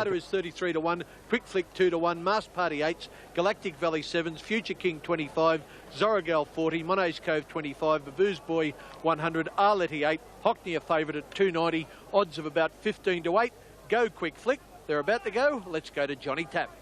Is 33 to 1, Quick Flick 2 to 1, Masked Party 8s, Galactic Valley 7s, Future King 25, Zorrigal 40, Mona's Cove 25, Baboo's Boy 100, Arletty 8, Hockney a favourite at 290, odds of about 15 to 8. Go Quick Flick, they're about to go. Let's go to Johnny Tapp.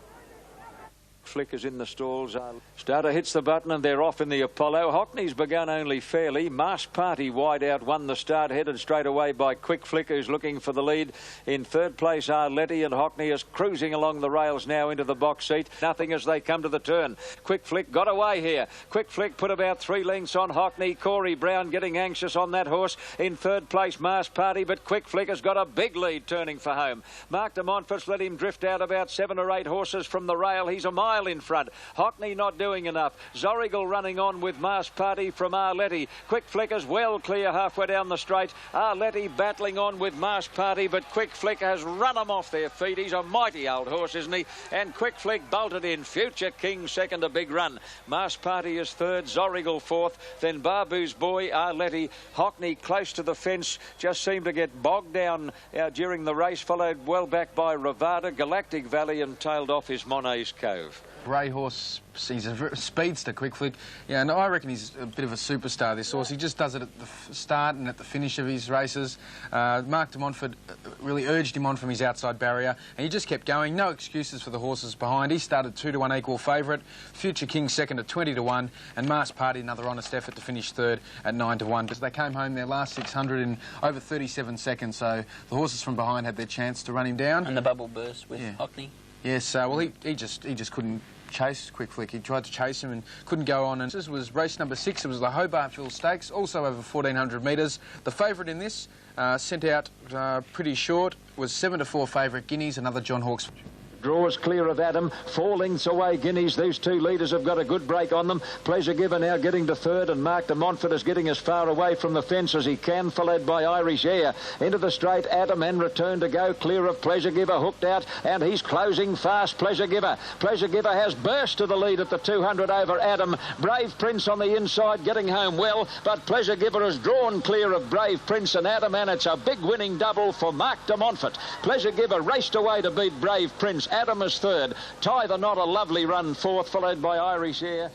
Flick is in the stalls. Starter hits the button and they're off in the Apollo. Hockney's begun only fairly. Masked Party wide out won the start, headed straight away by Quick Flick, who's looking for the lead. In third place are Letty, and Hockney is cruising along the rails now into the box seat. Nothing as they come to the turn. Quick Flick got away here. Quick Flick put about 3 lengths on Hockney. Corey Brown getting anxious on that horse. In third place, Masked Party, but Quick Flick has got a big lead turning for home. Mark de Montfort's let him drift out about 7 or 8 horses from the rail. He's a mile in front. Hockney not doing enough. Zorrigal running on with Masked Party from Arletty. Quick Flick is well clear halfway down the straight. Arletty battling on with Masked Party, but Quick Flick has run them off their feet. He's a mighty old horse, isn't he? And Quick Flick bolted in. Future King second, a big run. Masked Party is third, Zorrigal fourth, then Baboo's Boy, Arletty. Hockney close to the fence, just seemed to get bogged down during the race, followed well back by Ravada. Galactic Valley, and tailed off is Mona's Cove. Grey horse, he's a speedster, Quick Flick. Yeah, and I reckon he's a bit of a superstar, this horse. He just does it at the start and at the finish of his races. Mark de Montfort really urged him on from his outside barrier, and he just kept going. No excuses for the horses behind. He started 2 to 1 equal favourite. Future King second at 20 to 1, and Masked Party another honest effort to finish third at 9 to 1. Because they came home their last 600 in over 37 seconds, so the horses from behind had their chance to run him down. And the bubble burst with Hockney. Yes, well, he just couldn't chase Quick Flick. He tried to chase him and couldn't go on. And this was race number 6. It was the Hobart Stakes, also over 1,400 metres. The favourite in this, sent out pretty short, was 7 to 4 favourite Guineas, another John Hawkes. Draws clear of Adam, 4 lengths away Guineas. These 2 leaders have got a good break on them. Pleasure Giver now getting to third, and Mark de Montfort is getting as far away from the fence as he can, followed by Irish Air. Into the straight, Adam, and return to go, clear of Pleasure Giver, hooked out, and he's closing fast, Pleasure Giver. Pleasure Giver has burst to the lead at the 200 over Adam. Brave Prince on the inside getting home well, but Pleasure Giver has drawn clear of Brave Prince and Adam, and it's a big winning double for Mark de Montfort. Pleasure Giver raced away to beat Brave Prince. Adam is third. Tie the Knot, a lovely run fourth, followed by Irish Air.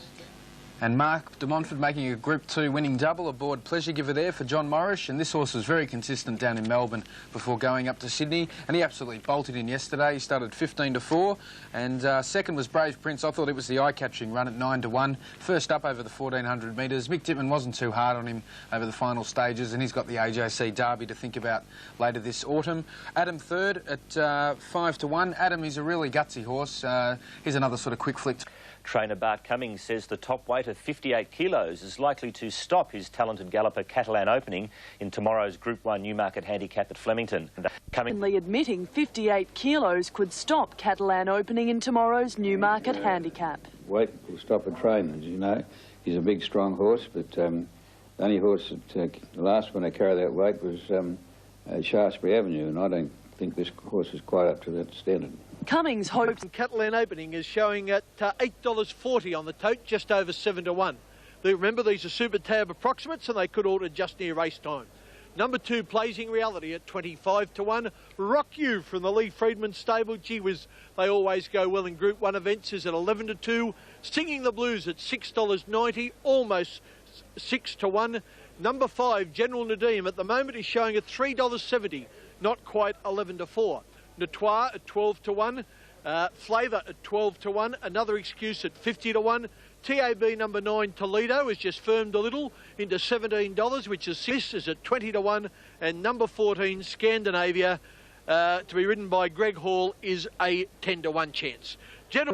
And Mark de Montfort making a Group 2 winning double aboard Pleasure Giver there for John Morris. And this horse was very consistent down in Melbourne before going up to Sydney. And he absolutely bolted in yesterday. He started 15 to 4. And second was Brave Prince. I thought it was the eye-catching run at 9 to 1. First up over the 1,400 metres. Mick Dittman wasn't too hard on him over the final stages. And he's got the AJC Derby to think about later this autumn. Adam third at 5 to 1. Adam is a really gutsy horse. Here's another sort of Quick Flick. Trainer Bart Cummings says the top weight of 58 kilos is likely to stop his talented galloper Catalan Opening in tomorrow's Group 1 Newmarket Handicap at Flemington. Admitting 58 kilos could stop Catalan Opening in tomorrow's Newmarket Handicap. Weight will stop a trainer, as you know. He's a big, strong horse, but the only horse that the last one to carry that weight was Shaftesbury Avenue, and I don't think this horse is quite up to that standard. Cummings hopes Catalan Opening is showing at $8.40 on the tote, just over 7 to 1. Remember, these are Super Tab approximates, and they could order just near race time. Number 2, Blazing Reality at 25 to 1. Rock You from the Lee Friedman stable. Gee whiz, they always go well in Group 1 events, is at 11 to 2. Singing the Blues at $6.90, almost 6 to 1. Number 5, General Nadim, at the moment is showing at $3.70, not quite 11 to 4. Notoire at 12 to 1, Flavour at 12 to 1, Another Excuse at 50 to 1. TAB number 9, Toledo, has just firmed a little into $17, which is 6, is at 20 to 1, and number 14, Scandinavia, to be ridden by Greg Hall, is a 10 to 1 chance.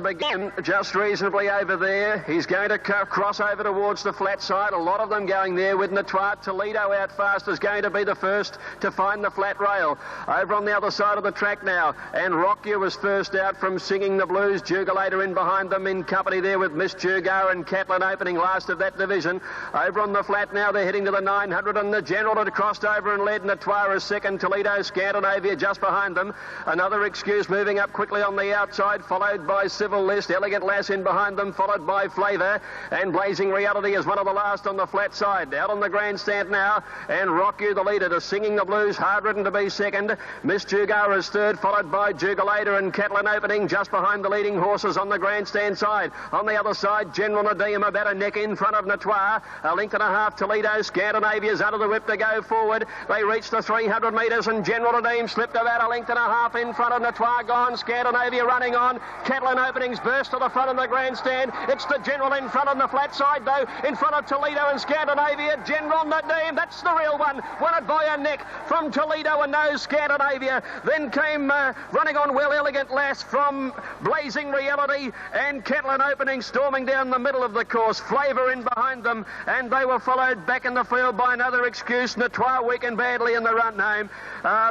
Begin just reasonably over there. He's going to cross over towards the flat side. A lot of them going there with Notoire. Toledo out fast is going to be the first to find the flat rail. Over on the other side of the track now, and Rock You was first out from Singing the Blues. Jugulator in behind them in company there with Miss Jugar, and Catalan Opening last of that division. Over on the flat now, they're heading to the 900, and the General had crossed over and led. Notoire is second. Toledo, Scandinavia just behind them. Another Excuse moving up quickly on the outside, followed by Civil List. Elegant Lass in behind them, followed by Flavour. And Blazing Reality is one of the last on the flat side. Out on the grandstand now. And Rock You, the leader, to Singing the Blues, hard ridden to be second. Miss Jugar is third, followed by Jugulator and Catalan Opening just behind the leading horses on the grandstand side. On the other side, General Nadim about a neck in front of Natois. A length and a half Toledo. Scandinavia's under the whip to go forward. They reach the 300 metres and General Nadim slipped about a length and a half in front of Natois. Gone. Scandinavia running on. Catalan Openings burst to the front of the grandstand. It's the General in front on the flat side though. In front of Toledo and Scandinavia. General Nadim, that's the real one. Won it by a neck from Toledo and no Scandinavia. Then came running on well Elegant Lass from Blazing Reality and Catalan Opening storming down the middle of the course. Flavour in behind them and they were followed back in the field by another excuse. Natois weakened badly in the run home.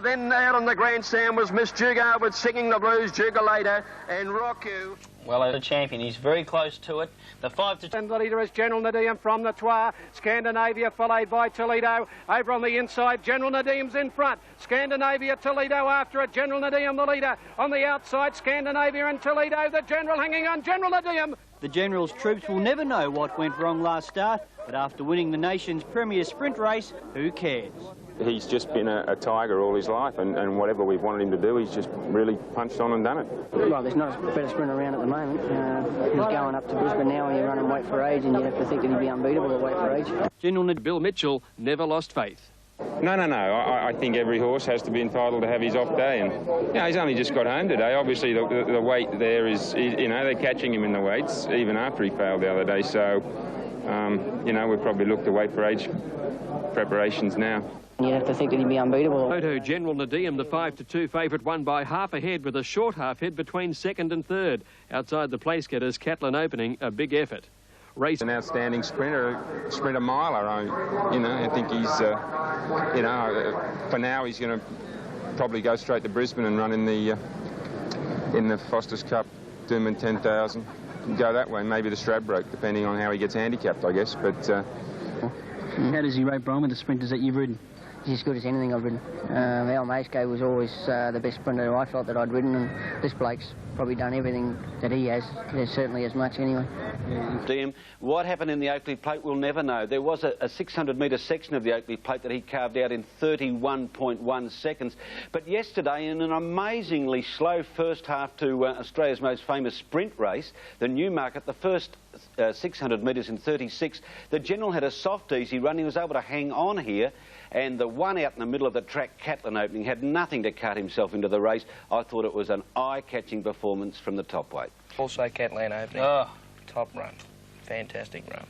Then out on the grandstand was Miss Jugar with Singing the Blues, Jugulator and Rock You. Well, as a champion, he's very close to it. The 5 to 2. And the leader is General Nadim from Natois. Scandinavia followed by Toledo. Over on the inside, General Nadim's in front. Scandinavia, Toledo after it. General Nadim, the leader. On the outside, Scandinavia and Toledo. The General hanging on. General Nadim. The General's troops will never know what went wrong last start, but after winning the nation's premier sprint race, who cares? He's just been a tiger all his life, and whatever we've wanted him to do, he's just really punched on and done it. Well, there's not a better sprinter around at the moment. He's going up to Brisbane now and you run and Wait for Age, and you'd have to think that he'd be unbeatable at Wait for Age. General Bill Mitchell never lost faith. No. I think every horse has to be entitled to have his off day, and you know, he's only just got home today. Obviously, the weight there is, you know, they're catching him in the weights even after he failed the other day. So, you know, we've probably looked to Wait for Age preparations now. You'd have to think that he'd be unbeatable. Photo General Nadim, the 5 to 2 favourite, won by half a head with a short half head between second and third. Outside the place getters, Catalan Opening, a big effort. Race an outstanding sprinter miler. You know, I think he's, you know, for now he's going to probably go straight to Brisbane and run in the Foster's Cup, Doomben 10,000. Go that way, maybe the Stradbroke, depending on how he gets handicapped, I guess. But how does he rate Brian with the sprinters that you've ridden? He's as good as anything I've ridden. Al Maisco was always the best sprinter I felt that I'd ridden, and this bloke's probably done everything that he has. There's certainly as much anyway. DM, what happened in the Oakley Plate we'll never know. There was a 600-metre section of the Oakley Plate that he carved out in 31.1 seconds. But yesterday, in an amazingly slow first half to Australia's most famous sprint race, the Newmarket, the first 600 metres in 36, the General had a soft, easy run. He was able to hang on here. And the one out in the middle of the track, Catalan Opening, had nothing to cut himself into the race. I thought it was an eye-catching performance from the top weight. Also Catalan Opening. Oh, top run. Fantastic run.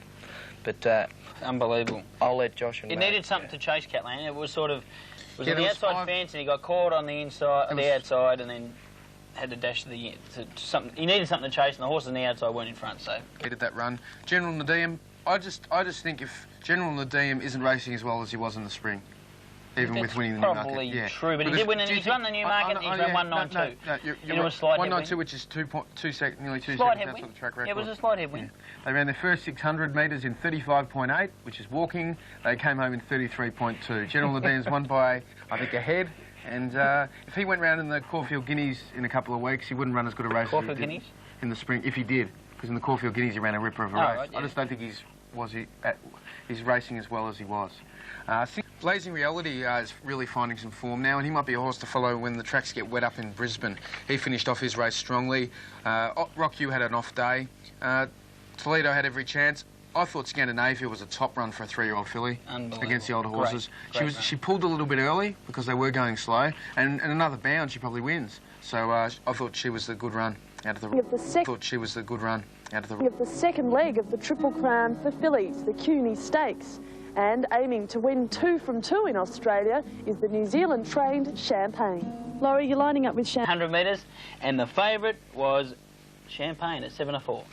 But unbelievable. I'll let Josh and He needed something to chase Catalan. It was sort of... It was on the outside fence and he got caught on the inside, the outside, and then had to dash to something. He needed something to chase, and the horses on the outside weren't in front, so... He did that run. General Nadim, I just think if General Nadim isn't racing as well as he was in the spring, even with winning the Newmarket. Probably true, but he did win, and he's won the Newmarket, he's run 192. No, 192, which is nearly 2 seconds, that's what the track record. Yeah, it was a slight headwind. Yeah. They ran their first 600 metres in 35.8, which is walking. They came home in 33.2. General Nadim's won by, I think, a head. And if he went round in the Caulfield Guineas in a couple of weeks, he wouldn't run as good a race as he did in the spring, if he did. Because in the Caulfield Guineas, he ran a ripper of a race. Right, yeah. I just don't think he's racing as well as he was. Blazing Reality is really finding some form now, and he might be a horse to follow when the tracks get wet up in Brisbane. He finished off his race strongly. Rock You had an off day. Toledo had every chance. I thought Scandinavia was a top run for a 3-year-old filly against the older horses. She pulled a little bit early because they were going slow, and another bound she probably wins. So I thought she was the good run out of the. Of the second leg of the Triple Crown for fillies, the CUNY Stakes, and aiming to win 2 from 2 in Australia is the New Zealand-trained Champagne. Laurie, you're lining up with Champagne. 100 metres, and the favourite was Champagne at 7-4.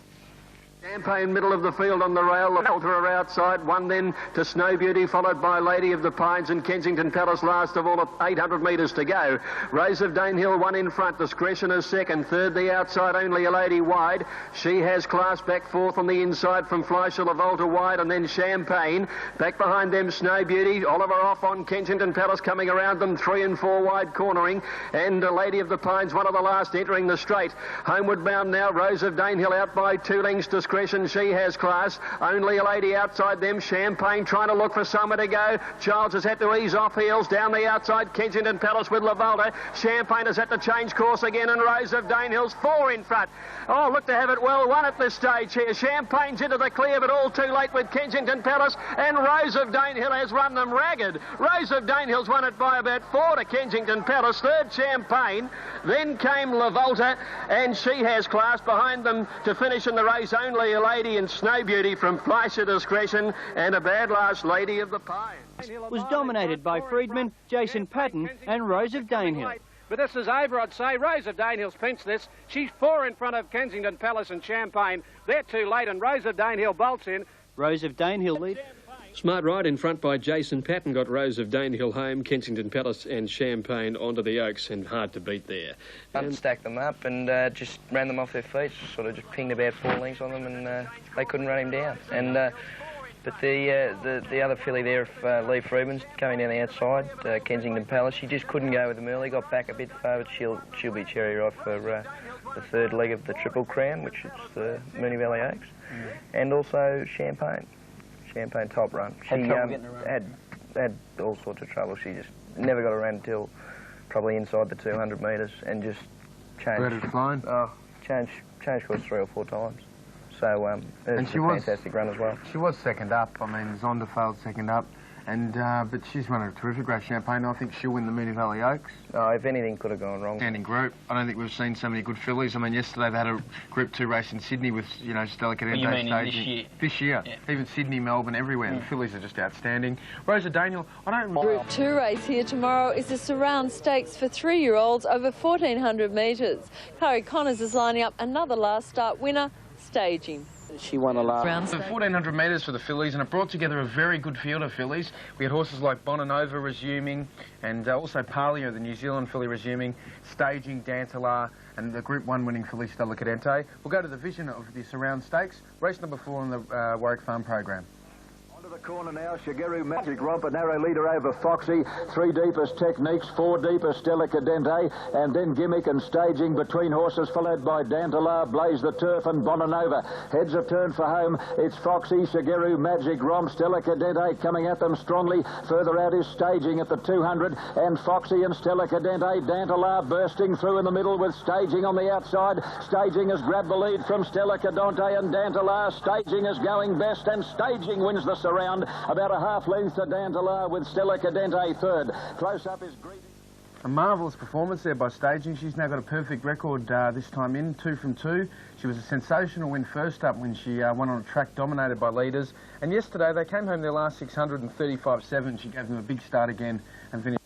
Champagne, middle of the field on the rail. Ultra outside, one then to Snow Beauty, followed by Lady of the Pines and Kensington Palace last of all at 800 metres to go. Rose of Danehill, one in front. Discretion is second. Third, the outside, Only a Lady wide. She has class back fourth on the inside from Fleischer, Lavolta wide, and then Champagne. Back behind them, Snow Beauty. Oliver off on Kensington Palace coming around them, 3 and 4 wide cornering. And Lady of the Pines, one of the last entering the straight. Homeward bound now, Rose of Danehill out by 2 lengths. Discretion, she has class. Only a Lady outside them. Champagne trying to look for somewhere to go. Childs has had to ease off heels. Down the outside, Kensington Palace with Lavolta. Champagne has had to change course again, and Rose of Danehill's 4 in front. Oh, look to have it well won at this stage here. Champagne's into the clear, but all too late with Kensington Palace, and Rose of Danehill has run them ragged. Rose of Danehill's won it by about 4 to Kensington Palace. Third, Champagne. Then came Lavolta, and she has class. Behind them to finish in the race, Only a Lady and Snow Beauty from Fleischer, Discretion, and a bad last, Lady of the Pines. Was dominated by Freedman, Jason Patton and Rose of Danehill. But this is over, I'd say. Rose of Danehill's pinched this. She's 4 in front of Kensington Palace and Champagne. They're too late, and Rose of Danehill bolts in. Rose of Danehill lead. Smart ride in front by Jason Patton got Rose of Danehill home, Kensington Palace and Champagne onto the Oaks, and hard to beat there. Stacked them up and just ran them off their feet, sort of just pinged about 4 lengths on them, and they couldn't run him down. And but the other filly there, Lee Freeman's coming down the outside, Kensington Palace, she just couldn't go with them early, got back a bit far, but she'll be cherry ripe for the third leg of the Triple Crown, which is the Moonee Valley Oaks, and also Champagne top run. She had all sorts of trouble. She just never got around until probably inside the 200 metres, and just changed. Changed course 3 or 4 times. So it was a fantastic run as well. She was second up. I mean, Zonderveld second up. And but she's run a terrific race, Champagne. I think she'll win the Moonee Valley Oaks. Oh, if anything could have gone wrong. Standing group. I don't think we've seen so many good fillies. I mean, yesterday they had a Group 2 race in Sydney with, you know, Stella Cadente staging. This year? This year. Yeah. Even Sydney, Melbourne, everywhere. The fillies are just outstanding. Rose of Danehill, I don't... Group 2 race here tomorrow is the Surround Stakes for 3-year-olds over 1,400 metres. Chloe Connors is lining up another last start winner, staging. She won a last round. 1,400 metres for the fillies, and it brought together a very good field of fillies. We had horses like Bonanova resuming, and also Palio, the New Zealand filly, resuming, staging, Dantalar, and the Group 1 winning filly, Stella Cadente. We'll go to the vision of the Surround Stakes, race number 4 on the Warwick Farm program. The corner now, Shigeru Magic Romp, a narrow leader over Foxy, 3 deepest Techniques, 4 deepest Stella Cadente, and then Gimmick and staging between horses, followed by Dantalar, Blaze the Turf and Bonanova. Heads are turned for home. It's Foxy, Shigeru Magic Romp, Stella Cadente coming at them strongly. Further out is staging at the 200, and Foxy and Stella Cadente. Dantalar bursting through in the middle with staging on the outside. Staging has grabbed the lead from Stella Cadente and Dantalar. Staging is going best, and staging wins the Surround. About a half length to Dantalar with Stella Cadente third. Close up is Greedy. A marvellous performance there by staging. She's now got a perfect record this time in, 2 from 2. She was a sensational win first up when she won on a track dominated by leaders. And yesterday they came home their last 635.7. She gave them a big start again and finished.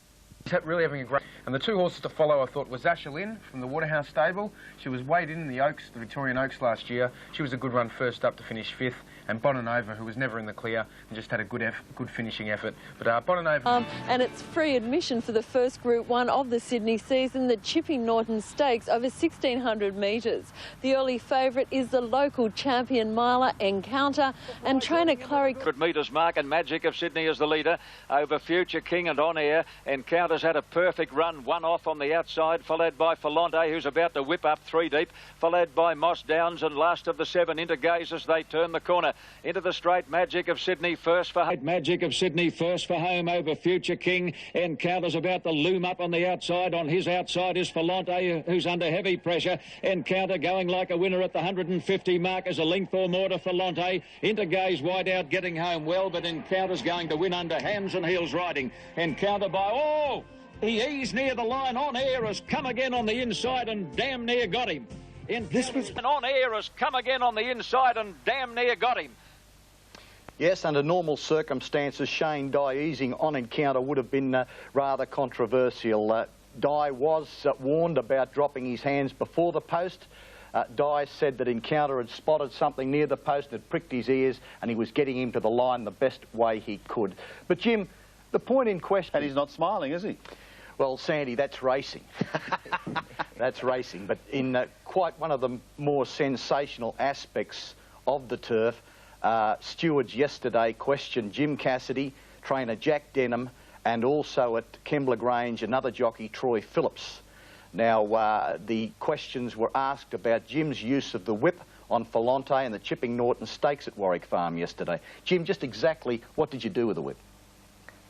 Really having a great... And the 2 horses to follow, I thought, was Asher Lynn from the Waterhouse stable. She was weighed in the Oaks, the Victorian Oaks last year. She was a good run first up to finish 5th. And Bonanova, who was never in the clear and just had a good finishing effort. But Bonanova... and it's free admission for the first Group 1 of the Sydney season, the Chipping Norton Stakes, over 1,600 metres. The early favourite is the local champion miler, Encounter, and trainer Chloe... 100 metres mark, and Magic of Sydney is the leader over Future King and On Air. Encounter's had a perfect run, 1 off on the outside, followed by Falonte, who's about to whip up 3 deep, followed by Moss Downs, and last of the 7 into Gaze as they turn the corner. Into the straight, Magic of Sydney first for home. Magic of Sydney first for home over Future King. Encounter's about to loom up on the outside. On his outside is Falonte, who's under heavy pressure. Encounter going like a winner at the 150 mark as a length or more to Falonte. Into Gaze wide out, getting home well, but Encounter's going to win under hands and heels riding. Encounter by... Oh! He eased near the line. On Air has come again on the inside and damn near got him. This was On Air has come again on the inside and damn near got him. Yes, under normal circumstances, Shane Dye easing on Encounter would have been rather controversial. Dye was warned about dropping his hands before the post. Dye said that Encounter had spotted something near the post and had pricked his ears, and he was getting him to the line the best way he could. But Jim, the point in question... And he's not smiling, is he? Well, Sandy, that's racing. That's racing. But in quite one of the more sensational aspects of the turf, stewards yesterday questioned Jim Cassidy, trainer Jack Denham, and also at Kembla Grange, another jockey, Troy Phillips. Now, the questions were asked about Jim's use of the whip on Falante and the Chipping Norton Stakes at Warwick Farm yesterday. Jim, just exactly what did you do with the whip?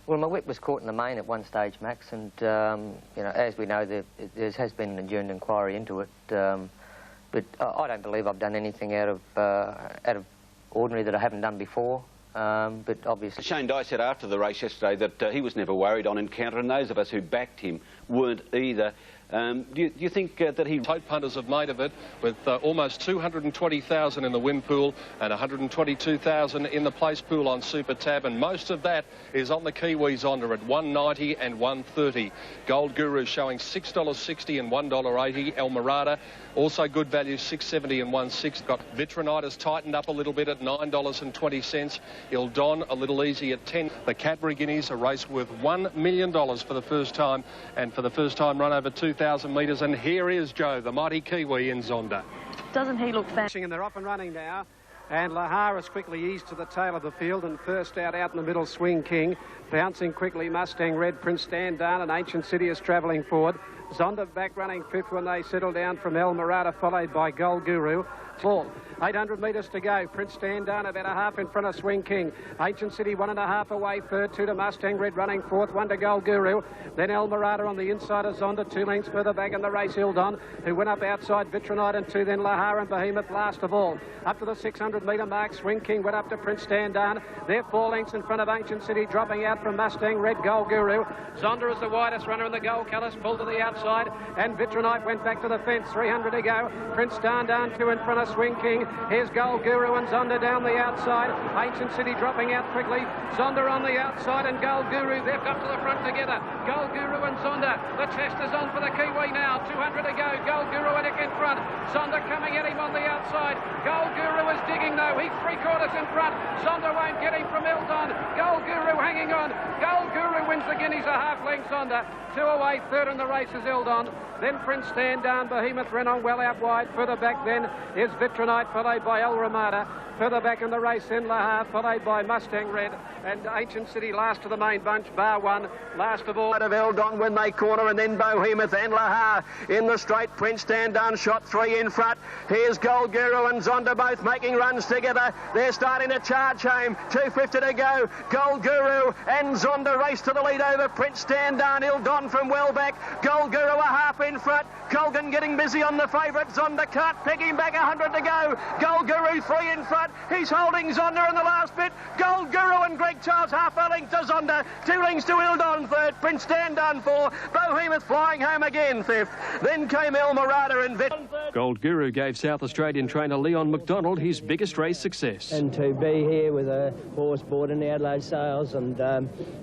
Well, my whip was caught in the main at one stage, Max, and, you know, as we know, there has been an adjourned inquiry into it, but I don't believe I've done anything out of ordinary that I haven't done before. But obviously... Shane Dye said after the race yesterday that he was never worried on Encounter, and those of us who backed him weren't either. Do you think that he... Tote punters have made of it, with almost 220,000 in the win pool and 122,000 in the place pool on Super Tab, and most of that is on the Kiwi Zonda at $1.90 and $1.30. Gold Guru showing $6.60 and $1.80. El Mirada, also good value, $6.70 and $1.60. Got Vitronitis tightened up a little bit at $9.20. Il Don a little easy at $10. The Cadbury Guineas, a race worth $1 million for the first time, and for the first time run over 2,000 metres. And here is Joe, the mighty Kiwi in Zonda. Doesn't he look fantastic? And they're up and running now. And Lahar has quickly eased to the tail of the field, and first out in the middle, Swing King. Bouncing quickly, Mustang Red, Prince Standard, and Ancient City is travelling forward. Zonda back running fifth when they settle down from El Mirada, followed by Gold Guru. Ball. 800 metres to go. Prince Standard about a half in front of Swing King. Ancient City 1.5 away. Third, 2 to Mustang Red running fourth. 1 to Gold Guru. Then El Mirada on the inside of Zonda. 2 lengths further back in the race, Ildon, who went up outside Vitronite, and 2 then Lahar and Behemoth last of all. Up to the 600 metre mark, Swing King went up to Prince Standard. They're 4 lengths in front of Ancient City, dropping out from Mustang Red, Gold Guru. Zonda is the widest runner in the gold colours, pulled to the outside, and Vitronite went back to the fence. 300 to go. Prince Standard 2 in front of Swing King. Here's Gold Guru and Zonda down the outside. Ancient City dropping out quickly. Zonda on the outside and Gold Guru. They've got to the front together. Gold Guru and Zonda. The chest is on for the Kiwi now. 200 to go. Gold Guru and in front. Zonda coming at him on the outside. Gold Guru is digging though. He's 3/4 in front. Zonda won't get him from Ildon. Gold Guru hanging on. Gold Guru wins the Guineas a half length. Zonda 2 away. Third in the race is Ildon. Then Prince Standard, Behemoth ran on well out wide. Further back then is Vitronite, followed by El Ramada. Further back in the race, in Lahar, followed by Mustang Red. And Ancient City last of the main bunch, bar one, last of all. Out of Eldon when they corner, and then Behemoth and Lahar in the straight. Prince Standard shot 3 in front. Here's Gold Guru and Zonda both making runs together. They're starting to charge home. 250 to go. Gold Guru and Zonda race to the lead over Prince Standard. Eldon from well back. Gold Guru a half in front. Colgan getting busy on the favourite. Zonda can't peg him back. 100 to go. Gold Guru 3 in front. He's holding Zonda in the last bit. Gold Guru and Greg Charles half a length to Zonda. 2 lengths to Ildon third. Prince Standard 4. Behemoth flying home again fifth. Then came El Mirada and Vet. Gold Guru gave South Australian trainer Leon McDonald his biggest race success. And to be here with a horse bought in the Adelaide sales, and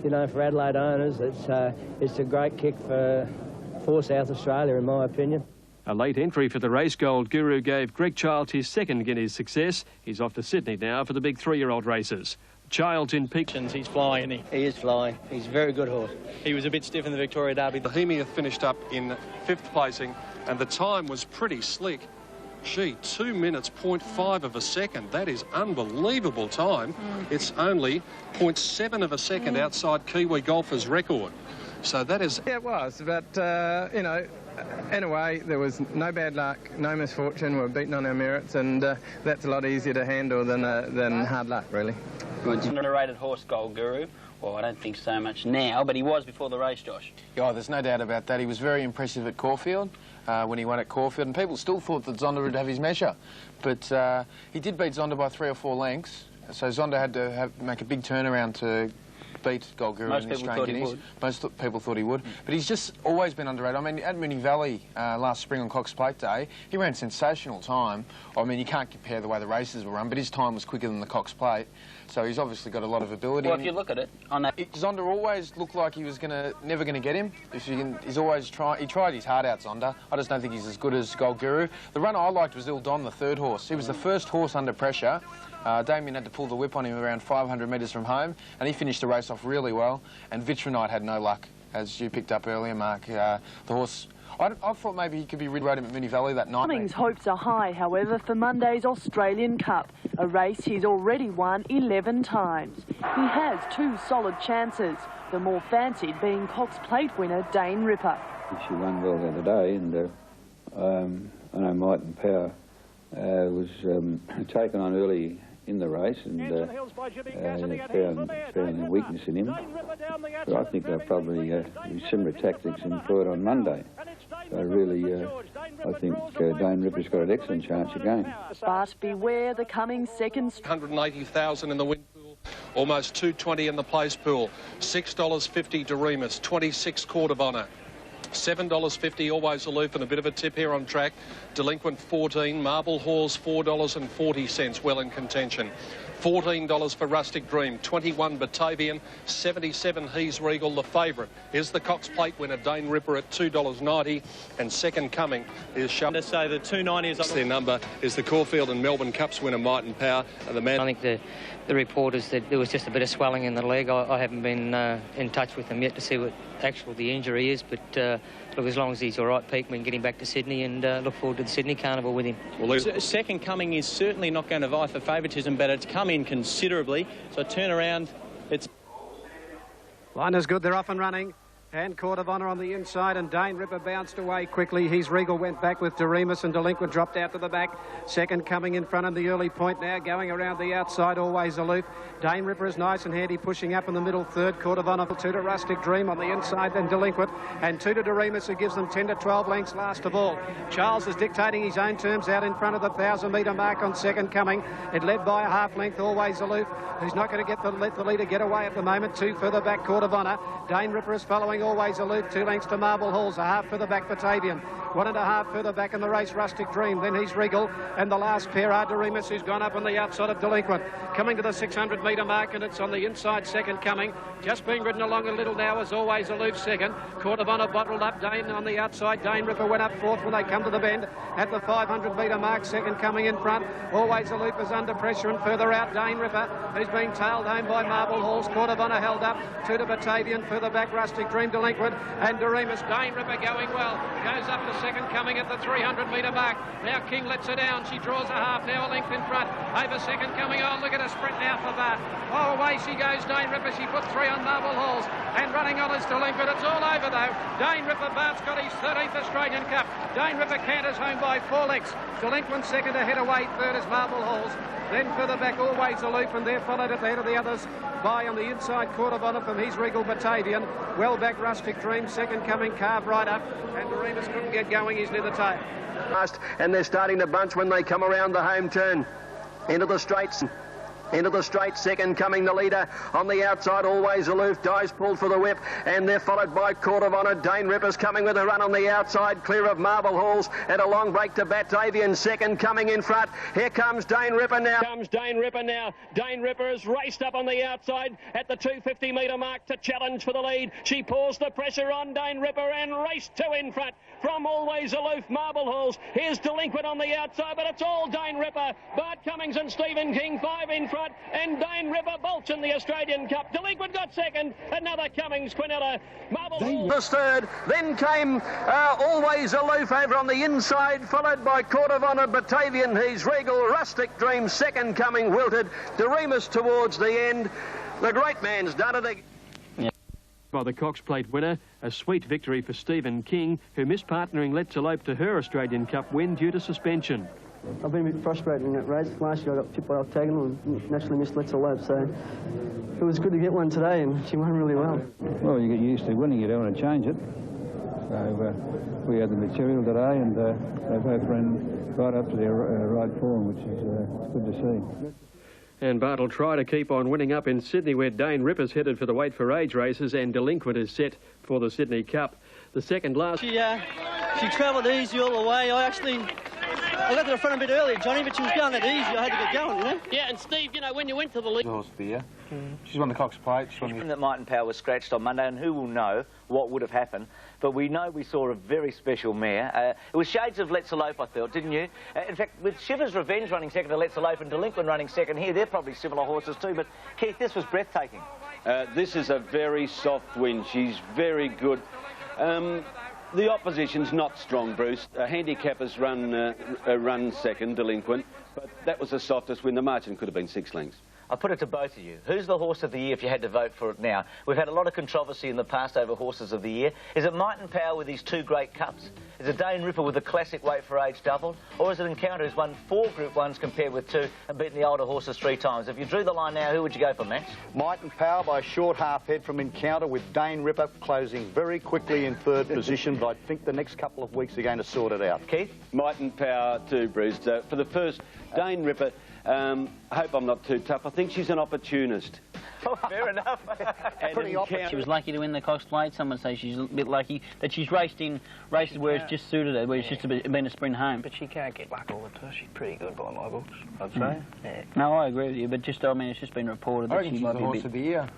you know, for Adelaide owners, it's a great kick for South Australia, in my opinion. A late entry for the race, Gold Guru gave Greg Childs his second Guineas success. He's off to Sydney now for the big 3-year-old races. Childs in peak. He's flying, isn't he? He is flying. He's a very good horse. He was a bit stiff in the Victoria Derby. Behemoth finished up in 5th placing, and the time was pretty slick. Gee, 2 minutes, 0.5 of a second. That is unbelievable time. It's only 0.7 of a second outside Kiwi golfer's record. So that is... Yeah, it was, but, you know, in a way, there was no bad luck, no misfortune. We were beaten on our merits, and that's a lot easier to handle than hard luck, really. Underrated horse, Gold Guru. Well, I don't think so much now, but he was before the race, Josh. Yeah, there's no doubt about that. He was very impressive at Caulfield when he won at Caulfield, and people still thought that Zonda would have his measure. But he did beat Zonda by 3 or 4 lengths, so Zonda had to make a big turnaround to beat Gold Guru in the Australian Guineas. Most people thought he would. But he's just always been underrated. I mean, at Moonee Valley last spring on Cox Plate Day, he ran sensational time. I mean, you can't compare the way the races were run, but his time was quicker than the Cox Plate. So he's obviously got a lot of ability. Well, if you look at it, on that... Zonda always looked like he was never going to get him. He's always he tried his heart out, Zonda. I just don't think he's as good as Gold Guru. The runner I liked was Il Don, the third horse. He was the first horse under pressure. Damien had to pull the whip on him around 500 metres from home, and he finished the race off really well. And Vitronite had no luck, as you picked up earlier, Mark. The horse... I thought maybe he could be rode him at Moonee Valley that night. Cummings' hopes are high, however, for Monday's Australian Cup, a race he's already won 11 times. He has 2 solid chances, the more fancied being Cox Plate winner Dane Ripper. She won well the other day, and I know Might and Power was taken on early in the race, and found a weakness in him. But I think they'll probably use similar tactics employed on Monday. So really, I think Dane Ripper's got an excellent chance again. But beware the coming second... 180,000 in the win pool, almost 220 in the place pool, $6.50 to Remus, 26 Court of Honour. $7.50 Always Aloof, and a bit of a tip here on track. Delinquent 14, Marble Halls $4.40, well in contention. $14 for Rustic Dream, 21 Batavian, 77 He's Regal. The favourite is the Cox Plate winner Dane Ripper at $2.90, and Second Coming is shown. To say the 290 is their number is the Caulfield and Melbourne Cups winner Might and Power, and the man. I think the report is that there was just a bit of swelling in the leg. I haven't been in touch with them yet to see what the injury is, but look, as long as he's all right, Pete, we can get him back to Sydney, and look forward to the Sydney Carnival with him. Well, Second Coming is certainly not going to vie for favouritism, but it's come in considerably, so turn around. It's line is good, they're off and running. And Court of Honour on the inside, and Dane Ripper bounced away quickly. He's Regal went back with Doremus, and Delinquent dropped out to the back. Second Coming in front of the early point now, going around the outside, Always Aloof. Dane Ripper is nice and handy, pushing up in the middle third. Court of Honour, 2 to Rustic Dream on the inside, then Delinquent, and 2 to Doremus, who gives them 10 to 12 lengths last of all. Charles is dictating his own terms out in front of the 1,000-metre mark on Second Coming. It led by a half length, Always Aloof, who's not going to let the leader get away at the moment. 2 further back, Court of Honour. Dane Ripper is following Always Aloof, 2 lengths to Marble Halls, a half further back Batavian, 1.5 further back in the race Rustic Dream, then he's Regal, and the last pair are Doremus, who's gone up on the outside of Delinquent. Coming to the 600-metre mark, and it's on the inside, Second Coming, just being ridden along a little now as Always Aloof second. Court of Honour bottled up, Dane on the outside. Dane Ripper went up fourth when they come to the bend at the 500-metre mark. Second Coming in front. Always Aloof is under pressure, and further out Dane Ripper, who's been tailed home by Marble Halls. Court of Honour held up, 2 to Batavian, further back Rustic Dream, Delinquent, and Doremus. Dane Ripper going well, goes up to Second Coming at the 300-metre mark. Now King lets her down, she draws a half, now a length in front over Second Coming. Oh, look at her sprint now for Bart. Oh, away she goes, Dane Ripper. She put 3 on Marble Halls, and running on is Delinquent. It's all over though. Dane Ripper, Bart's got his 13th Australian Cup. Dane Ripper canters home by 4 lengths. Delinquent second, ahead away third is Marble Halls. Then further back Always Aloof, and they're followed at the head of the others by on the inside Court of Honour from He's Regal Batavian. Well back Rustic Dream, Second Coming carved right up, and Doremus couldn't get going, he's near the tail. And they're starting to bunch when they come around the home turn. Into the straights. Into the straight, Second Coming the leader. On the outside, Always Aloof. Dies pulled for the whip, and they're followed by Court of Honour. Dane Ripper's coming with a run on the outside, clear of Marble Halls, and a long break to Batavian. Second Coming in front. Here comes Dane Ripper now. Dane Ripper has raced up on the outside at the 250-metre mark to challenge for the lead. She pours the pressure on Dane Ripper and raced 2 in front from Always Aloof, Marble Halls. Here's Delinquent on the outside, but it's all Dane Ripper. Bart Cummings and Stephen King 5 in front, and Dane Ripper bolts in the Australian Cup. Delinquent got second, another Cummings, Quinella, Marble Halls was third. Then came Always Aloof over on the inside, followed by Court of Honour, Batavian, He's Regal, Rustic Dream, Second Coming wilted, Doremus towards the end. The great man's done it again. By the Cox Plate winner, a sweet victory for Stephen King, who missed partnering Let's Elope to her Australian Cup win due to suspension. I've been a bit frustrated in that race. Last year I got tipped by Octagonal and naturally missed Let's Elope, so it was good to get one today, and she won really well. Well, you get used to winning, you don't want to change it. So we had the material today, and they both ran right up to their right form, which is good to see. And Bart will try to keep on winning up in Sydney, where Dane Ripper's headed for the weight for age races, and Delinquent is set for the Sydney Cup. The second last... She travelled easy all the way. I got to the front a bit earlier, Johnny, but she was going that easy. I had to get going, you know? Yeah, and Steve, you know, when you went to the league... The horse of the year. She's won the Cox Plate. That Might and Power was scratched on Monday, and who will know what would have happened. But we know we saw a very special mare. It was shades of Let's Elope, I thought, didn't you? In fact, with Shiver's Revenge running second to Let's Elope and Delinquent running second here, they're probably similar horses too. But, Keith, this was breathtaking. This is a very soft win. She's very good. The opposition's not strong, Bruce. Handicappers run second, Delinquent, but that was the softest win. The margin could have been 6 lengths. I put it to both of you. Who's the horse of the year if you had to vote for it now? We've had a lot of controversy in the past over horses of the year. Is it Might and Power with his 2 great cups? Is it Dane Ripper with the classic weight for age double? Or is it Encounter who's won 4 Group 1s compared with 2 and beaten the older horses 3 times? If you drew the line now, who would you go for, Max? Might and Power by a short half head from Encounter, with Dane Ripper closing very quickly in 3rd position, but I think the next couple of weeks are going to sort it out. Keith? Might and Power too, Bruce. For the first, Dane Ripper, I hope I'm not too tough. I think she's an opportunist. Oh, fair enough. She was lucky to win the Cox Plate. Some would say she's a bit lucky that she's raced in races where it's just suited her, where it's just been a sprint home. But she can't get luck all the time. She's pretty good by my books, I'd say. Yeah. No, I agree with you, but just, I mean, it's just been reported that she might be a bit... horse of the year.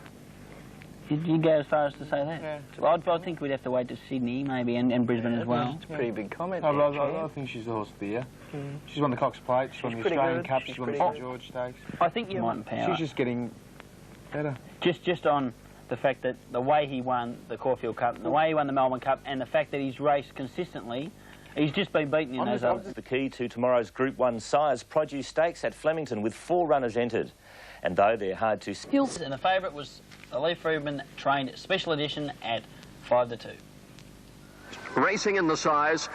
You go as far as to say that? Yeah. Well, I think we'd have to wait to Sydney, maybe, and Brisbane as well. It's a pretty big comment. I think she's the horse of the year. She's won the Cox Plate, she's won the Australian Cup, she's won the St George Stakes. I think you Might and Power. She's just getting better. Just on the fact that the way he won the Caulfield Cup, the way he won the Melbourne Cup, and the fact that he's raced consistently, he's just been beaten in those others. The key to tomorrow's Group 1 Sires Produce Stakes at Flemington, with 4 runners entered. And though they're hard to... And the favourite was Lee Friedman, trained special edition at 5-2. Racing in the Sires.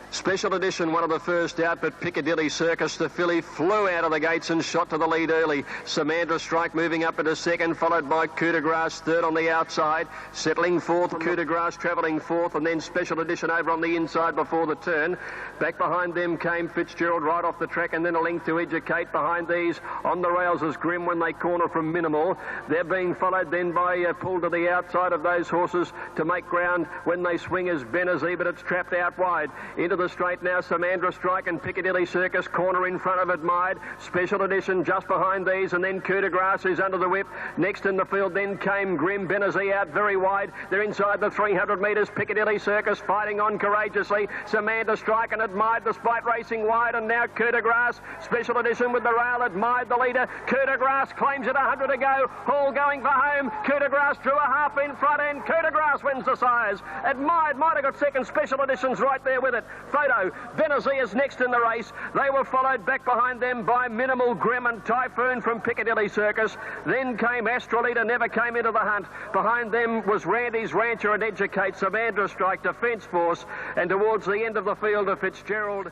Special edition, one of the first out, but Piccadilly Circus, the filly, flew out of the gates and shot to the lead early. Samandra Strike moving up into second, followed by Coup de Grace, third on the outside. Settling fourth, Coup de Grace travelling fourth, and then Special Edition over on the inside before the turn. Back behind them came Fitzgerald right off the track, and then a length to Educate. Behind these, on the rails is Grim when they corner from Minimal. They're being followed then by pulled to the outside of those horses to make ground when they swing as Benazee, but it's trapped out wide. Into the straight now, Samandra Strike and Piccadilly Circus, corner in front of Admired. Special Edition just behind these, and then Coup de Grace is under the whip. Next in the field then came Grim, Benazee out very wide. They're inside the 300 metres. Piccadilly Circus fighting on courageously. Samandra Strike and Admired despite racing wide, and now Coup de Grace. Special Edition with the rail, Admired the leader. Coup de Grace claims it, 100 to go. Hall going for home. Coup de Grace drew a half in front end. Coup de Grace wins the Sires. Admired might have got second. Special Edition's right there with it. Photo. Benazee is next in the race. They were followed back behind them by Minimal, Grim and Typhoon from Piccadilly Circus. Then came Astrolita, never came into the hunt. Behind them was Randy's Rancher and Educate, Samandra Strike, Defence Force, and towards the end of the field of Fitzgerald.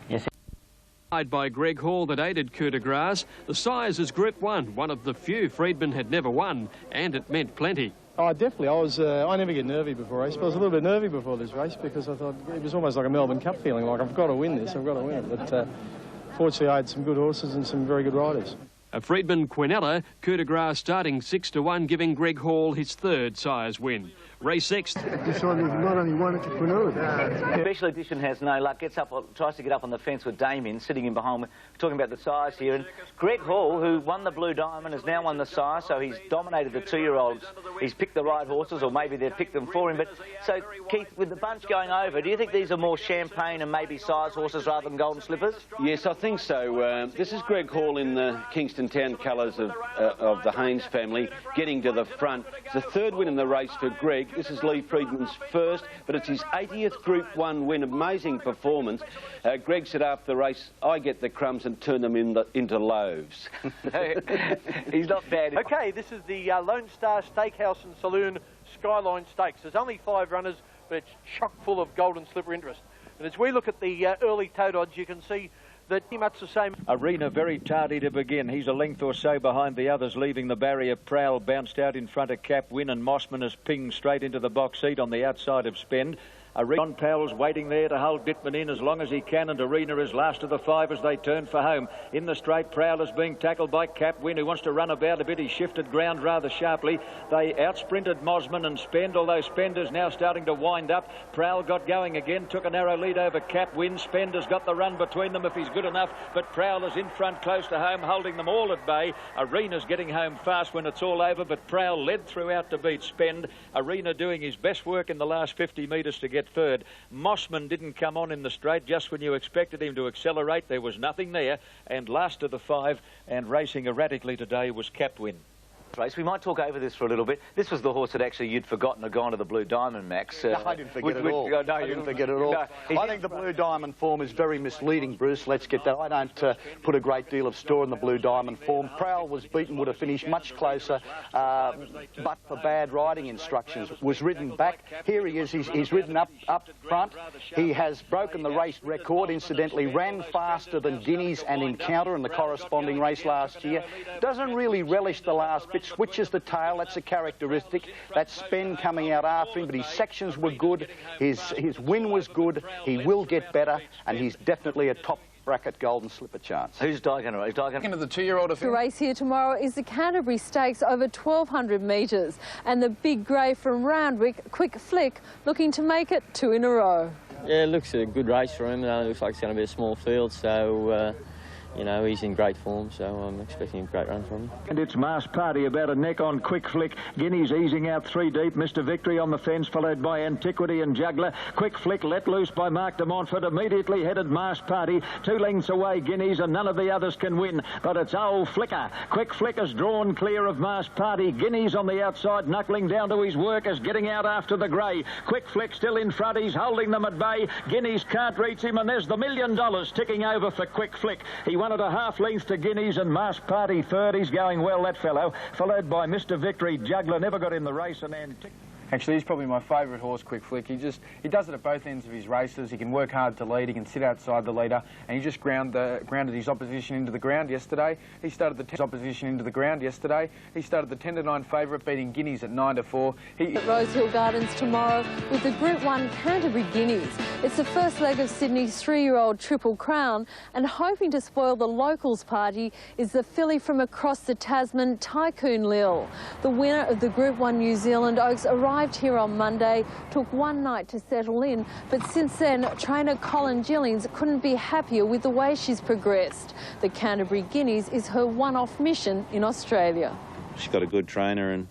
Yes. By Greg Hall that aided Coup de Grace. The Sires is Group 1, one of the few Friedman had never won, and it meant plenty. Oh, definitely. I never get nervy before a race, but I was a little bit nervy before this race because I thought it was almost like a Melbourne Cup feeling, like I've got to win this, I've got to win it. But fortunately, I had some good horses and some very good riders. A Friedman Quinella, Coup de Grace starting 6-1, giving Greg Hall his 3rd Sires win. Race 6th. Decided not only one, it's a Quinella. Special Edition has no luck, gets up, tries to get up on the fence with Damien, sitting in behind. We're talking about the Sires here. And Greg Hall, who won the Blue Diamond, has now won the Sire, so he's dominated the 2-year-olds. He's picked the right horses, or maybe they've picked them for him. But so, Keith, with the bunch going over, do you think these are more Champagne and maybe Sires horses rather than Golden Slippers? Yes, I think so. This is Greg Hall in the Kingston Town colours of the Haynes family, getting to the front. It's the 3rd win in the race for Greg. This is Lee Friedman's 1st, but it's his 80th Group 1 win. Amazing performance. Greg said after the race, I get the crumbs and turn them into loaves. He's not bad. Okay, this is the Lone Star Steakhouse and Saloon Skyline Stakes. There's only 5 runners, but it's chock full of Golden Slipper interest. And as we look at the early tote odds, you can see that pretty much the same. Arena very tardy to begin. He's a length or so behind the others, leaving the barrier. Prowl bounced out in front of Cap Win, and Mossman has pinged straight into the box seat on the outside of Spend. John Powell's waiting there to hold Bittman in as long as he can, and Arena is last of the 5 as they turn for home. In the straight, Prowler's being tackled by Cap Win, who wants to run about a bit. He shifted ground rather sharply. They outsprinted Mosman and Spend, although Spend is now starting to wind up. Prowl got going again, took a narrow lead over Cap Win. Spend has got the run between them if he's good enough, but Prowler's in front close to home, holding them all at bay. Arena's getting home fast when it's all over, but Prowl led throughout to beat Spend. Arena doing his best work in the last 50 metres to get third. Mossman didn't come on in the straight just when you expected him to accelerate. There was nothing there, and last of the 5 and racing erratically today was Capwin. Race. We might talk over this for a little bit. This was the horse that actually you'd forgotten had gone to the Blue Diamond, Max. No, I didn't forget it all. No, I didn't forget it all. No, I think the Blue Diamond form is very misleading, Bruce. Let's get that. I don't put a great deal of store in the Blue Diamond form. Prowl was beaten, would have finished much closer, but for bad riding instructions. Was ridden back. Here he is. He's ridden up front. He has broken the race record. Incidentally, ran faster than Guineas and Encounter in the corresponding race last year. Doesn't really relish the last bit. Switches the tail, that's a characteristic. That Spend coming out after him, but his sections were good, his win was good, he will get better, and he's definitely a top bracket Golden Slipper chance. Who's Di going to race? Into the 2-year-old. The race here tomorrow is the Canterbury Stakes over 1,200 metres, and the big grey from Roundwick, Quick Flick, looking to make it 2 in a row. Yeah, it looks a good race for him. It looks like it's going to be a small field, so you know, he's in great form, so I'm expecting a great run from him. And it's Mars Party about a neck on Quick Flick. Guineas easing out 3 deep. Mr. Victory on the fence, followed by Antiquity and Juggler. Quick Flick let loose by Mark de Montfort. Immediately headed Mars Party. 2 lengths away, Guineas, and none of the others can win. But it's old Flicker. Quick Flick is drawn clear of Mars Party. Guineas on the outside, knuckling down to his work, is getting out after the grey. Quick Flick still in front. He's holding them at bay. Guineas can't reach him, and there's the $1 million ticking over for Quick Flick. He won at a half length to Guineas, and Mars Party third. He's going well, that fellow. Followed by Mr. Victory. Juggler never got in the race, and then... Actually, he's probably my favourite horse, Quick Flick. He does it at both ends of his races. He can work hard to lead. He can sit outside the leader, and he just grounded his opposition into the ground yesterday. He started the opposition into the ground yesterday. He started the 10-9 favourite, beating Guineas at 9-4. At Rosehill Gardens tomorrow with the Group 1 Canterbury Guineas. It's the first leg of Sydney's 3-year-old Triple Crown, and hoping to spoil the locals party is the filly from across the Tasman, Tycoon Lil. The winner of the Group 1 New Zealand Oaks arrived here on Monday, took 1 night to settle in, but since then trainer Colin Gillings couldn't be happier with the way she's progressed. The Canterbury Guineas is her one-off mission in Australia. She's got a good trainer, and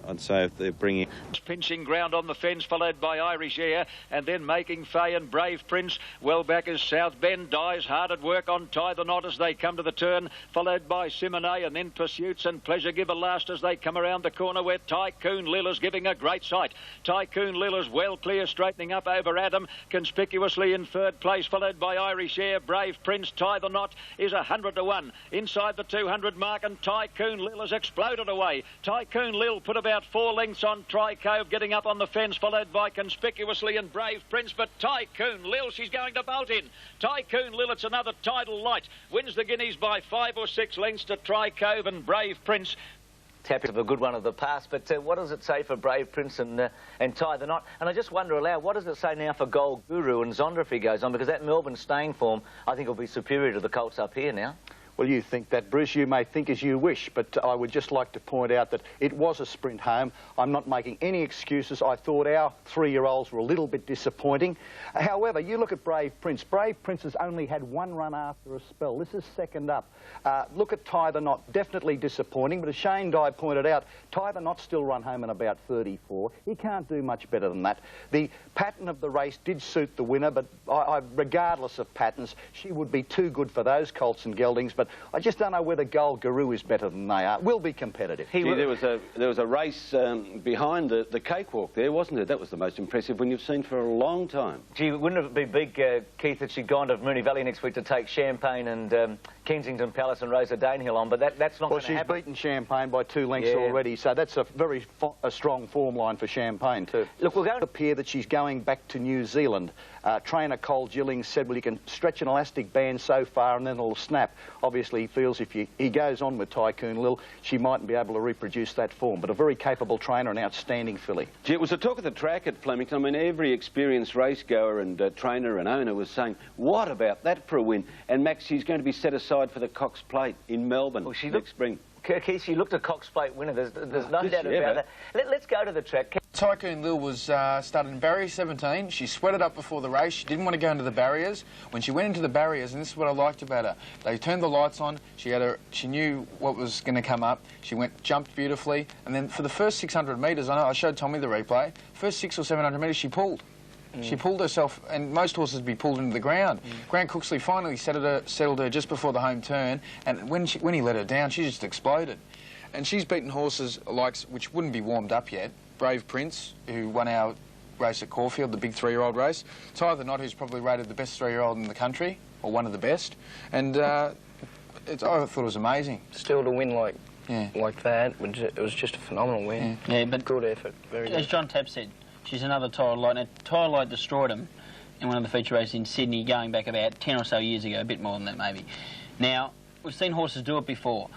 I'd say if they're bringing... Pinching ground on the fence, followed by Irish Air, and then making Fay and Brave Prince. Well back is South Bend. Dies hard at work on Tie the Knot as they come to the turn, followed by Simonet, and then Pursuits and Pleasure Giver last as they come around the corner, where Tycoon Lil is giving a great sight. Tycoon Lil is well clear, straightening up over Adam, conspicuously in third place, followed by Irish Air. Brave Prince. Tie the Knot is 100 to 1 inside the 200 mark, and Tycoon Lil has exploded away. Tycoon Lil put about 4 lengths on Tri-Cove, getting up on the fence, followed by Conspicuously and Brave Prince, but Tycoon Lil, she's going to bolt in. Tycoon Lil, it's another tidal light, wins the Guineas by 5 or 6 lengths to Tri-Cove and Brave Prince. Tap of a good one of the past, but what does it say for Brave Prince and Tie the Knot? And I just wonder aloud, what does it say now for Gold Guru and Zonda if he goes on? Because that Melbourne staying form, I think, will be superior to the colts up here now. Well, you think that, Bruce. You may think as you wish, but I would just like to point out that it was a sprint home. I'm not making any excuses. I thought our 3-year-olds were a little bit disappointing. However, you look at Brave Prince. Brave Prince has only had 1 run after a spell. This is second up. Look at Tie the Knot. Definitely disappointing, but as Shane Dye pointed out, Tie the Knot still run home in about 34. He can't do much better than that. The pattern of the race did suit the winner, but regardless of patterns, she would be too good for those colts and geldings. But I just don't know whether Gold Guru is better than they are. Will be competitive. Gee, there was a race behind the cakewalk there, wasn't it? That was the most impressive one you've seen for a long time. Gee, wouldn't it be big, Keith, if she'd gone to Moonee Valley next week to take Champagne and Kensington Palace and Rosa Danehill on? But that's not going to happen. Well, she's beaten Champagne by 2 lengths already, so that's a very strong form line for Champagne too. Look, we're going to appear that she's going back to New Zealand. Trainer Cole Gillings said, well, you can stretch an elastic band so far and then it'll snap. obviously feels if he goes on with Tycoon Lil, she mightn't be able to reproduce that form. But a very capable trainer, an outstanding filly. Gee, it was a talk of the track at Flemington. I mean, every experienced racegoer and trainer and owner was saying, what about that for a win? And Max, she's going to be set aside for the Cox Plate in Melbourne next spring. Keith, she looked a Cox Plate winner. There's no doubt about that. Let's go to the track. Tycoon Lil was started in barrier 17. She sweated up before the race. She didn't want to go into the barriers. When she went into the barriers, and this is what I liked about her, they turned the lights on. She knew what was going to come up. She jumped beautifully, and then for the first 600 metres, I showed Tommy the replay. First 600 or 700 metres, she pulled. She pulled herself, and most horses would be pulled into the ground. Grant Cooksley finally settled her just before the home turn, and when he let her down, she just exploded. And she's beaten horses which wouldn't be warmed up yet. Brave Prince, who won our race at Caulfield, the big 3-year-old race. Ty the Knot, who's probably rated the best 3-year-old in the country, or one of the best. And I thought it was amazing. Still to win like that, it was just a phenomenal win. Yeah, but good effort. Very good. As John Tapp said, she's another Tyler Light. Now, Tyler Light destroyed him in one of the feature races in Sydney going back about 10 or so years ago, a bit more than that maybe. Now, we've seen horses do it before.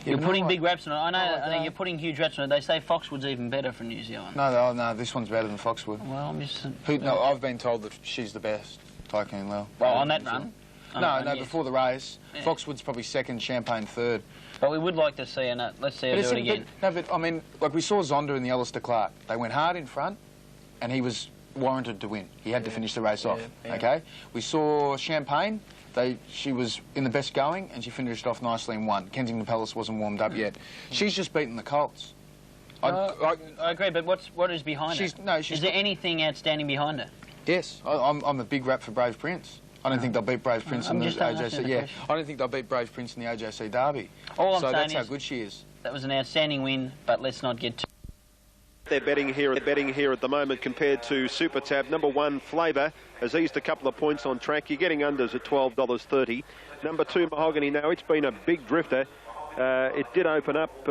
You're putting big raps on it. I know you're putting huge raps on it. They say Foxwood's even better from New Zealand. No, this one's better than Foxwood. Well, I'm just... No, I've been told that she's the best, Tycoon Lil. Well, on that run? No, before the race. Yeah. Foxwood's probably second, Champagne third. But we would like to see her. Let's see her do it again. But I mean, like we saw Zonda in the Alistair Clark. They went hard in front, and he was warranted to win. He had to finish the race off. Okay. We saw Champagne. She was in the best going, and she finished off nicely and won. Kensington Palace wasn't warmed up yet. She's just beaten the Colts. I agree, but what is behind her? Is there anything outstanding behind her? Yes, I'm a big rap for Brave Prince. I don't think they'll beat Brave Prince in the OJC. Yeah, I don't think they'll beat Brave Prince in the OJC Derby. All I'm saying that's how good she is. That was an outstanding win, but let's not get too... They're betting here at the moment compared to Super Tab. Number 1, Flavour, has eased a couple of points on track. You're getting unders at $12.30. Number 2, Mahogany, now it's been a big drifter. It did open up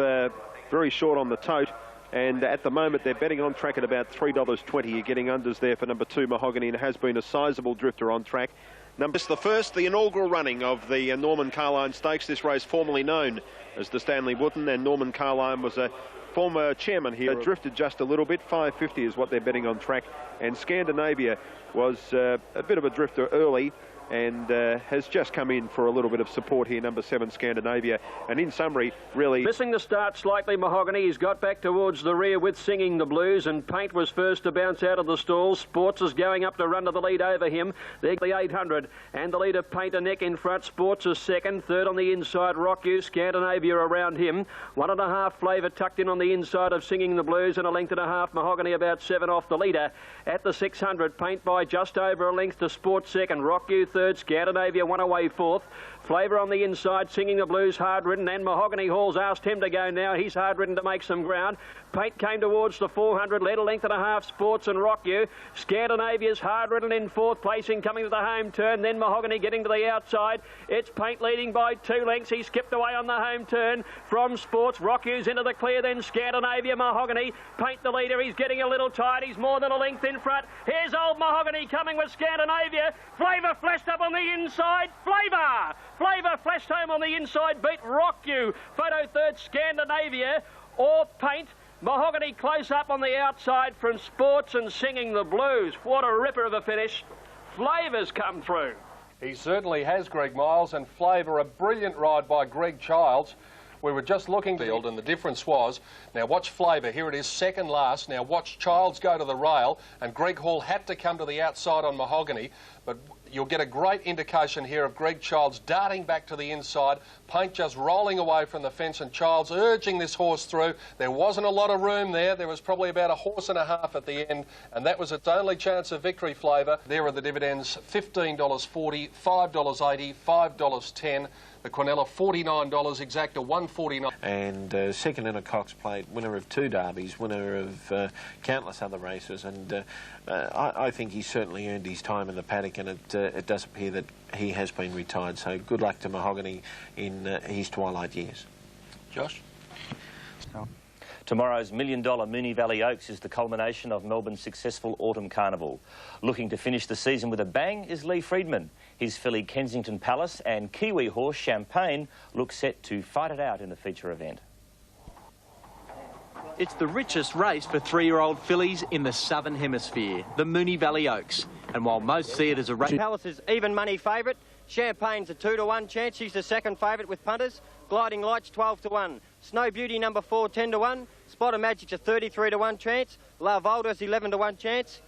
very short on the tote, and at the moment they're betting on track at about $3.20. You're getting unders there for number 2, Mahogany, and it has been a sizable drifter on track. The inaugural running of the Norman Carline Stakes, this race formerly known as the Stanley Wooten, and Norman Carline was a former chairman here. Drifted just a little bit. $5.50 is what they're betting on track, and Scandinavia was a bit of a drifter early and has just come in for a little bit of support here, number 7, Scandinavia. And in summary, really... Missing the start slightly, Mahogany. He's got back towards the rear with Singing the Blues, and Paint was first to bounce out of the stalls. Sports is going up to run to the lead over him. They're the 800, and the leader Paint a neck in front. Sports is second. Third on the inside, Rock You. Scandinavia around him. 1.5 Flavour tucked in on the inside of Singing the Blues, and 1.5 length Mahogany about 7 off the leader. At the 600, Paint by just over a length to Sports second. Rock You third, Scandinavia 1 away fourth. Flavour on the inside, Singing the Blues hard-ridden, and Mahogany Hall's asked him to go now. He's hard-ridden to make some ground. Paint came towards the 400, led 1.5 lengths, Sports and Rock You. Scandinavia's hard-ridden in 4th placing, coming to the home turn, then Mahogany getting to the outside. It's Paint leading by 2 lengths. He skipped away on the home turn from Sports. Rock You's into the clear, then Scandinavia, Mahogany. Paint the leader, he's getting a little tired. He's more than a length in front. Here's old Mahogany coming with Scandinavia. Flavour flashed up on the inside. Flavour flashed home on the inside, beat Rock You. Photo third, Scandinavia or Paint. Mahogany close up on the outside from Sports and Singing the Blues. What a ripper of a finish. Flavour's come through. He certainly has, Greg Miles, and Flavour, a brilliant ride by Greg Childs. We were just looking field, and the difference was, now watch Flavour, here it is, second last. Now watch Childs go to the rail, and Greg Hall had to come to the outside on Mahogany, but you'll get a great indication here of Greg Childs darting back to the inside, Paint just rolling away from the fence, and Childs urging this horse through. There wasn't a lot of room there. There was probably about 1.5 horses at the end, and that was its only chance of victory, Flavour. There are the dividends, $15.40, $5.80, $5.10. The Quinella, $49, exacta $1.49. And second in a Cox Plate, winner of 2 derbies, winner of countless other races, and I think he's certainly earned his time in the paddock, and it does appear that he has been retired. So good luck to Mahogany in his twilight years. Josh? Tomorrow's $1 million Moonee Valley Oaks is the culmination of Melbourne's successful autumn carnival. Looking to finish the season with a bang is Lee Friedman. His filly Kensington Palace and Kiwi horse Champagne look set to fight it out in the feature event. It's the richest race for 3-year-old fillies in the Southern Hemisphere, the Moonee Valley Oaks. And while most see it as a race... Palace is even money favourite. Champagne's a 2-to-1 chance. She's the second favourite with punters. Gliding Light's 12-to-1. Snow Beauty number 4, 10-to-1. Spot of Magic's a 33-to-1 chance. La Volda's 11-to-1 chance.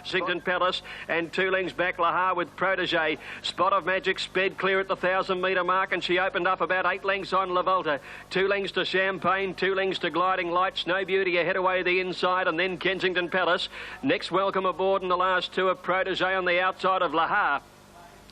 Kensington Palace and 2 lengths back Lahar with Protégé. Spot of Magic sped clear at the 1,000-metre mark and she opened up about 8 lengths on La Volta. 2 lengths to Champagne, 2 lengths to Gliding Light. Snow Beauty ahead away the inside and then Kensington Palace. Next Welcome Aboard in the last 2 of Protégé on the outside of Lahar.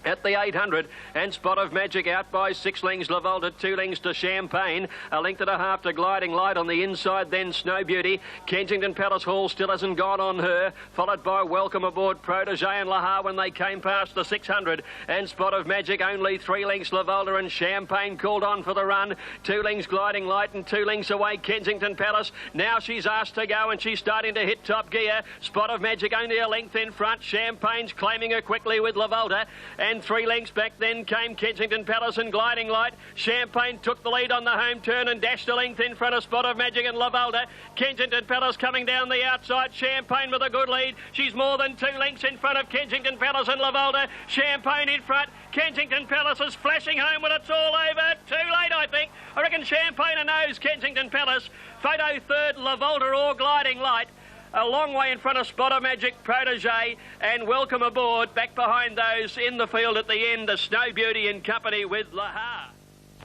At the 800 and Spot of Magic out by 6 lengths La Volta, 2 lengths to Champagne, a length and a half to Gliding Light on the inside, then Snow Beauty. Kensington Palace Hall still hasn't gone on her, followed by Welcome Aboard, Protégé and Lahar when they came past the 600 and Spot of Magic only 3 lengths La Volta and Champagne called on for the run, 2 lengths Gliding Light and 2 lengths away Kensington Palace. Now she's asked to go and she's starting to hit top gear. Spot of Magic only a length in front, Champagne's claiming her quickly with La Volta. And 3 lengths back then came Kensington Palace and Gliding Light. Champagne took the lead on the home turn and dashed a length in front of Spot of Magic and La Volta. Kensington Palace coming down the outside. Champagne with a good lead. She's more than 2 lengths in front of Kensington Palace and La Volta. Champagne in front. Kensington Palace is flashing home when it's all over. Too late, I think. I reckon Champagne knows Kensington Palace. Photo third, La Volta or Gliding Light. A long way in front of Spot of Magic, Protégé and Welcome Aboard. Back behind those in the field at the end, the Snow Beauty in company with Lahar.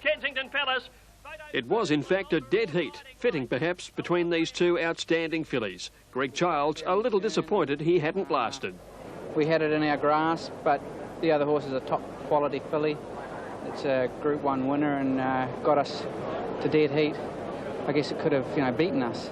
Kensington Palace. It was in fact a dead heat, fitting perhaps between these 2 outstanding fillies. Greg Childs a little disappointed he hadn't lasted. We had it in our grasp, but the other horse is a top quality filly. It's a Group 1 winner and got us to dead heat. I guess it could have, beaten us.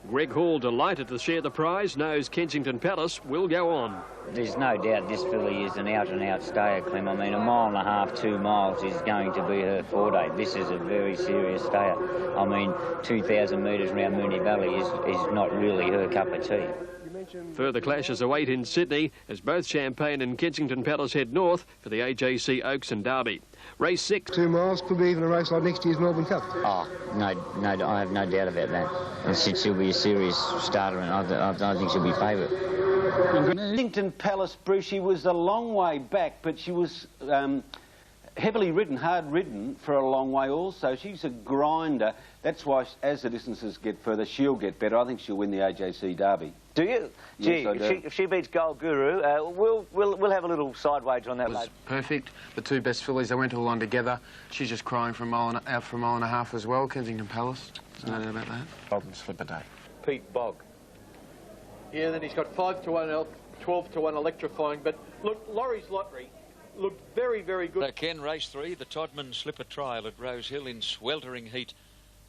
Greg Hall, delighted to share the prize, knows Kensington Palace will go on. There's no doubt this filly is an out-and-out stayer, Clem. I mean, 1.5 miles, 2 miles is going to be her forte. This is a very serious stayer. I mean, 2,000 metres around Moonee Valley is not really her cup of tea. Further clashes await in Sydney as both Champagne and Kensington Palace head north for the AJC Oaks and Derby. Race 6. 2 miles, could be even a race like next year's Melbourne Cup. Oh, no, I have no doubt about that. And since she'll be a serious starter, and I think she'll be favourite. Kensington Palace, Bruce, she was a long way back, but she was heavily ridden, hard ridden for a long way also. She's a grinder. That's why, as the distances get further, she'll get better. I think she'll win the AJC Derby. Do you? Gee, Yes, if she beats Gold Guru, we'll have a little side wager on that later. Perfect. The 2 best fillies, they went all on together. She's just crying for a mile and a half as well, Kensington Palace. There's no doubt about that. Golden Slipper Day. Pete Bog. Yeah, then he's got 5-to-1, 12-to-1 electrifying. But look, Laurie's Lottery looked very, very good. Again, race 3, the Todman Slipper Trial at Rose Hill in sweltering heat.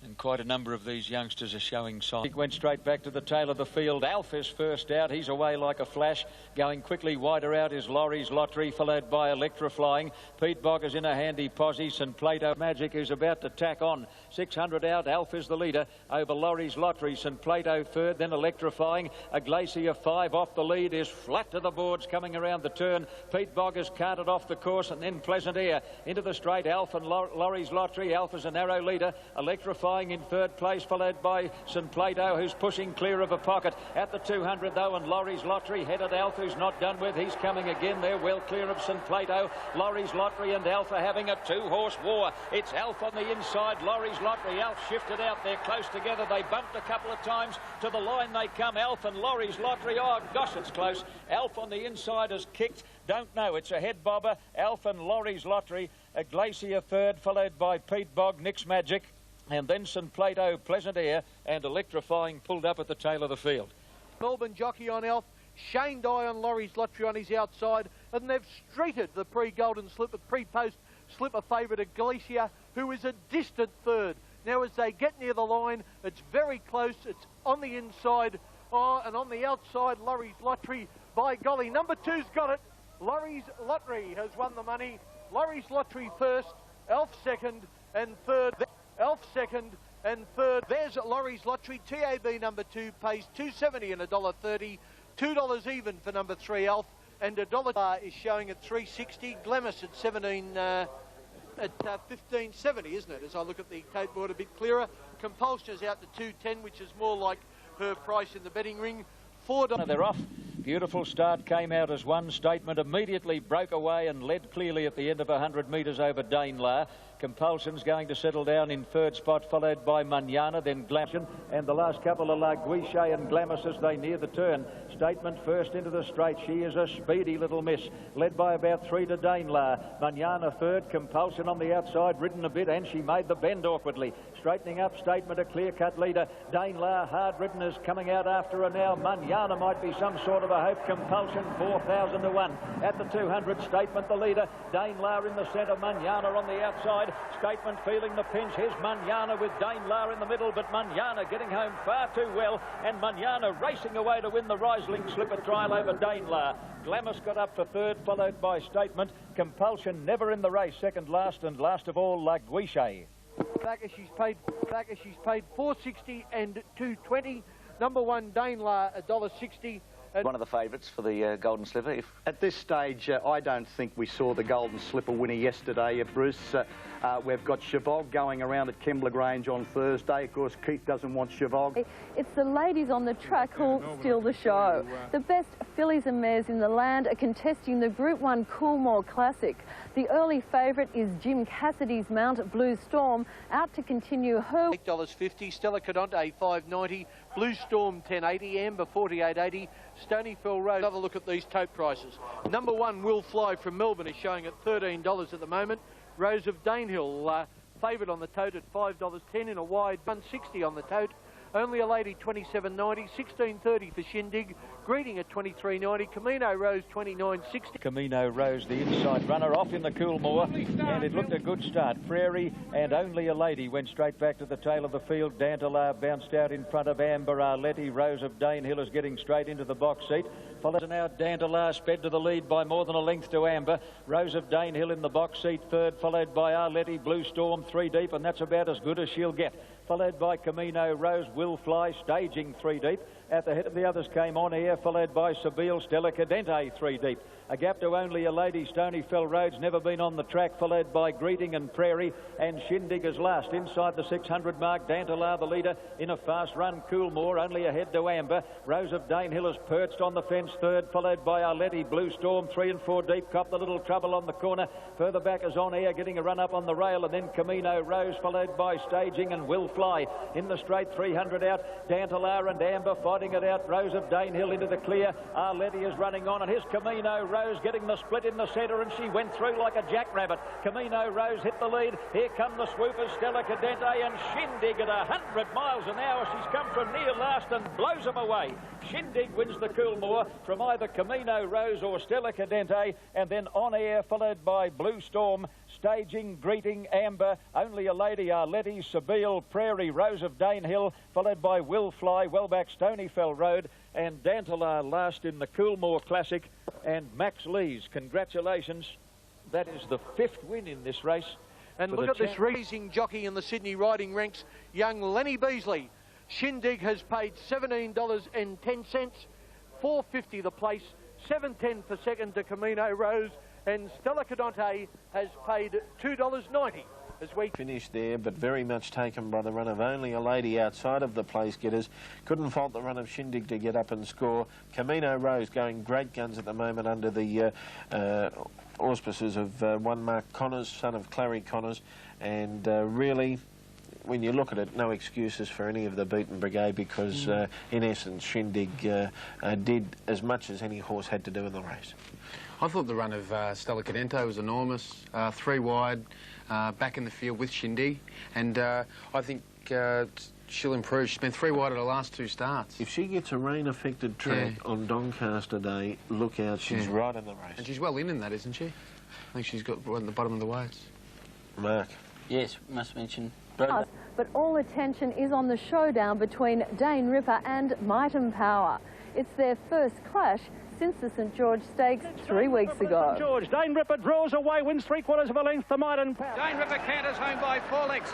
And quite a number of these youngsters are showing signs. He went straight back to the tail of the field. Alf is first out. He's away like a flash. Going quickly wider out is Laurie's Lottery, followed by Electrifying. Pete Bog is in a handy posse. St Plato Magic is about to tack on. 600 out. Alf is the leader over Laurie's Lottery. St Plato third, then Electrifying. A Glacier 5 off the lead is flat to the boards coming around the turn. Pete Bog is carted off the course and then Pleasant Air into the straight. Alf and Laurie's Lottery. Alf is a narrow leader. Electrifying in third place, followed by St Plato, who's pushing clear of a pocket at the 200 though, and Laurie's Lottery headed Alf, who's not done with. He's coming again there, well clear of St Plato. Laurie's Lottery and Alf are having a 2-horse war. It's Alf on the inside, Laurie's Lottery. Alf shifted out there close together. They bumped a couple of times. To the line they come, Alf and Laurie's Lottery. Oh gosh, it's close. Alf on the inside has kicked. Don't know, it's a head bobber. Alf and Laurie's Lottery. A Glacier third, followed by Pete Bog, Nick's Magic. And then St Plato, Pleasant Air and Electrifying pulled up at the tail of the field. Melbourne jockey on Alf, Shane Dye on Laurie's Lottery on his outside, and they've streeted the pre-Golden Slipper, pre-post Slipper favourite of Glacier, who is a distant third. Now as they get near the line, it's very close, it's on the inside, and on the outside, Laurie's Lottery, by golly, number 2's got it. Laurie's Lottery has won the money. Laurie's Lottery first, Alf second and third. Alf second and third. There's Laurie's Lottery. TAB number 2 pays $2.70 and $1.30. $2 even for number 3 Alf. and $1 is showing at 360. Glamis at 17. At 15.70, isn't it? As I look at the tote board a bit clearer. Compulsion is out to 210, which is more like her price in the betting ring. $4. They're off. Beautiful start, came out as one. Statement immediately broke away and led clearly at the end of 100 metres over Danelaw. Compulsion's going to settle down in third spot, followed by Manana, then Glamis, and the last couple are La Guichet and Glamis as they near the turn. Statement first into the straight. She is a speedy little miss, led by about 3 to Danelaw. Manana third, Compulsion on the outside, ridden a bit, and she made the bend awkwardly. Straightening up, Statement a clear-cut leader. Danelaw, hard ridden, is coming out after her now. Manana might be some sort of a hope. Compulsion 4,000 to 1. At the 200, Statement the leader. Danelaw in the centre, Manana on the outside. Statement feeling the pinch. Here's Manana with Danelaw in the middle, but Manana getting home far too well, and Manana racing away to win the Riesling Slipper trial over Danelaw. Glamis got up for third, followed by Statement. Compulsion never in the race, second last, and last of all, La Guichet. Back as she's paid $4.60 and $2.20. Number 1 Danelaw $1.60. One of the favourites for the Golden Slipper. At this stage, I don't think we saw the Golden Slipper winner yesterday, Bruce. We've got Chavog going around at Kembla Grange on Thursday. Of course, Keith doesn't want Chavog. It's the ladies on the track who'll steal the show. The best fillies and mares in the land are contesting the Group 1 Coolmore Classic. The early favourite is Jim Cassidy's mount, Blue Storm, out to continue her... $8.50, Stella Cadente $5.90, Blue Storm $10.80, Amber $48.80, Stonyfell Road. Have a look at these tote prices. Number 1 Will Fly from Melbourne is showing at $13 at the moment. Rose of Danehill, favourite on the tote at $5.10 in a wide, $1.60 on the tote. Only a Lady $27.90, $16.30 for Shindig. Greeting at $23.90. Camino Rose $29.60. Camino Rose, the inside runner, off in the Coolmore, and it looked a good start. Prairie and Only a Lady went straight back to the tail of the field. Danelaw bounced out in front of Amber Arletty. Rose of Danehill is getting straight into the box seat. Followed now Danelaw, sped to the lead by more than a length to Amber. Rose of Danehill in the box seat third, followed by Arletty. Blue Storm 3 deep, and that's about as good as she'll get. Followed by Camino Rose, Will Fly staging 3 deep. At the head of the others came On Air, followed by Sabile, Stella Cadente 3 deep. A gap to Only a Lady, Stonyfell Road's never been on the track, followed by Greeting and Prairie, and Shindig is last. Inside the 600 mark, Danelaw the leader in a fast run. Coolmore only ahead to Amber. Rose of Danehill is perched on the fence third, followed by Arletty. Blue Storm 3 and 4 deep, cop the little trouble on the corner. Further back is On Air getting a run up on the rail, and then Camino Rose, followed by Staging and Will Fly. In the straight 300 out, Danelaw and Amber fighting it out. Rose of Danehill into the clear. Arletty is running on, and here's Camino Rose getting the split in the centre, and she went through like a jackrabbit. Camino Rose hit the lead. Here come the swoopers, Stella Cadente and Shindig at 100 miles an hour. She's come from near last and blows them away. Shindig wins the Coolmore from either Camino Rose or Stella Cadente, and then On Air, followed by Blue Storm, Staging, Greeting, Amber, Only a Lady, Arletty, Sabile, Prairie, Rose of Danehill, followed by Will Fly, well back Stonyfell Road, and Danelaw last in the Coolmore Classic, and Max Lees. Congratulations. That is the 5th win in this race. And look at this racing jockey in the Sydney riding ranks, young Lenny Beasley. Shindig has paid $17.10, $4.50 the place, $7.10 for second to Camino Rose, and Stella Cadente has paid $2.90 as we finished there, but very much taken by the run of Only a Lady outside of the place getters. Couldn't fault the run of Shindig to get up and score. Camino Rose going great guns at the moment under the auspices of one Mark Connors, son of Clary Connors, and really, when you look at it, no excuses for any of the beaten brigade, because in essence Shindig did as much as any horse had to do in the race. I thought the run of Stella Cadente was enormous. 3 wide, back in the field with Shindig, and I think she'll improve. She's been 3 wide at her last 2 starts. If she gets a rain-affected track on Doncaster Day, look out, she's right in the race. And she's well in that, isn't she? I think she's got right at the bottom of the weights. Mark. Yes, must mention. But all attention is on the showdown between Dane Ripper and Might and Power. It's their first clash since the St George Stakes 3 weeks ago. George, Dane Ripper draws away, wins 3/4 of a length to Maiden Power. Dane Ripper canters home by 4 lengths.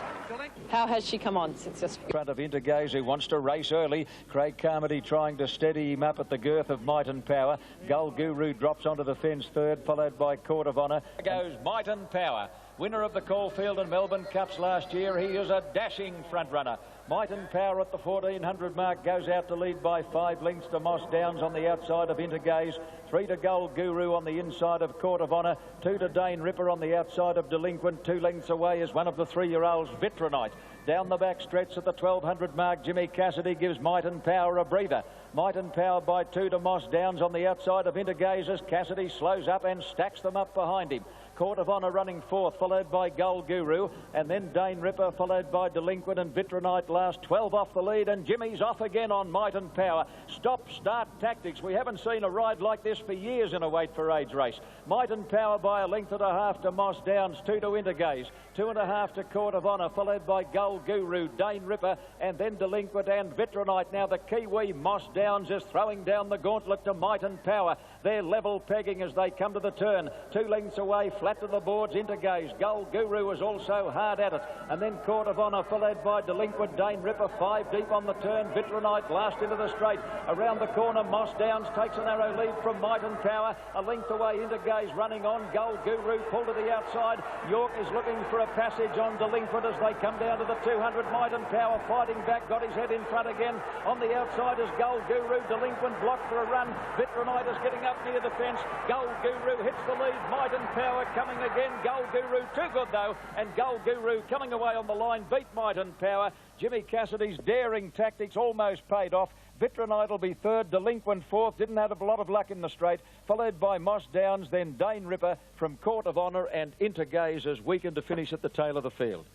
How has she come on since just... In front of Intergaze, who wants to race early. Craig Carmody trying to steady him up at the girth of Might and Power. Gull Guru drops onto the fence third, followed by Court of Honour. Goes Might and Power. Winner of the Caulfield and Melbourne Cups last year. He is a dashing front runner. Might and Power at the 1400 mark goes out to lead by 5 lengths to Moss Downs on the outside of Intergaze. 3 to Gull Guru on the inside of Court of Honour. 2 to Dane Ripper on the outside of Delinquent. 2 lengths away is one of the 3-year-olds, Vitronite. Down the back stretch at the 1200 mark, Jimmy Cassidy gives Might and Power a breather. Might and Power by 2 to Moss Downs on the outside of Intergaze as Cassidy slows up and stacks them up behind him. Court of Honour running fourth, followed by Gull Guru, and then Dane Ripper, followed by Delinquent and Vitronite last. 12 off the lead, and Jimmy's off again on Might and Power. Stop-start tactics. We haven't seen a ride like this for years in a weight for age race. Might and Power by 1.5 lengths to Moss Downs, 2 to Intergaze, 2.5 to Court of Honour, followed by Gull Guru, Dane Ripper, and then Delinquent and Vitronite. Now the Kiwi Moss Downs is throwing down the gauntlet to Might and Power. They're level pegging as they come to the turn. 2 lengths away, flat to the boards, Intergaze. Gull Guru is also hard at it. And then Court of Honour, followed by Delinquent, Dane Ripper, 5 deep on the turn. Vitronite last into the straight. Around the corner, Moss Downs takes a narrow lead from Might and Power. A length away, Intergaze running on. Gull Guru pulled to the outside. York is looking for a passage on Delinquent as they come down to the 200. Might and Power fighting back, got his head in front again. On the outside is Gull Guru. Delinquent blocked for a run. Vitronite is getting up near the fence. Gull Guru hits the lead. Might and Power coming again. Gull Guru too good though, and Gull Guru coming away on the line beat Might and Power. Jimmy Cassidy's daring tactics almost paid off. Vitronite will be third, Delinquent fourth, didn't have a lot of luck in the straight, followed by Moss Downs, then Dane Ripper from Court of Honour, and Intergaze as weakened to finish at the tail of the field.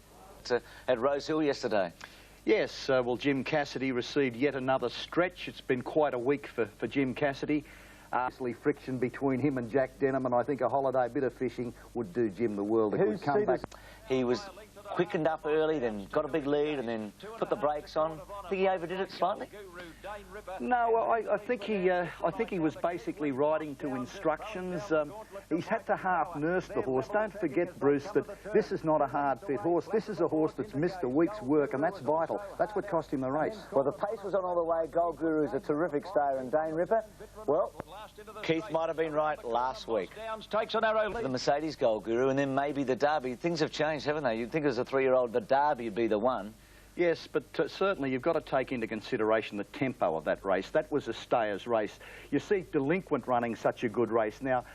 At Rose Hill yesterday. Yes, well, Jim Cassidy received yet another stretch. It's been quite a week for Jim Cassidy. Obviously, friction between him and Jack Denham, and I think a holiday bit of fishing would do Jim the world a good comeback. He was quickened up early, then got a big lead, and then put the brakes on. I think he overdid it slightly. No, I think he was basically riding to instructions. He's had to half nurse the horse. Don't forget, Bruce, that this is not a hard fit horse. This is a horse that's missed a week's work, and that's vital. That's what cost him the race. Well, the pace was on all the way. Gull Guru is a terrific stayer, and Dane Ripper, well, Keith might have been right last week. Takes a narrow lead. The Mercedes Gull Guru, and then maybe the Derby. Things have changed, haven't they? You'd think as a 3-year-old, the Derby would be the one. Yes, but certainly you've got to take into consideration the tempo of that race. That was a stayer's race. You see Delinquent running such a good race. Now,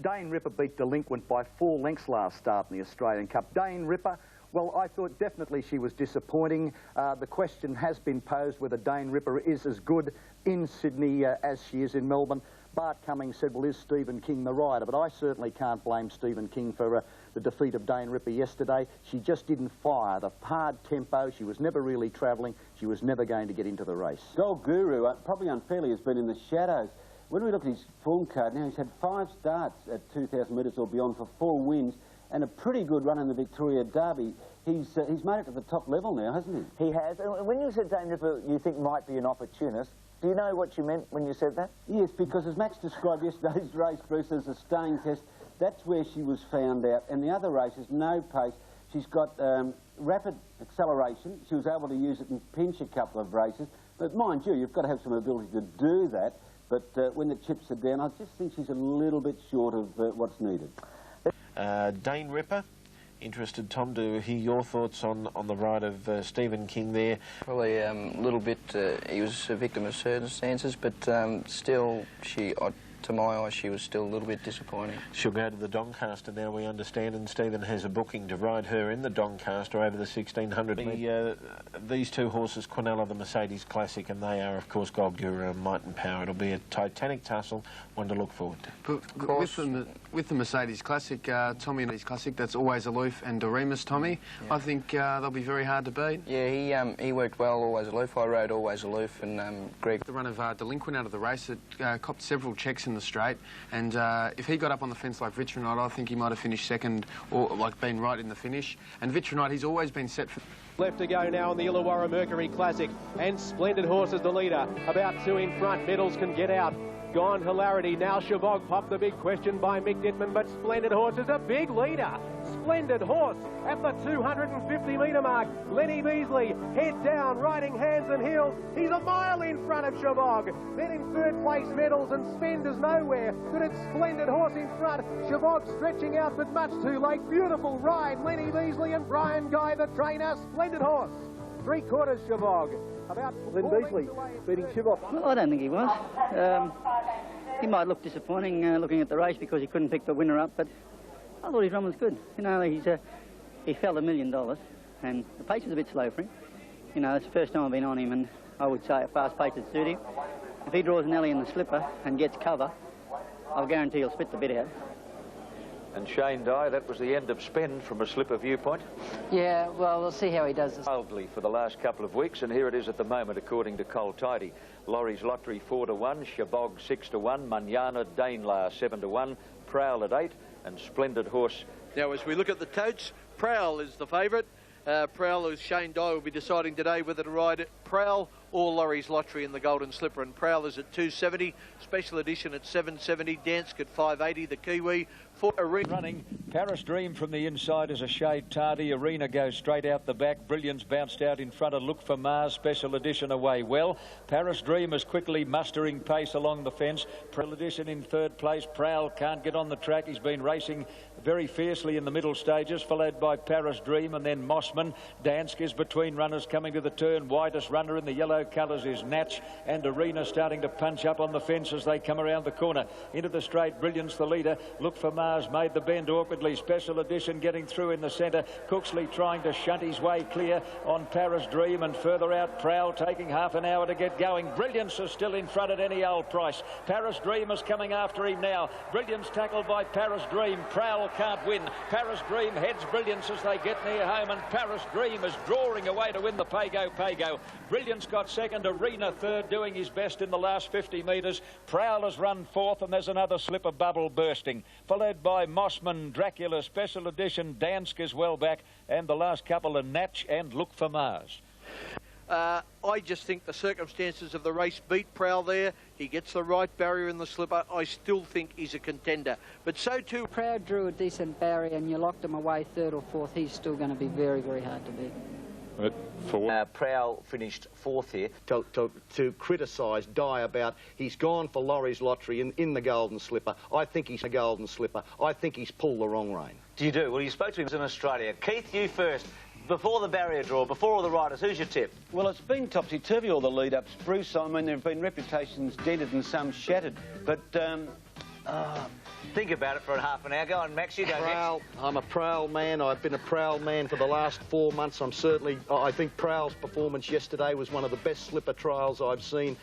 Dane Ripper beat Delinquent by 4 lengths last start in the Australian Cup. Dane Ripper, well, I thought definitely she was disappointing. The question has been posed whether Dane Ripper is as good in Sydney as she is in Melbourne. Bart Cummings said, well, is Stephen King the rider? But I certainly can't blame Stephen King for the defeat of Dane Ripper yesterday. She just didn't fire. The hard tempo, she was never really travelling. She was never going to get into the race. Gull Guru, probably unfairly, has been in the shadows. When we look at his form card now, he's had 5 starts at 2,000 metres or beyond for 4 wins and a pretty good run in the Victoria Derby. He's made it to the top level now, hasn't he? He has. And when you said Dane Ripper you think might be an opportunist, do you know what you meant when you said that? Yes, because as Max described yesterday's race, Bruce, as a staying test, that's where she was found out. And the other races, no pace. She's got rapid acceleration. She was able to use it and pinch a couple of races. But mind you, you've got to have some ability to do that. But when the chips are down, I just think she's a little bit short of what's needed. Dane Ripper. Interested, Tom, to hear your thoughts on the ride of Stephen King there. Probably a little bit, he was a victim of circumstances, but still, to my eye, she was still a little bit disappointing. She'll go to the Doncaster now, we understand, and Stephen has a booking to ride her in the Doncaster over the 1600. These two horses, Quinella, the Mercedes Classic, and they are, of course, Gull Guru and Might and Power. It'll be a titanic tussle, one to look forward to. But with the Mercedes Classic, Tommy and his Classic, that's Always Aloof and Doremus, Tommy. Yeah. I think they'll be very hard to beat. Yeah, he worked well, Always Aloof. I rode Always Aloof, and Greg... The run of Delinquent out of the race, it copped several checks in the straight, and if he got up on the fence like Vitronite, I think he might have finished second, or like been right in the finish. And Vitronite, he's always been set for... Left to go now on the Illawarra Mercury Classic, and Splendid Horse is the leader. About 2 in front, Medals can get out. Gone Hilarity. Now Chavog popped the big question by Mick Dittman, but Splendid Horse is a big leader. Splendid Horse at the 250-metre mark. Lenny Beasley, head down, riding hands and heels. He's a mile in front of Chavog. Then in third place, Medals and Spenders nowhere. But it's Splendid Horse in front. Chavog stretching out, but much too late. Beautiful ride. Lenny Beasley and Brian Guy, the trainer. Splendid Horse. 3/4 Chavog. About Len Beasley beating Chavog. Well, I don't think he was. He might look disappointing looking at the race because he couldn't pick the winner up, but I thought his run was good. You know, he fell $1 million, and the pace was a bit slow for him. You know, it's the first time I've been on him, and I would say a fast pace would suit him. If he draws an alley in the slipper and gets cover, I'll guarantee he'll spit the bit out. And Shane Dye, that was the end of Spend from a slipper viewpoint. Yeah, well, we'll see how he does this. Wildly for the last couple of weeks, and here it is at the moment, according to Cole Tidy. Laurie's Lottery 4-1, Chabog 6-1, Manana Danelar 7-1, Prowl at 8, and Splendid Horse. Now, as we look at the totes, Prowl is the favourite. Prowl, as Shane Dye will be deciding today whether to ride Prowl or Laurie's Lottery in the Golden Slipper. And Prowl is at 270, Special Edition at 770, Dansk at 580, the Kiwi. Running, Paris Dream from the inside is a shade tardy. Arena goes straight out the back. Brilliance bounced out in front of Look for Mars. Special Edition away well. Paris Dream is quickly mustering pace along the fence. Special Edition in third place. Prowl can't get on the track. He's been racing very fiercely in the middle stages, followed by Paris Dream and then Mossman. Dansk is between runners coming to the turn. Widest runner in the yellow colours is Natch, and Arena starting to punch up on the fence as they come around the corner. Into the straight, Brilliance the leader. Look for Mars made the bend awkwardly. Special Edition getting through in the centre. Cooksley trying to shunt his way clear on Paris Dream, and further out Prowl taking half an hour to get going. Brilliance is still in front at any old price. Paris Dream is coming after him now. Brilliance tackled by Paris Dream. Prowl can't win. Paris Dream heads Brilliance as they get near home, and Paris Dream is drawing away to win the Pago. Brilliance got second. Arena third, doing his best in the last 50 metres. Prowl has run fourth, and there's another slipper bubble bursting, followed by Mossman, Dracula, Special Edition, Dansk is well back, and the last couple are Natch and Look for Mars. I just think the circumstances of the race beat Prowl there. He gets the right barrier in the slipper. I still think he's a contender, but so too... Prowl drew a decent barrier and you locked him away third or fourth. He's still going to be very, very hard to beat. Prowl finished fourth here. To criticise Dye about he's gone for Laurie's Lottery in the Golden Slipper. I think he's a Golden Slipper. I think he's pulled the wrong rein. Do you do? Well, you spoke to him in Australia. Keith, you first. Before the barrier draw, before all the riders, who's your tip? Well, it's been topsy-turvy, all the lead-ups, Bruce. I mean, there have been reputations dented and some shattered, but... think about it for half an hour. Go on, Max, you go Prowl, next. I'm a Prowl man. I've been a Prowl man for the last 4 months. I think Prowl's performance yesterday was one of the best slipper trials I've seen.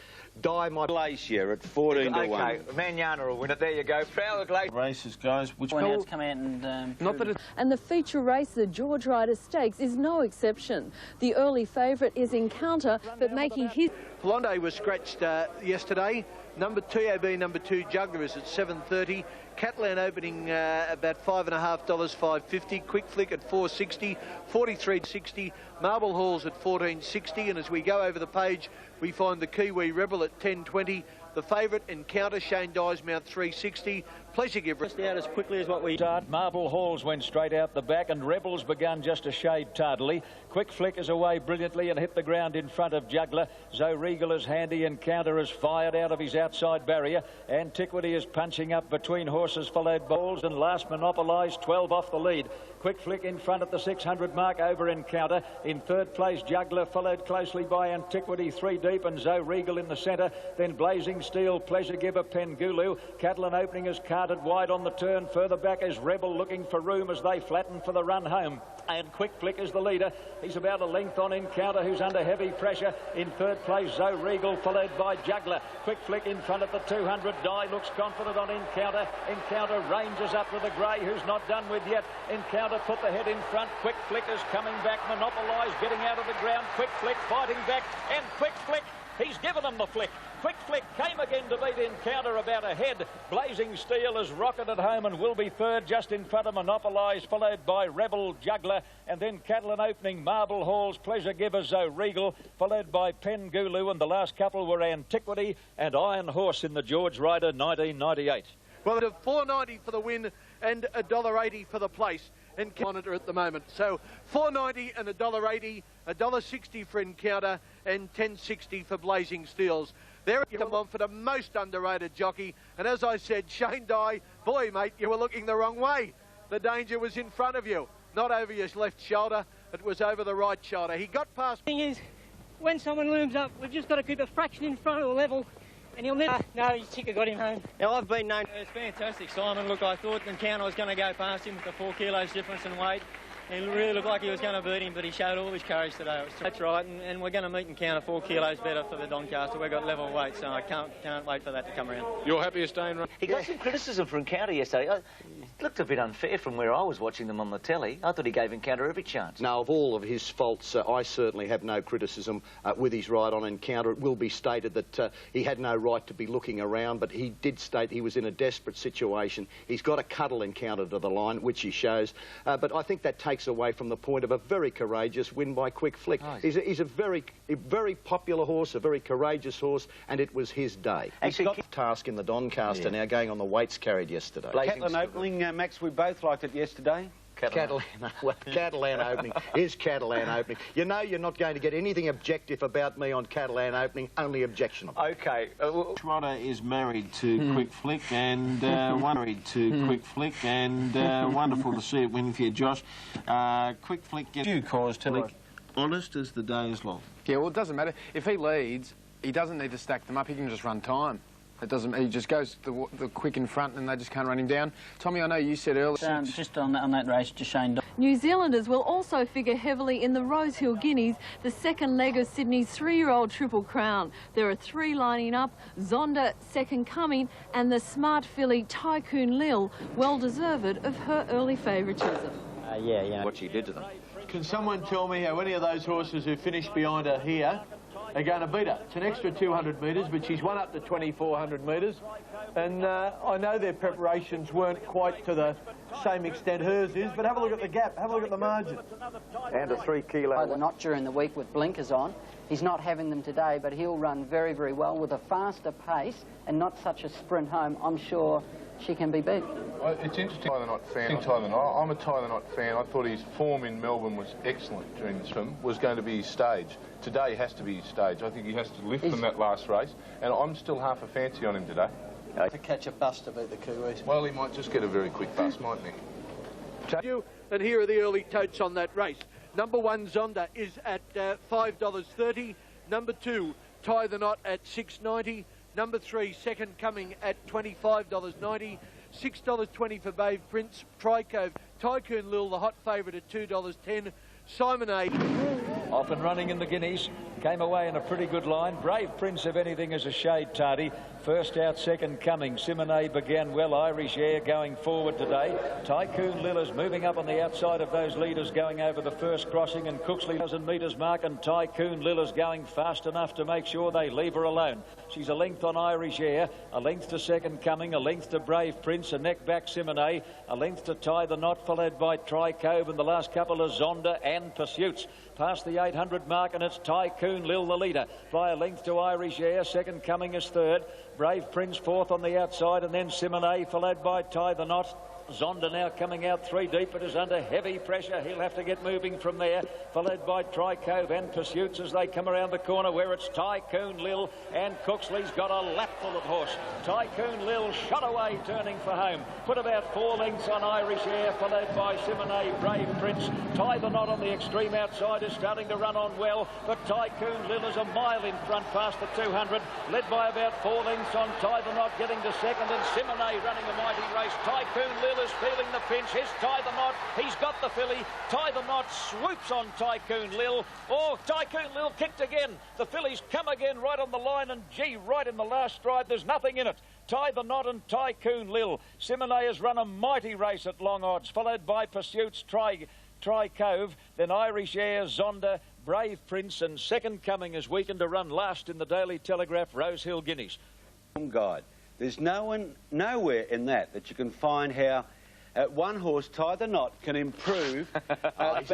Dye my Glacier at 14 to 1. Okay, Manana will win it. There you go. Prowl Glacier. Races, guys. Which come out and not that and the feature race, the George Ryder Stakes, is no exception. The early favourite is Encounter, but making his... Blonde was scratched yesterday. TAB number 2 Juggler is at 7.30. Catalan opening about $5.50, $5.50. Quick Flick at $4.60, $43.60. Marble Hall's at $14.60. And as we go over the page, we find the Kiwi Rebel at $10.20. The favourite Encounter, Shane Dye's Mount, $3.60. Pleasure Giver just out as quickly as what we start. Marble Halls went straight out the back, and Rebels begun just a shade tardily. Quick Flick is away brilliantly and hit the ground in front of Juggler. Zoe Regal is handy, and Counter is fired out of his outside barrier. Antiquity is punching up between horses, followed by Balls, and last monopolised 12 off the lead. Quick Flick in front at the 600 mark over Encounter. In third place, Juggler, followed closely by Antiquity, 3 deep, and Zoe Regal in the centre. Then Blazing Steel, Pleasure Giver, Pengulu. Catalan opening is carted wide on the turn. Further back is Rebel looking for room as they flatten for the run home. And Quick Flick is the leader. He's about a length on Encounter, who's under heavy pressure. In third place, Zoe Regal, followed by Juggler. Quick Flick in front at the 200. Dye looks confident on Encounter. Encounter ranges up to the grey, who's not done with yet. Encounter put the head in front. Quick Flick is coming back, monopolised, getting out of the ground. Quick Flick fighting back, and Quick Flick He's given them the flick. Quick Flick came again to beat Encounter about a head. Blazing Steel has rocketed home and will be third just in front of Monopolise, followed by Rebel Juggler, and then Catalan Opening, Marble Hall's Pleasure Giver, Regal, followed by Pengulu, and the last couple were Antiquity and Iron Horse in the George Ryder 1998. Well, it's $4.90 for the win and $1.80 for the place. And monitor at the moment. So $4.90 and $1.80, $1.60 for Encounter, and $10.60 for Blazing Steels. There you come on for the most underrated jockey. And as I said, Shane Dye, boy, mate, you were looking the wrong way. The danger was in front of you, not over your left shoulder. It was over the right shoulder. He got past. The thing is, when someone looms up, we've just got to keep a fraction in front of the level. And he'll never... No, his ticker got him home. Now, I've been known... It's fantastic, Simon. Look, I thought Encounter was going to go past him with the 4 kilos difference in weight. He really looked like he was going to beat him, but he showed all his courage today. That's right, and we're going to meet Encounter 4 kilos better for the Doncaster. We've got level weight, so I can't wait for that to come around. You're happy with staying right? He got some criticism for Encounter yesterday. It looked a bit unfair from where I was watching them on the telly. I thought he gave Encounter every chance. Now, of all of his faults, I certainly have no criticism with his ride on Encounter. It will be stated that he had no right to be looking around, but he did state he was in a desperate situation. He's got to cuddle Encounter to the line, which he shows. But I think that takes away from the point of a very courageous win by Quick Flick. Oh, he's a very popular horse, a very courageous horse, and it was his day. He's got the task in the Doncaster now, going on the weights carried yesterday. Catalan Opening, Max, we both liked it yesterday. Catalan Opening is Catalan Opening. You know you're not going to get anything objective about me on Catalan Opening, only objectionable. OK. Trotter is married to Quick Flick and married to Quick Flick, and wonderful to see it winning for you, Josh. Quick Flick gets due cause telling honest as the day is long. Yeah, well, it doesn't matter. If he leads, he doesn't need to stack them up. He can just run time. It doesn't. He just goes the quick in front, and they just can't run him down. Tommy, I know you said earlier. Just on that race, just Shane. New Zealanders will also figure heavily in the Rosehill Guineas, the second leg of Sydney's 3-year-old Triple Crown. There are 3 lining up: Zonda, Second Coming, and the smart filly Tycoon Lil, well deserved of her early favouritism. Yeah. What she did to them. Can someone tell me how any of those horses who finished behind her here are going to beat her? It's an extra 200 metres, but she's won up to 2,400 metres. And I know their preparations weren't quite to the same extent hers is, but have a look at the gap, have a look at the margin. And a 3 kilo. They're not during the week with blinkers on. He's not having them today, but he'll run very, very well with a faster pace and not such a sprint home. I'm sure she can be beat. It's interesting. I'm a Tyler Knott fan. I thought his form in Melbourne was excellent during the swim, was going to be his stage. Today has to be his stage. I think he has to lift from that last race, and I'm still half a fancy on him today. To catch a bus to beat the Kiwis. Well, he might just get a very quick bus, mightn't he? And here are the early totes on that race. Number 1, Zonda, is at $5.30. Number 2, Tie the Knot at $6.90. Number 3, Second Coming at $25.90. $6.20 for Brave Prince. Tricove, Tycoon Lil, the hot favourite at $2.10. Simon A. Off and running in the Guineas. Came away in a pretty good line. Brave Prince, if anything, is a shade tardy. First out, Second Coming. Simone began well. Irish Air going forward today. Tycoon Lil is moving up on the outside of those leaders going over the first crossing, and Cooksley 1,000 metres mark, and Tycoon Lil is going fast enough to make sure they leave her alone. She's a length on Irish Air, a length to Second Coming, a length to Brave Prince, a neck back Simone, a length to Tie the Knot, followed by Tricove, and the last couple are Zonda and Pursuits. Past the 800 mark, and it's Tycoon Lil the leader by a length to Irish Air. Second Coming is third. Brave Prince fourth on the outside, and then Simone followed by Tie the Knot. Zonda now coming out 3 deep, but is under heavy pressure. He'll have to get moving from there, followed by Tricove and Pursuits as they come around the corner where it's Tycoon Lil, and Cooksley's got a lapful of horse. Tycoon Lil shot away, turning for home. Put about 4 lengths on Irish Air, followed by Simone, Brave Prince. Tie the Knot on the extreme outside is starting to run on well, but Tycoon Lil is a mile in front past the 200, led by about 4 lengths on Tie the Knot, getting to second, and Simone running a mighty race. Tycoon Lil is feeling the pinch. Here's Tie the Knot. He's got the filly. Tie the Knot swoops on Tycoon Lil. Oh, Tycoon Lil kicked again. The filly's come again right on the line, and gee, right in the last stride, there's nothing in it. Tie the Knot and Tycoon Lil. Simone has run a mighty race at long odds, followed by Pursuits, Tricove, then Irish Air, Zonda, Brave Prince, and Second Coming is weakened to run last in the Daily Telegraph Rosehill Guineas. Guide. There's nowhere in that you can find how one horse, Tie the Knot, can improve about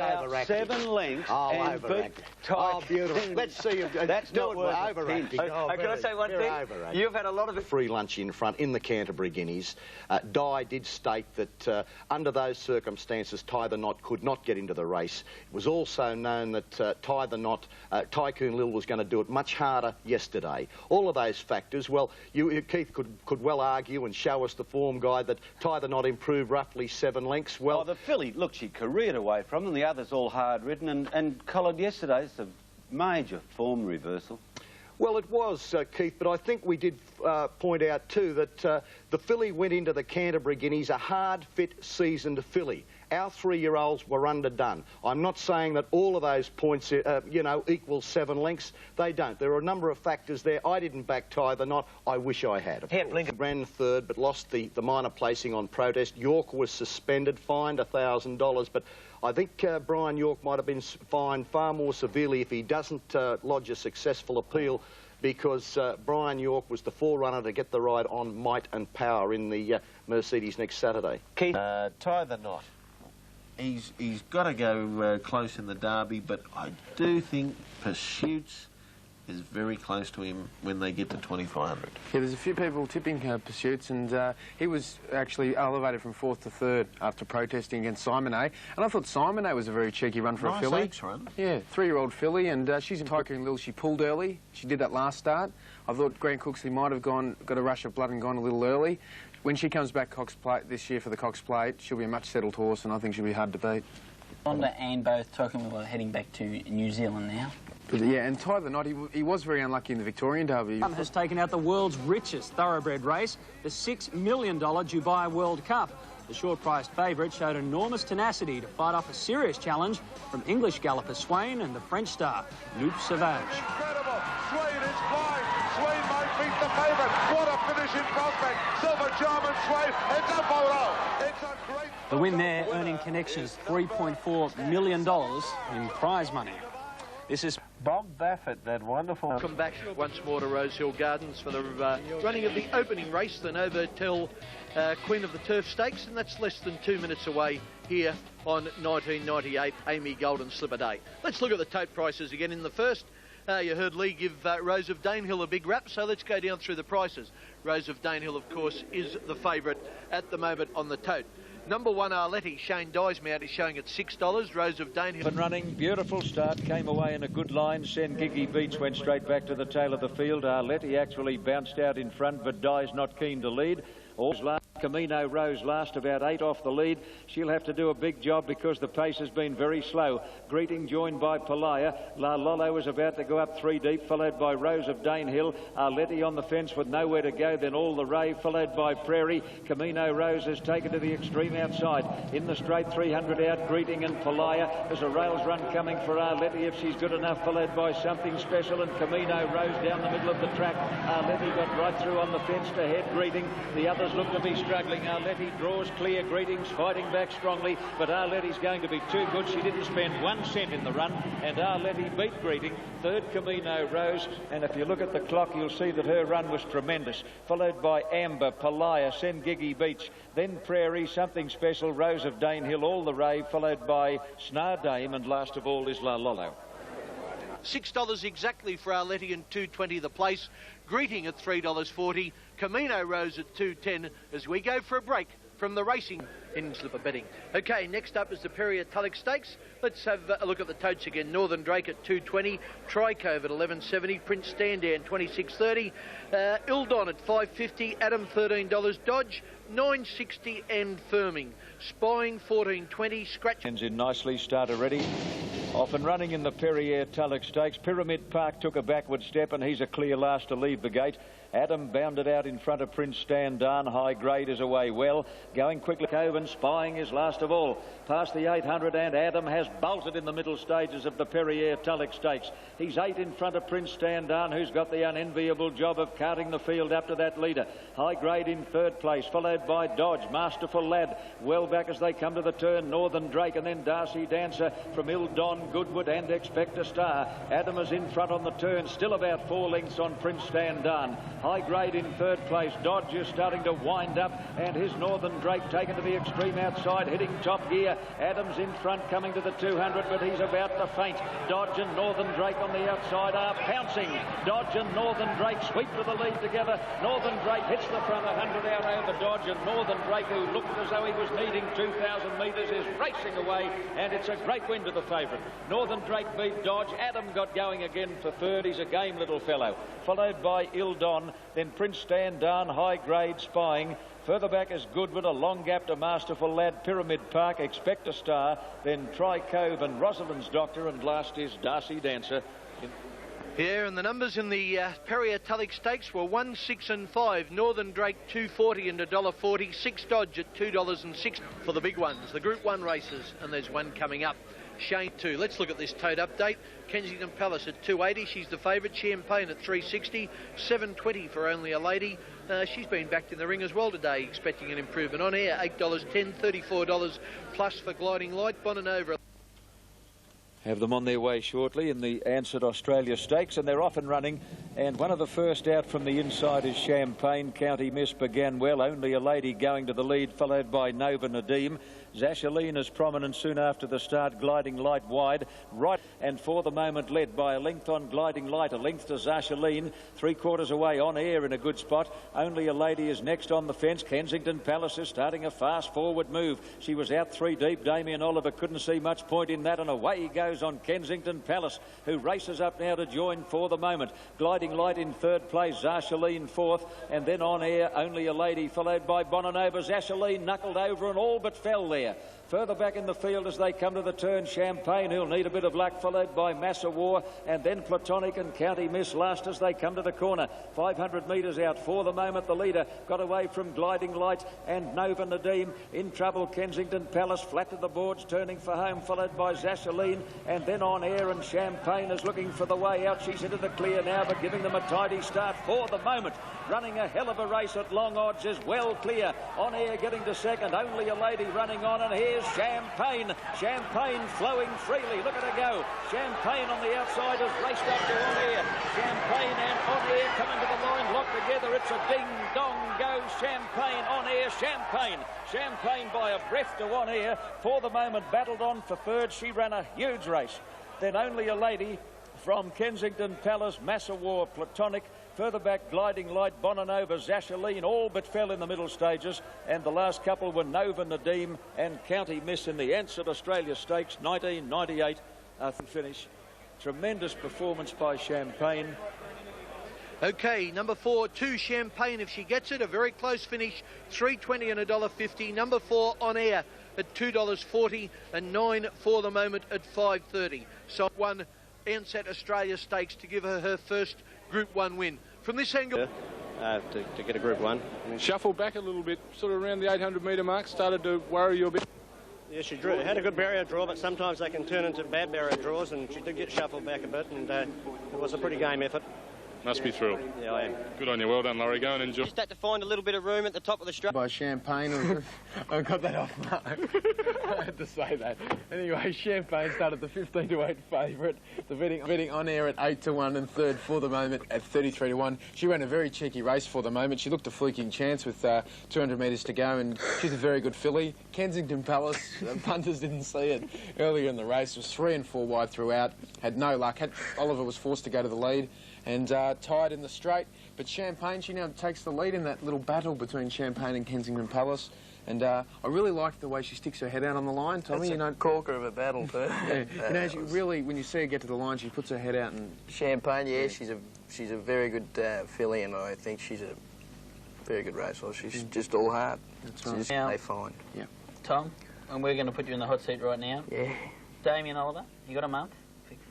7 lengths and beat Tie. Oh, beautiful. Let's see him. That's do not it worth by overacting. Can I say one thing? You've had a lot of free lunch in front in the Canterbury Guineas. Di did state that under those circumstances, Tie the Knot could not get into the race. It was also known that Tie the Knot, Tycoon Lil was going to do it much harder yesterday. All of those factors, well, you Keith could well argue and show us the form guide that Tie the Knot improved roughly 7 lengths. Well, the filly, look, she careered away from them. The others all hard-ridden and collared yesterday. It's a major form reversal. Well, it was, Keith, but I think we did point out too that the filly went into the Canterbury Guineas a hard, fit, seasoned filly. Our 3-year-olds were underdone. I'm not saying that all of those points, you know, equal 7 lengths. They don't. There are a number of factors there. I didn't back Tie the Knot. I wish I had. Ran third, but lost the minor placing on protest. York was suspended, fined $1,000, but I think Brian York might have been fined far more severely if he doesn't lodge a successful appeal, because Brian York was the forerunner to get the ride on Might and Power in the Mercedes next Saturday. Keith, Tie the Knot. He's got to go close in the Derby, but I do think Pursuits is very close to him when they get to 2,500. Yeah, there's a few people tipping Pursuits, and he was actually elevated from 4th to 3rd after protesting against Simon A. And I thought Simon A was a very cheeky run for a filly. Nice run. Yeah, 3-year-old filly, and she's in Tycoon Lil. She pulled early. She did that last start. I thought Grant Cooksley might have got a rush of blood and gone a little early. When she comes back Cox Plate this year for the Cox Plate, she'll be a much settled horse, and I think she'll be hard to beat. Honda and both Tycoon Lil are heading back to New Zealand now. But yeah, and Tie the Knot, he was very unlucky in the Victorian Derby. Has taken out the world's richest thoroughbred race, the $6 million Dubai World Cup. The short-priced favourite showed enormous tenacity to fight off a serious challenge from English galloper Swain and the French star, Loup Sauvage. Incredible. Swain is flying. Swain might beat the favourite. What a finishing prospect. Silver German Swain. It's a photo. It's a great... The win there earning Connections $3.4 million in prize money. This is Bob Baffert, that wonderful... Welcome back once more to Rosehill Gardens for the running of the opening race, the Novotel Queen of the Turf Stakes, and that's less than 2 minutes away here on 1998 Amy Golden Slipper Day. Let's look at the tote prices again in the first. You heard Lee give Rose of Danehill a big rap, so let's go down through the prices. Rose of Danehill, of course, is the favourite at the moment on the tote. Number 1, Arletty, Shane Dysmount is showing at $6. Rose of Danehill. Been running, beautiful start, came away in a good line. Sen Gigi Beach went straight back to the tail of the field. Arletty actually bounced out in front, but Dy's not keen to lead. Camino Rose last, about 8 off the lead. She'll have to do a big job because the pace has been very slow. Greeting joined by Pelaya. La Lolo is about to go up 3 deep, followed by Rose of Danehill. Arletty on the fence with nowhere to go, then All the Ray, followed by Prairie. Camino Rose has taken to the extreme outside. In the straight, 300 out, Greeting and Pelaya. There's a rails run coming for Arletty if she's good enough, followed by Something Special and Camino Rose down the middle of the track. Arletty got right through on the fence to head Greeting. The others look to be struggling. Arletty draws clear. Greetings fighting back strongly, but Arletty's going to be too good. She didn't spend 1 cent in the run, and Arletty beat Greeting. Third, Camino Rose, and if you look at the clock, you'll see that her run was tremendous. Followed by Amber, Pelaya, Sen Gigi Beach, then Prairie, Something Special, Rose of Danehill, All the Ray, followed by Snar Dame, and last of all is La Lolo. $6 exactly for Arletty and $2.20 the place. Greeting at $3.40. Camino Rose at $2.10 as we go for a break from the racing in slipper betting. Okay, next up is the Periatrolic Stakes. Let's have a look at the totes again. Northern Drake at $2.20, Tricove at $11.70, Prince Standan $26.30, Ildon at $5.50, Adam $13, Dodge $9.60 and Firming. Spying $14.20, Scratch. In nicely, start already. Off and running in the Periatrolic Stakes. Pyramid Park took a backward step and he's a clear last to leave the gate. Adam bounded out in front of Prince Standan. High Grade is away well. Going quickly, Coven spying is last of all. Past the 800, and Adam has bolted in the middle stages of the Periatrolic Stakes. He's 8 in front of Prince Standan, who's got the unenviable job of carting the field up to that leader. High Grade in third place, followed by Dodge, Masterful Lad. Well back as they come to the turn, Northern Drake, and then Darcy Dancer from Ildon, Goodwood, and Expect a Star. Adam is in front on the turn, still about 4 lengths on Prince Standan. High Grade in third place. Dodge is starting to wind up, and his Northern Drake taken to the extreme outside, hitting top gear. Adams in front, coming to the 200, but he's about to faint. Dodge and Northern Drake on the outside are pouncing. Dodge and Northern Drake sweep to the lead together. Northern Drake hits the front 100 out over Dodge, and Northern Drake, who looked as though he was needing 2,000 metres, is racing away, and it's a great win to the favourite. Northern Drake beat Dodge. Adam got going again for third. He's a game little fellow. Followed by Ildon, then Prince Standan, High Grade spying. Further back is Goodwood, a long gap to Masterful Lad, Pyramid Park, Expect a Star, then Tri Cove and Rosalind's Doctor, and last is Darcy Dancer. Yeah, and the numbers in the Periatrolic Stakes were 1, 6 and 5. Northern Drake $2.40 and $1.40. 6 Dodge at $2.06 for the big ones, the Group 1 races, and there's one coming up. Shane 2. Let's look at this tote update. Kensington Palace at $2.80. She's the favourite. Champagne at $3.60. $7.20 for Only a Lady. She's been backed in the ring as well today, expecting an improvement. On air, $8.10, $34 plus for Gliding Light. Bonanova. Have them on their way shortly in the Ansett Australia Stakes, and they're off and running. And one of the first out from the inside is Champagne. County Miss began well. Only a Lady going to the lead, followed by Nova Nadim. Zashaline is prominent soon after the start. Gliding Light wide right, and for the moment led by a length on Gliding Light, a length to Zashaline, 3/4 away On Air in a good spot. Only a Lady is next on the fence. Kensington Palace is starting a fast forward move. She was out 3 deep. Damien Oliver couldn't see much point in that, and away he goes on Kensington Palace, who races up now to join for the moment. Gliding Light in third place, Zashaline fourth, and then On Air, Only a Lady, followed by Bonanova. Zashaline knuckled over and all but fell there. Further back in the field as they come to the turn, Champagne, who'll need a bit of luck, followed by Massa War, and then Platonic and County Miss last as they come to the corner. 500 metres out for the moment. The leader got away from Gliding Light and Nova Nadim. In trouble, Kensington Palace, flat to the boards, turning for home, followed by Zashaline, and then On Air, and Champagne is looking for the way out. She's into the clear now, but giving them a tidy start for the moment. Running a hell of a race at long odds is well clear. On Air getting to second, Only a Lady running on, and here's Champagne. Champagne flowing freely. Look at her go. Champagne on the outside has raced up to On Air. Champagne and On Air coming to the line, locked together. It's a ding-dong go. Champagne, On Air, Champagne. Champagne by a breath to On Air. For the moment, battled on for third. She ran a huge race. Then Only a Lady from Kensington Palace, Massa War, Platonic. Further back, Gliding Light, Bonanova, Zashaline, all but fell in the middle stages. And the last couple were Nova Nadim and County Miss in the Ansett Australia Stakes, 1998 finish. Tremendous performance by Champagne. Okay, number 4, 2 Champagne if she gets it. A very close finish, $3.20 and $1.50. Number 4 On Air at $2.40 and 9 for the moment at $5.30. So 1 Ansett Australia Stakes to give her her first Group 1 win. From this angle... to get a Group 1. Shuffled back a little bit, sort of around the 800 metre mark, started to worry you a bit. Yeah, she had a good barrier draw, but sometimes they can turn into bad barrier draws, and she did get shuffled back a bit, and it was a pretty game effort. Must be thrilled. Yeah, I am. Good on you. Well done, Laurie. Go and enjoy. Just had to find a little bit of room at the top of the strap. By Champagne. I got that off mark. I had to say that. Anyway, Champagne started the 15-8 favourite. The betting On Air at 8-1 and third for the moment at 33-1. She ran a very cheeky race for the moment. She looked a fleeking chance with 200 metres to go, and she's a very good filly. Kensington Palace, punters didn't see it earlier in the race. Was 3 and 4 wide throughout. Had no luck. Oliver was forced to go to the lead and tied in the straight. But Champagne, she now takes the lead in that little battle between Champagne and Kensington Palace. And I really like the way she sticks her head out on the line, Tommy. That's a corker of a battle, too. Yeah. You know, she really, when you see her get to the line, she puts her head out and... Champagne, yeah, she's a very good filly, and I think she's a very good racehorse. She's just all heart. That's right. She's they fine. Yeah. Tom, and we're going to put you in the hot seat right now. Yeah. Damien Oliver, you got a month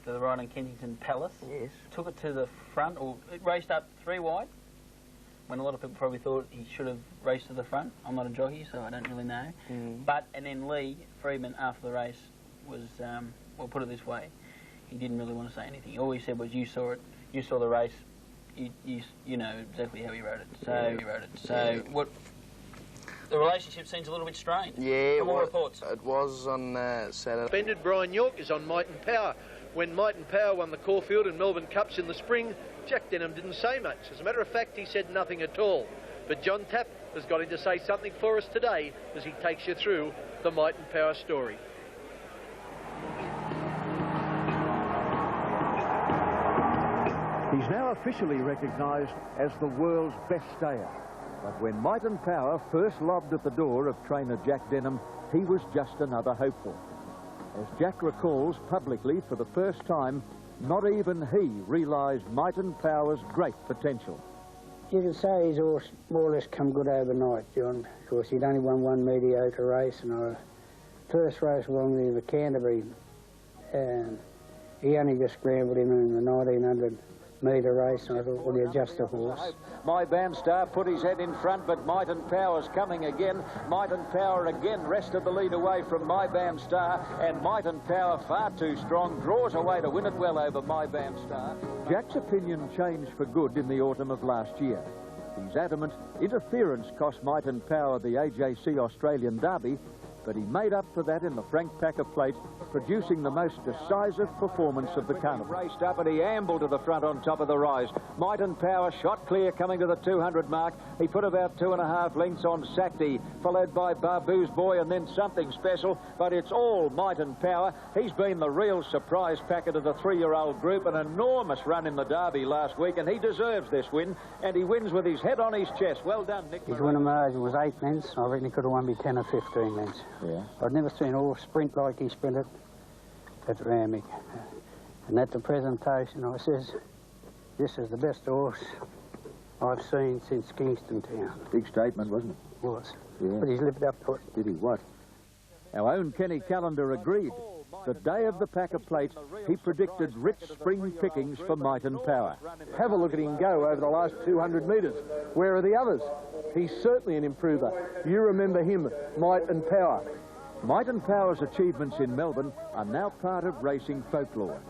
for the ride on Kensington Palace. Yes. Took it to the front, or it raced up 3 wide. when a lot of people probably thought he should have raced to the front. I'm not a jockey, so I don't really know. But, and then Lee Freedman, after the race, was, well, put it this way, he didn't really want to say anything. All he said was, you saw it, you saw the race, you know exactly how he rode it. So, what... The relationship seems a little bit strained. Yeah, More reports. It was on Saturday. Suspended Brian York is on Might and Power. When Might and Power won the Caulfield and Melbourne Cups in the spring, Jack Denham didn't say much. As a matter of fact, he said nothing at all. But John Tapp has got him to say something for us today as he takes you through the Might and Power story. He's now officially recognised as the world's best stayer. But when Might and Power first lobbed at the door of trainer Jack Denham, he was just another hopeful. As Jack recalls publicly for the first time, not even he realised Might and Power's great potential. You could say his horse more or less come good overnight, John. Of course, he'd only won one mediocre race, and first race along the Canterbury, and he only just scrambled him in the 1900-metre race, and I thought, well, you're just a horse. My Bandstar put his head in front, but Might and Power's coming again. Might and Power again wrested the lead away from My Bandstar, and Might and Power, far too strong, draws away to win it well over My Bandstar. Jack's opinion changed for good in the autumn of last year. He's adamant interference cost Might and Power the AJC Australian Derby, but he made up for that in the Frank Packer Plate, producing the most decisive performance of the carnival. Raced up and he ambled to the front on top of the rise. Might and Power shot clear coming to the 200 mark. He put about 2.5 lengths on Sakti, followed by Babu's Boy and then Something Special, but it's all Might and Power. He's been the real surprise packer to the 3-year-old group, an enormous run in the Derby last week, and he deserves this win, and he wins with his head on his chest. Well done, Nick. His winning margin was 8 lengths. I reckon he could have won me 10 or 15 lengths. Yeah. I'd never seen a horse sprint like he sprinted at Randwick. And at the presentation, I says, this is the best horse I've seen since Kingston Town. Big statement, wasn't it? Was. Yeah. But he's lived up to it. Did he? What? Our own Kenny Callender agreed. The day of the Packer Plate, he predicted rich spring pickings for Might and Power. Have a look at him go over the last 200 metres. Where are the others? He's certainly an improver. You remember him, Might and Power. Might and Power's achievements in Melbourne are now part of racing folklore.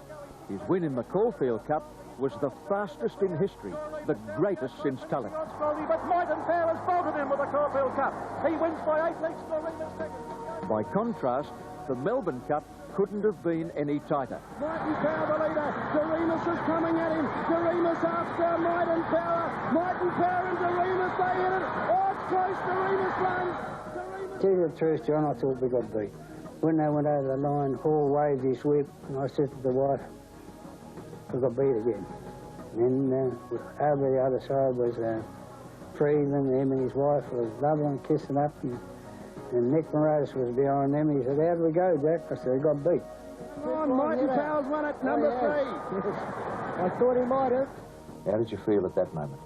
His win in the Caulfield Cup was the fastest in history, the greatest since Tulloch. But Might and Power's bolted him with the Caulfield Cup. He wins by 8 lengths to Arena's second. By contrast, the Melbourne Cup couldn't have been any tighter. Might and Power the leader. Doremus is coming at him. Doremus after Might and Power. Might and Power and Doremus, they hit it. Oh, it's close. Doremus runs. Tell you the truth, John, I thought we got beat. When they went over the line, Hall waved his whip, and I said to the wife, we got beat again. And then over the other side was Freeman, him and his wife was loving, kissing up, and Nick Morotis was behind them. He said, how did we go, Jack? I said, we got beat. Oh, Might and Power's won it, number 3. I thought he might have. How did you feel at that moment?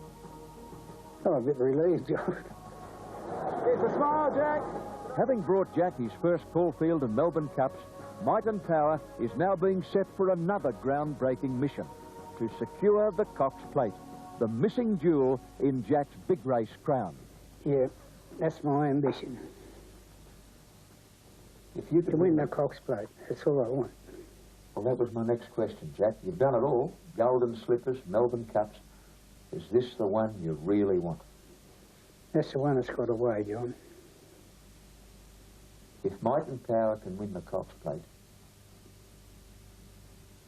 I'm a bit relieved, John. It's a smile, Jack. Having brought Jack his first Caulfield and Melbourne Cups, Might and Power is now being set for another groundbreaking mission, to secure the Cox Plate, the missing jewel in Jack's big race crown. Yeah, that's my ambition. If you could win the Cox Plate, that's all I want. Well, that was my next question, Jack. You've done it all. Golden Slippers, Melbourne Cups. Is this the one you really want? That's the one that's got away, John. If Might and Power can win the Cox Plate,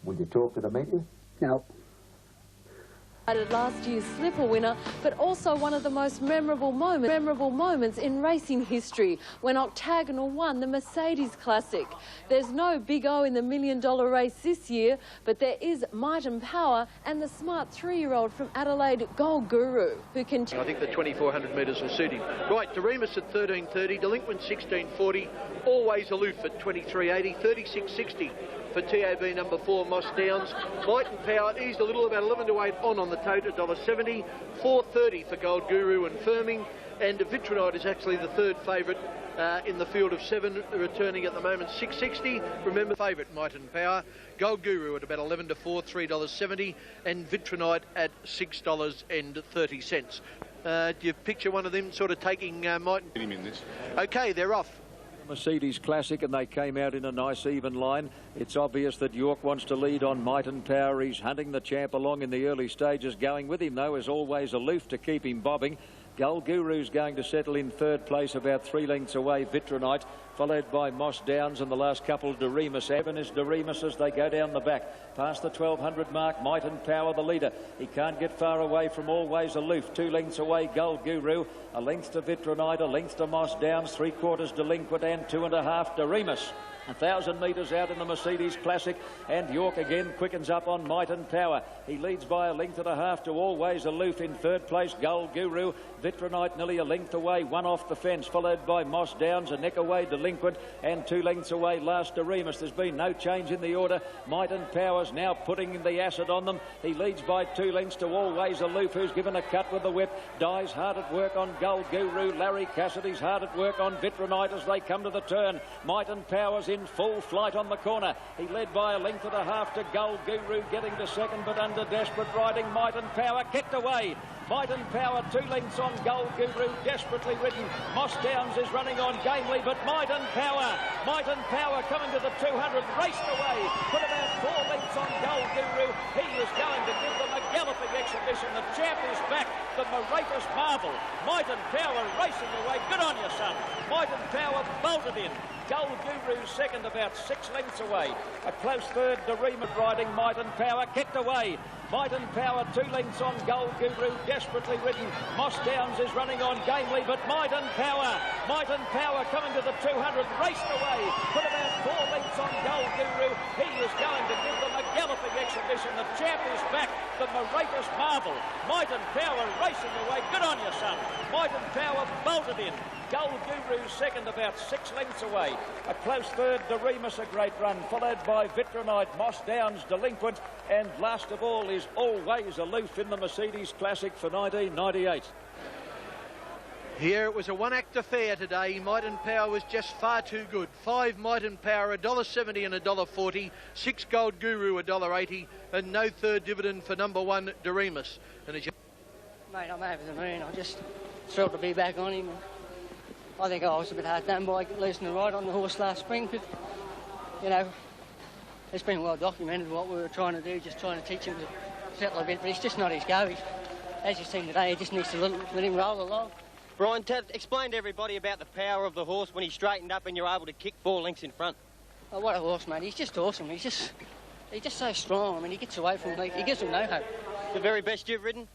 will you talk to the media? No. Last year's slipper winner, but also one of the most memorable moments in racing history when Octagonal won the Mercedes Classic. There's no Big O in the $1 million race this year, but there is Might and Power and the smart 3-year-old from Adelaide, Gold Guru, who can... I think the 2400 metres will suit him. Right, Doremus at 13.30, Delinquent 16.40, Always Aloof at 23.80, 36.60. For TAB number 4, Moss Downs. Might and Power eased a little, about 11 to 8 on the tote at $1.70. 4.30 for Gold Guru and Firming. And Vitronite is actually the third favourite in the field of 7, returning at the moment $6.60. Remember, favourite Might and Power. Gold Guru at about 11 to 4, $3.70. And Vitronite at $6.30. Do you picture one of them sort of taking Might and... him in this. OK, they're off. Mercedes Classic, and they came out in a nice even line. It's obvious that York wants to lead on Might and Power. He's hunting the champ along in the early stages. Going with him, though, is always aloof to keep him bobbing. Gull Guru's going to settle in third place, about 3 lengths away, Vitronite, followed by Moss Downs, and the last couple, Doremus. Evan is Doremus as they go down the back. Past the 1200 mark, Might and Power the leader. He can't get far away from Always Aloof. 2 lengths away, Gull Guru. A length to Vitronite, a length to Moss Downs, 3/4 Delinquent, and 2.5 Doremus. 1,000 metres out in the Mercedes Classic, and York again quickens up on Might and Power. He leads by 1.5 lengths to Always Aloof. In third place, Gull Guru. Vitronite nearly a length away, 1 off the fence, followed by Moss Downs, a neck away Delinquent, and 2 lengths away last Doremus. There's been no change in the order. Might and Power's now putting the acid on them. He leads by 2 lengths to Always Aloof, who's given a cut with the whip. Dye's hard at work on Gull Guru. Larry Cassidy's hard at work on Vitronite as they come to the turn. Might and Power's in full flight on the corner. He led by 1.5 lengths to Gull Guru, getting to second, but under desperate riding. Might and Power kicked away. Might and Power 2 lengths on Gull Guru, desperately ridden. Moss Downs is running on gamely, but Might and Power coming to the 200, raced away, put about 4 lengths on Gull Guru. He is going to give them a galloping exhibition. The champ is back, the Moratus Marvel. Might and Power racing away. Good on you, son. Might and Power bolted in. Gull Guru second, about 6 lengths away. A close third, Doremus riding Might and Power, kicked away. Might and Power 2 lengths on Gull Guru, desperately ridden. Moss Downs is running on gamely, but Might and Power coming to the 200, raced away, put about 4 lengths on Gull Guru. He is going to give them a galloping exhibition. The champ is back, the Moratus Marvel. Might and Power racing away. Good on you, son. Might and Power bolted in. Gull Guru second, about 6 lengths away. A close third, Doremus, a great run, followed by Vitronite, Moss Downs, Delinquent, and last of all is Always Aloof in the Mercedes Classic for 1998. Here it was a one-act affair today. Might and Power was just far too good. 5 Might and Power, $1.70 and $1.40. 6 Gold Guru, $1.80, and no third dividend for number 1 Doremus. And as you... Mate, I'm over the moon. I'm just thrilled to be back on him. I think I was a bit hard done by losing the ride on the horse last spring, but, you know, it's been well documented what we were trying to do, just trying to teach him to settle a bit, but it's just not his go. As you've seen today, he just needs to let him roll along. Brian, explain to everybody about the power of the horse when he straightened up and you're able to kick 4 lengths in front. Oh, what a horse, mate. He's just awesome. He's just so strong. I mean, he gets away from me. He gives them no hope. The very best you've ridden?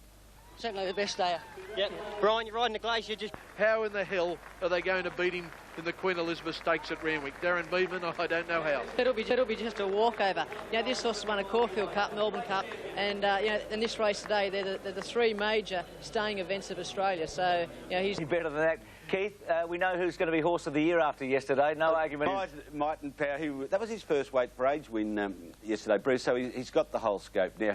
Certainly the best stayer. Yep. Brian, you're riding the Glacier. Just how in the hell are they going to beat him in the Queen Elizabeth Stakes at Randwick? Darren Beeman, I don't know how. It'll be just a walkover. You know, this horse has won a Caulfield Cup, Melbourne Cup, and you know, in this race today, they're the 3 major staying events of Australia. So, you know, he's better than that. Keith, we know who's going to be Horse of the Year after yesterday. No argument. Might and Power. That was his first weight for age win yesterday, Bruce. So he's got the whole scope now.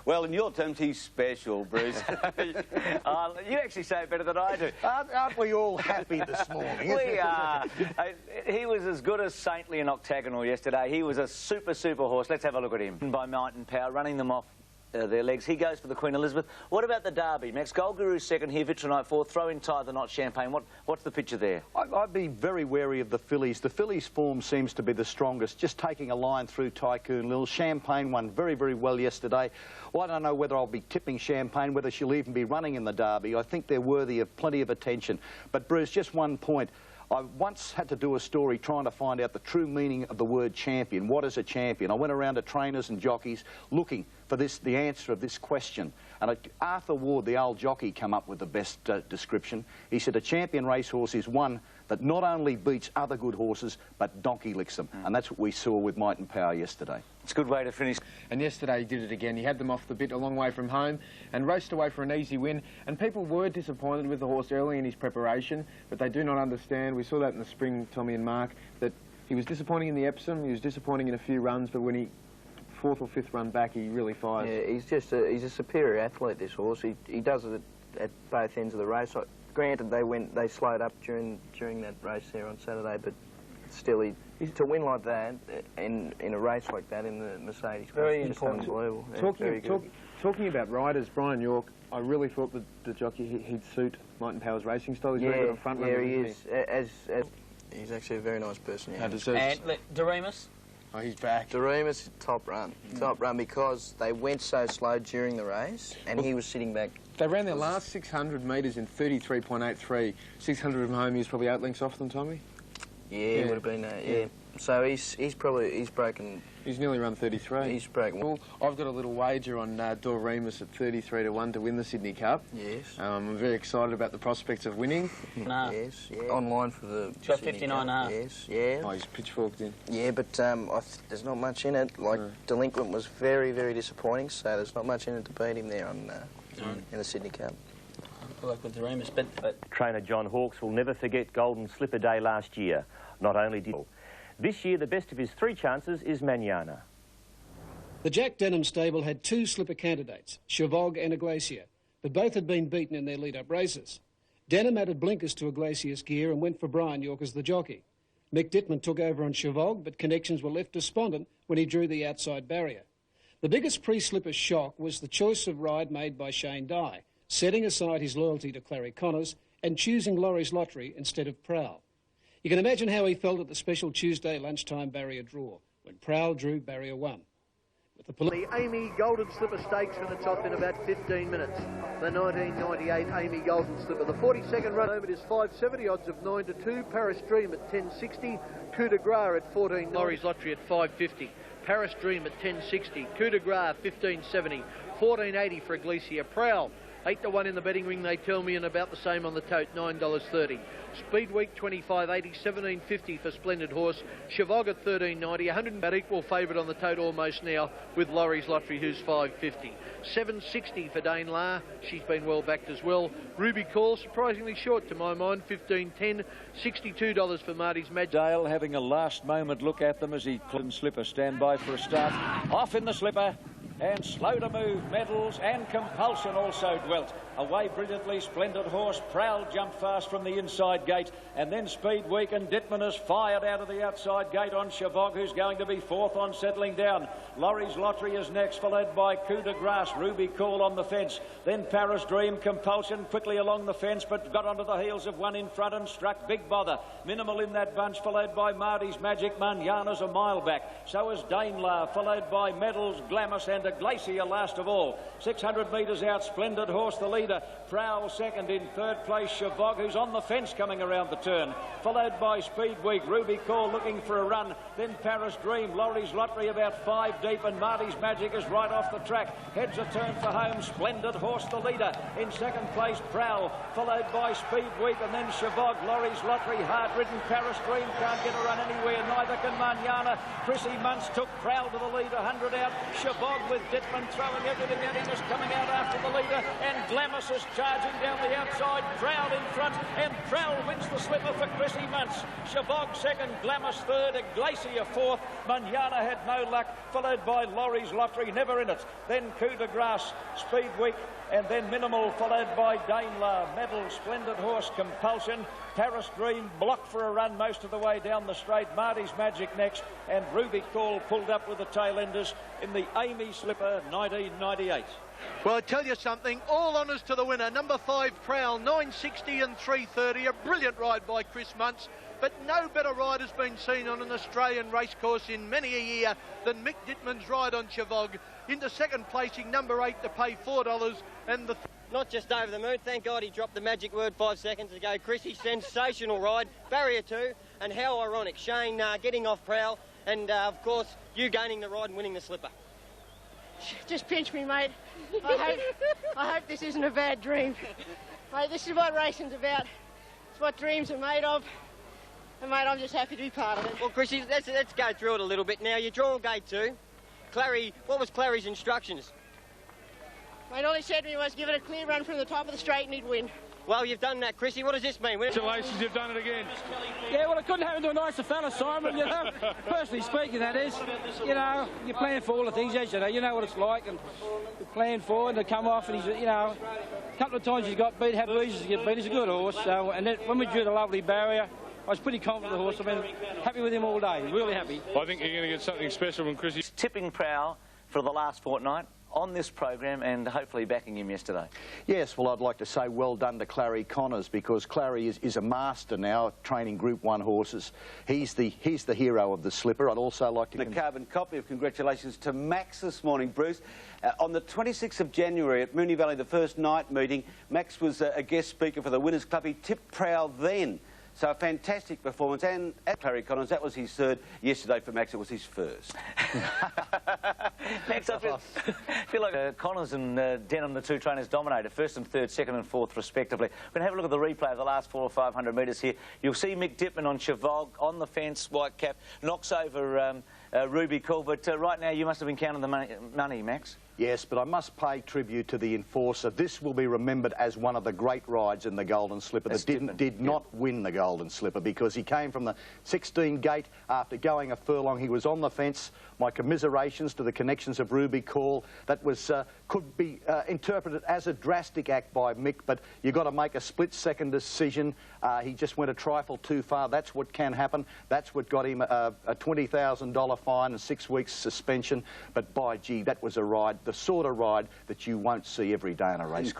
Well, in your terms, he's special, Bruce. You actually say it better than I do. Aren't we all happy this morning? We are. He was as good as Saintly and Octagonal yesterday. He was a super horse. Let's have a look at him. By Might and Power, running them off their legs. He goes for the Queen Elizabeth. What about the Derby? Max Gold Guru second here, Vitronite fourth. Throw in Tie the Knot, Champagne. What's the picture there? I'd be very wary of the fillies. The fillies' form seems to be the strongest. Just taking a line through Tycoon Lil. Champagne won very well yesterday. Well, I don't know whether I'll be tipping Champagne, whether she'll even be running in the Derby. I think they're worthy of plenty of attention. But Bruce, just one point. I once had to do a story trying to find out the true meaning of the word champion. What is a champion? I went around to trainers and jockeys looking for the answer of this question. And Arthur Ward, the old jockey, came up with the best description. He said a champion racehorse is one that not only beats other good horses, but donkey licks them. And that's what we saw with Might and Power yesterday. It's a good way to finish. And yesterday he did it again. He had them off the bit a long way from home and raced away for an easy win. And people were disappointed with the horse early in his preparation, but they do not understand. We saw that in the spring, Tommy and Mark, that he was disappointing in the Epsom, he was disappointing in a few runs, but when he 4th or 5th run back, he really fires. Yeah, he's a superior athlete, this horse. He does it at both ends of the race. Granted, they slowed up during that race there on Saturday, but still, to win like that in a race like that in the Mercedes, very it's just important. unbelievable. Talking about riders, Brian York, I really thought that the jockey, he'd suit Martin Power's racing style. He's very good on front running. Yeah, he is. He's actually a very nice person. Yeah. And Doremus? Oh, he's back. Doremus, top run. Top run because they went so slow during the race and he was sitting back. They ran their last 600 metres in 33.83. 600 from home, he was probably 8 lengths off them, Tommy? Yeah, he would have been, yeah. So he's broken... He's nearly run 33. He's broken. Well, I've got a little wager on Doremus at 33 to 1 to win the Sydney Cup. Yes. I'm very excited about the prospects of winning. Yes, yeah. Online for the He's got 59.5. Yes, yeah. Oh, he's pitchforked in. Yeah, but there's not much in it. Like, Delinquent was very, very disappointing, so there's not much in it to beat him there on in the Sydney Cup. Good luck with Doremus, but... Trainer John Hawkes will never forget Golden Slipper Day last year. Not only did... This year, the best of his 3 chances is Manana. The Jack Denham stable had 2 slipper candidates, Chavog and Iglesia, but both had been beaten in their lead-up races. Denham added blinkers to Iglesias' gear and went for Brian York as the jockey. Mick Dittman took over on Chavog, but connections were left despondent when he drew the outside barrier. The biggest pre-slipper shock was the choice of ride made by Shane Dye, setting aside his loyalty to Clary Connors and choosing Laurie's Lottery instead of Prowl. You can imagine how he felt at the special Tuesday lunchtime barrier draw, when Prowl drew barrier 1. With the Amy Golden Slipper Stakes finished off in about 15 minutes. The 1998 Amy Golden Slipper. The 42nd run home, it is 570, odds of 9 to 2. Paris Dream at 1060. Coup de Gras at 14. Laurie's Lottery at 550. Paris Dream at 1060. Coup de Gras 1570. 1480 for Iglesia. Prowl 8 to 1 in the betting ring, they tell me, and about the same on the tote, $9.30. Speed Week 25.80, 17.50 for Splendid Horse. Chavog at 13.90, 100 about equal favourite on the tote almost now with Laurie's Lottery, who's 5.50. 7.60 for Dane La, she's been well backed as well. Ruby Call, surprisingly short to my mind, 15.10. $62 for Marty's Magic. Dale having a last moment look at them as he couldn't slipper stand by for a start. Off in the slipper. And slow to move, Medals and Compulsion also dwelt. Away brilliantly, Splendid Horse. Prowl jumped fast from the inside gate. And then Speed Week and Dittman has fired out of the outside gate on Chavog, who's going to be 4th on settling down. Laurie's Lottery is next, followed by Coup de Grace. Ruby Call on the fence. Then Paris Dream, Compulsion quickly along the fence, but got onto the heels of one in front and struck Big Bother. Minimal in that bunch, followed by Marty's Magic. Manana's a mile back. So is Danelar, followed by Medals, Glamis and Iglesia last of all. 600 metres out, Splendid Horse the leader. Prowl second. In 3rd place, Chavog, who's on the fence coming around the turn. Followed by Speed Week. Ruby Call looking for a run. Then Paris Dream. Laurie's Lottery about 5 deep, and Marty's Magic is right off the track. Heads a turn for home. Splendid Horse the leader. In 2nd place, Prowl, followed by Speed Week, and then Chavog. Laurie's Lottery hard-ridden. Paris Dream can't get a run anywhere. Neither can Manana. Chrissy Muntz took Prowl to the lead, 100 out. Chavog with Dittman throwing everything at him is coming out after the leader, and Glamis is charging down the outside. Prowl in front, and Prowl wins the slipper for Chrissy Muntz. Chavog second, Glamis third, Iglesia 4th. Manana had no luck, followed by Laurie's Lottery, never in it. Then Coup de Grace, Speed Week, and then Minimal, followed by Danelar, Medal, Splendid Horse, Compulsion. Paris Dream blocked for a run most of the way down the straight. Marty's Magic next, and Ruby Call pulled up with the tail enders in the Amy Slipper 1998. Well, I tell you something, all honours to the winner. Number 5, Prowl, 960 and 330. A brilliant ride by Chris Muntz. But no better ride has been seen on an Australian racecourse in many a year than Mick Dittman's ride on Chavog. Into 2nd placing, number 8, to pay $4, and the... Not just over the moon, thank God he dropped the magic word 5 seconds ago. Chrissy, sensational ride, barrier 2, and how ironic. Shane getting off Prowl, and of course, you gaining the ride and winning the slipper. Just pinch me, mate. I hope this isn't a bad dream. Mate, this is what racing's about. It's what dreams are made of. And, mate, I'm just happy to be part of it. Well, Chrissy, let's go through it a little bit now. You're drawing gate 2. Clary, what was Clary's instructions? Mate, all he said to me was give it a clear run from the top of the straight and he'd win. Well, you've done that, Chrissy. What does this mean? Congratulations, you've done it again. Yeah, well, it couldn't happen to a nicer fella, Simon, you know. Personally speaking, that is. You know, you plan for all the things, as you know what it's like, and you plan for it, and to come off, and he's, you know, a couple of times he's got beat, had reasons to get beat. He's a good horse, so, and then when we drew the lovely barrier, I was pretty confident of the horse. I've been happy with him all day, really happy. I think you're going to get something special from Chrissy. Tipping Prowl for the last fortnight, on this program and hopefully backing him yesterday. Yes, well, I'd like to say well done to Clary Connors, because Clary is a master now at training Group 1 horses. He's the hero of the slipper. I'd also like to... A carbon copy of congratulations to Max this morning, Bruce. On the 26th of January at Moonee Valley, the first night meeting, Max was a guest speaker for the Winners' Club. He tipped Prowl then. So a fantastic performance, and at Clary Connors, that was his third. Yesterday for Max, it was his first. Max, I feel like Connors and Denham, the two trainers, dominated first and third, second and fourth, respectively. We're going to have a look at the replay of the last 400 or 500 metres here. You'll see Mick Dittman on Chevog, on the fence, white cap, knocks over Ruby Cool, but right now you must have been counting the money, Max. Yes, but I must pay tribute to the enforcer. This will be remembered as one of the great rides in the Golden Slipper that did not win the Golden Slipper, because he came from the 16 gate after going a furlong. He was on the fence. My commiserations to the connections of Ruby Call. That was could be interpreted as a drastic act by Mick, but you've got to make a split-second decision. He just went a trifle too far. That's what can happen. That's what got him a $20,000 fine and 6 weeks suspension. But by gee, that was a ride, the sort of ride that you won't see every day in a race.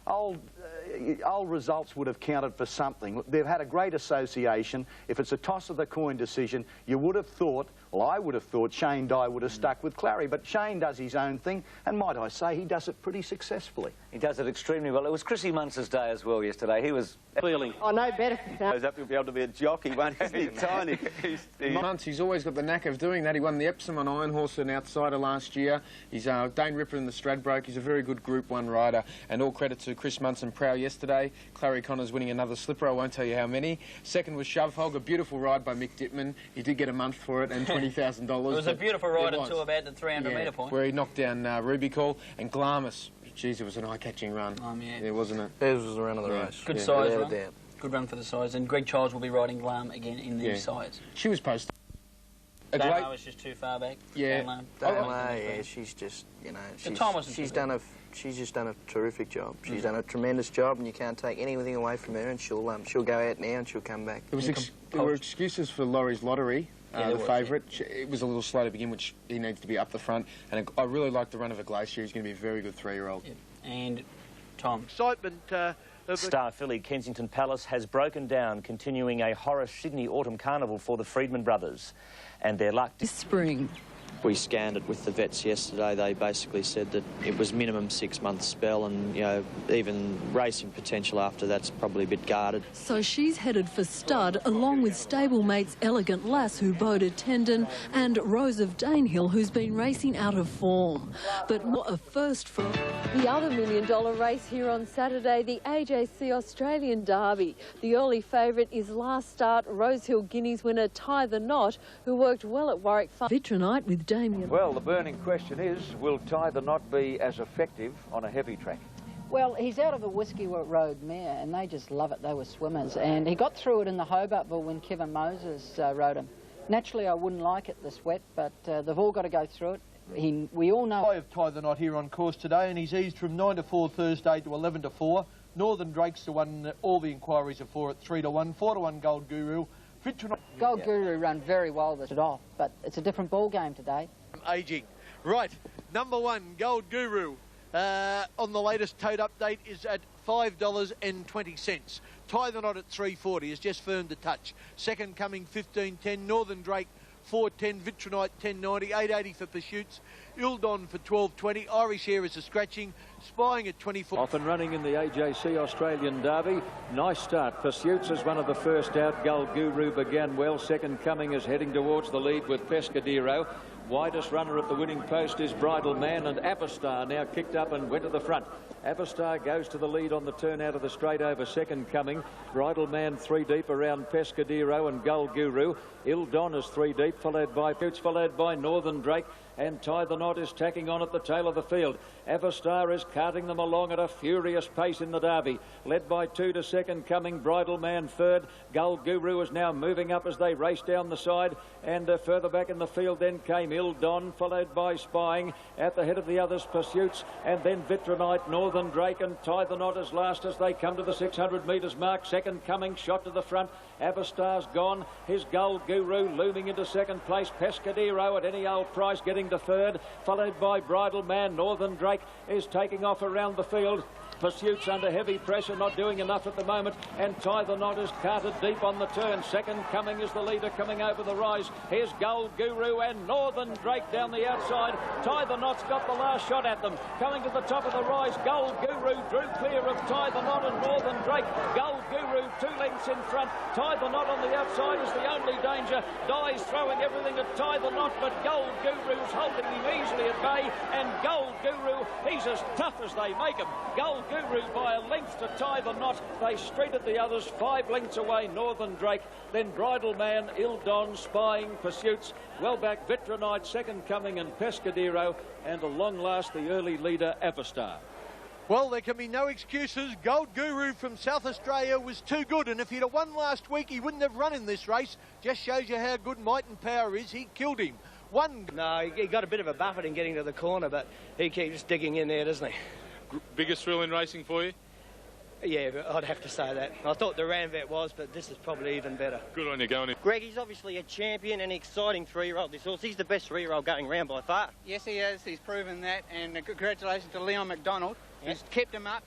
Old results would have counted for something. They've had a great association. If it's a toss of the coin decision, you would have thought, well, I would have thought Shane Dye would have stuck with Clary, but Shane does his own thing, and might I say, he does it pretty successfully. He does it extremely well. It was Chrissy Munce's day as well yesterday. He was feeling... I know better. Goes up, he'll be able to be a jockey, won't he? He's tiny. Munce, he's always got the knack of doing that. He won the Epsom on Iron Horse and Outsider last year. He's Dane Ripper in the Stradbroke. He's a very good Group 1 rider, and all credit to Chris Munce and Prowl yesterday. Clary Connors winning another slipper. I won't tell you how many. Second was Shove Hog, a beautiful ride by Mick Dittman. He did get a month for it and $20,000. It was a beautiful ride until about the 300-metre point. Where he knocked down Ruby Call. And Glamis, geez, it was an eye-catching run. Yeah, wasn't it? Theirs was the run of the race. Good size run. Good run for the size. And Greg Childs will be riding Glam again in these sides. She was posted. Damo was just too far back. Yeah. Damo, yeah, she's just, you know, she's just done a terrific job. She's done a tremendous job, and you can't take anything away from her. And she'll go out now and she'll come back. There were excuses for Laurie's Lottery. The favourite. It was a little slow to begin, which he needs to be up the front. And I really like the run of a Glacier. He's going to be a very good 3-year-old. And Tom. Excitement. Star filly Kensington Palace has broken down, continuing a Horace Sydney Autumn Carnival for the Friedman brothers. And their luck... This spring. We scanned it with the vets yesterday. They basically said that it was minimum 6 month spell, and you know, even racing potential after that's probably a bit guarded. So she's headed for stud, along with stablemates Elegant Lass, who bowed a tendon, and Rose of Danehill, who's been racing out of form. But what a first for the other $1 million race here on Saturday, the AJC Australian Derby. The early favourite is Last Start Rosehill Guineas winner Tie the Knot, who worked well at Warwick Farm. Vitronite with Damien. Well, the burning question is, will Tie the Knot be as effective on a heavy track? Well, he's out of a Whiskey Road mare, and they just love it. They were swimmers, and he got through it in the Hobartville when Kevin Moses rode him. Naturally, I wouldn't like it this wet, but they've all got to go through it. We all know... I have Tie the Knot here on course today, and he's eased from 9 to 4 Thursday to 11 to 4. Northern Drake's the one that all the inquiries are for at 3 to 1, 4 to 1 Gold Guru. Gold Guru run very well this off, but it's a different ball game today. Ageing. Right, number 1, Gold Guru, on the latest tote update is at $5.20. Tie the Knot at $3.40 is just firmed a touch. Second coming $15.10, Northern Drake $4.10, Vitronite $10.90, $8.80 for Pursuits, Ildon for $12.20, Irish Air is a scratching, Spying at $24. Off and running in the AJC Australian Derby. Nice start. Pursuits is one of the first out. Gold Guru began well. Second coming is heading towards the lead with Pescadero. Widest runner at the winning post is Bridal Man, and Avastar now kicked up and went to the front. Avastar goes to the lead on the turn out of the straight over. Second coming, Bridal Man 3 deep around Pescadero and Gold Guru. Ildon is 3 deep, followed by Poots, followed by Northern Drake. And Tie the Knot is tacking on at the tail of the field. Avastar is carting them along at a furious pace in the Derby. Led by 2 to second coming, Bridal Man third. Gold Guru is now moving up as they race down the side. And further back in the field then came Ildon, followed by Spying. At the head of the others, Pursuits. And then Vitronite, Northern Drake and Tie the Knot as last as they come to the 600 metres mark. Second coming, shot to the front. Avastar's gone. His Gold Guru looming into second place. Pescadero at any old price getting to third, followed by Bridal Man. Northern Drake is taking off around the field. Pursuits under heavy pressure, not doing enough at the moment, and Tie the Knot is carted deep on the turn. Second coming is the leader coming over the rise. Here's Gold Guru and Northern Drake down the outside. Tie the Knot's got the last shot at them. Coming to the top of the rise, Gold Guru drew clear of Tie the Knot and Northern Drake. Gold Guru 2 lengths in front. Tie the Knot on the outside is the only danger. Dye's throwing everything at Tie the Knot, but Gold Guru's holding him easily at bay, and Gold Guru, he's as tough as they make him. Gold Guru by a length to Tie the Knot. They streeted the others 5 lengths away. Northern Drake, then Bridal Man, Ildon, Spying, Pursuits, well back Vitronite, Second Coming and Pescadero, and at long last the early leader Avastar. Well, there can be no excuses. Gold Guru from South Australia was too good, and if he'd have won last week, he wouldn't have run in this race. Just shows you how good Might and Power is. He killed him. No, he got a bit of a buffet in getting to the corner, but he keeps digging in there, doesn't he? Biggest thrill in racing for you? Yeah, I'd have to say that. I thought the Ramvet was, but this is probably even better. Good on you going in. Greg, he's obviously a champion and exciting 3-year-old, this horse. He's the best 3-year-old going round by far. Yes, he is. He's proven that, and congratulations to Leon McDonald. Yeah. He's kept him up.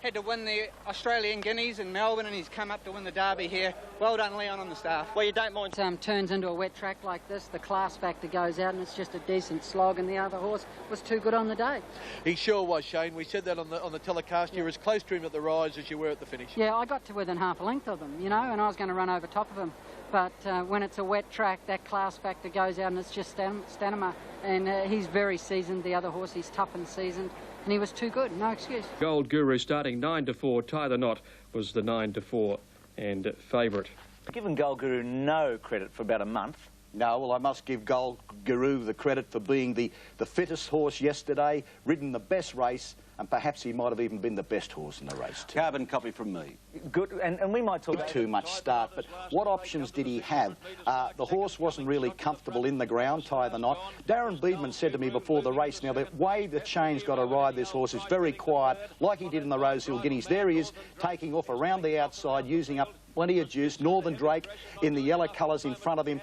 Had to win the Australian Guineas in Melbourne, and he's come up to win the Derby here. Well done, Leon, on the staff. Well, you don't mind... Turns into a wet track like this, the class factor goes out, and it's just a decent slog, and the other horse was too good on the day. He sure was, Shane. We said that on the telecast. You're as close to him at the rise as you were at the finish. Yeah, I got to within half a length of him, you know, and I was going to run over top of him. But when it's a wet track, that class factor goes out, and it's just stamina. And he's very seasoned. The other horse, he's tough and seasoned. And he was too good, no excuse. Gold Guru starting 9-4. Tie the Knot was the 9-4 and favourite. Given Gold Guru no credit for about a month. No, well, I must give Gold Guru the credit for being the fittest horse yesterday, ridden the best race, and perhaps he might have even been the best horse in the race too. Carbon copy from me. Good, and we might talk... Too much start, but what options did he have? The horse wasn't really comfortable in the ground, Tie the Knot. Darren Beedman said to me before the race, now the way the chain's got to ride this horse is very quiet, like he did in the Rosehill Guineas. There he is, taking off around the outside, using up plenty of juice. Northern Drake in the yellow colours in front of him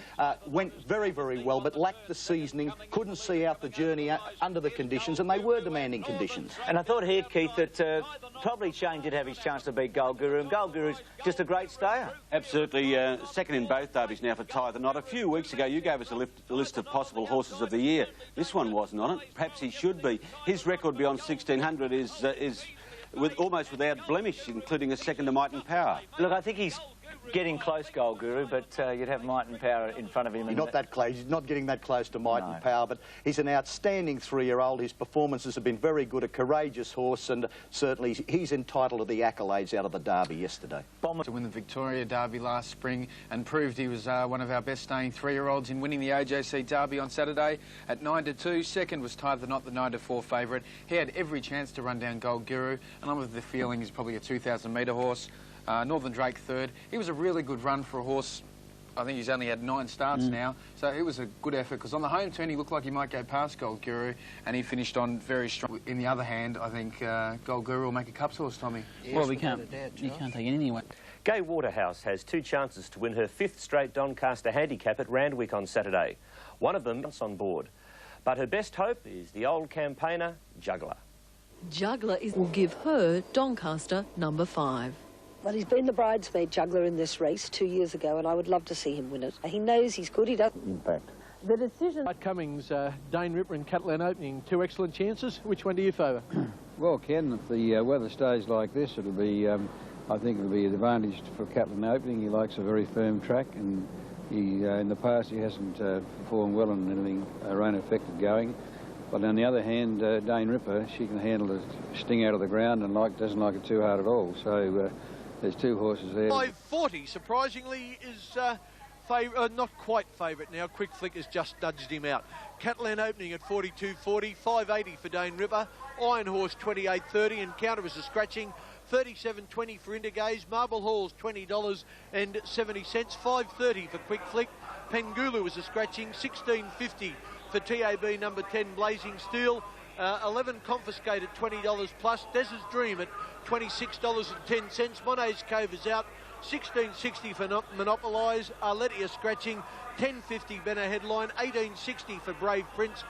went very, very well, but lacked the seasoning, couldn't see out the journey under the conditions, and they were demanding conditions. And I thought here, Keith, that probably Shane did have his chance to beat Gold Guru, and Gold Guru's just a great stayer. Absolutely. Second in both derbies now for Tie the Knot. A few weeks ago, you gave us a list of possible horses of the year. This one wasn't on it. Perhaps he should be. His record beyond 1600 is almost without blemish, including a second to Might and Power. Look, I think he's getting close, Gold Guru, but you'd have Might and Power in front of him. He's not that close. He's not getting that close to Might and Power, but he's an outstanding 3-year-old. His performances have been very good, a courageous horse, and certainly he's entitled to the accolades out of the Derby yesterday. To win the Victoria Derby last spring and proved he was one of our best staying 3-year-olds in winning the AJC Derby on Saturday at 9-2. Second was Tie the Knot, the 9-4 favourite. He had every chance to run down Gold Guru, and I'm of the feeling he's probably a 2,000 metre horse. Northern Drake third. He was a really good run for a horse. I think he's only had 9 starts now, so it was a good effort, because on the home turn he looked like he might go past Gold Guru, and he finished on very strong. In the other hand, I think Gold Guru will make a Cups horse, Tommy. Yes, well, you can't take it anyway. Gay Waterhouse has 2 chances to win her 5th straight Doncaster handicap at Randwick on Saturday. One of them is on board. But her best hope is the old campaigner, Juggler. Juggler will give her Doncaster number 5. Well, he's been the bridesmaid juggler in this race 2 years ago, and I would love to see him win it. He knows he's good, he doesn't. Impact. The decision... Cummings, Dane Ripper and Catalan Opening, 2 excellent chances. Which one do you favour? Well, Ken, if the weather stays like this, it'll be, I think it'll be an advantage for Catalan Opening. He likes a very firm track, and he, in the past he hasn't performed well in anything rain-affected going. But on the other hand, Dane Ripper, she can handle the sting out of the ground and doesn't like it too hard at all. So there's 2 horses there. 540, surprisingly, is not quite favourite now. Quick Flick has just nudged him out. Catalan Opening at 42.40, 580 for Dane Ripper. Iron Horse 28.30, Encounter is a scratching. 37.20 for Indigaze. Marble Hall's $20.70, 5.30 for Quick Flick. Pengulu is a scratching. 16.50 for TAB number 10 Blazing Steel. 11 Confiscated, $20 plus. Des's Dream at $26.10. Monet's Cove is out. $16.60 for Monopolise. Arletia Scratching. $10.50 Benner Headline. $18.60 for Brave Prince.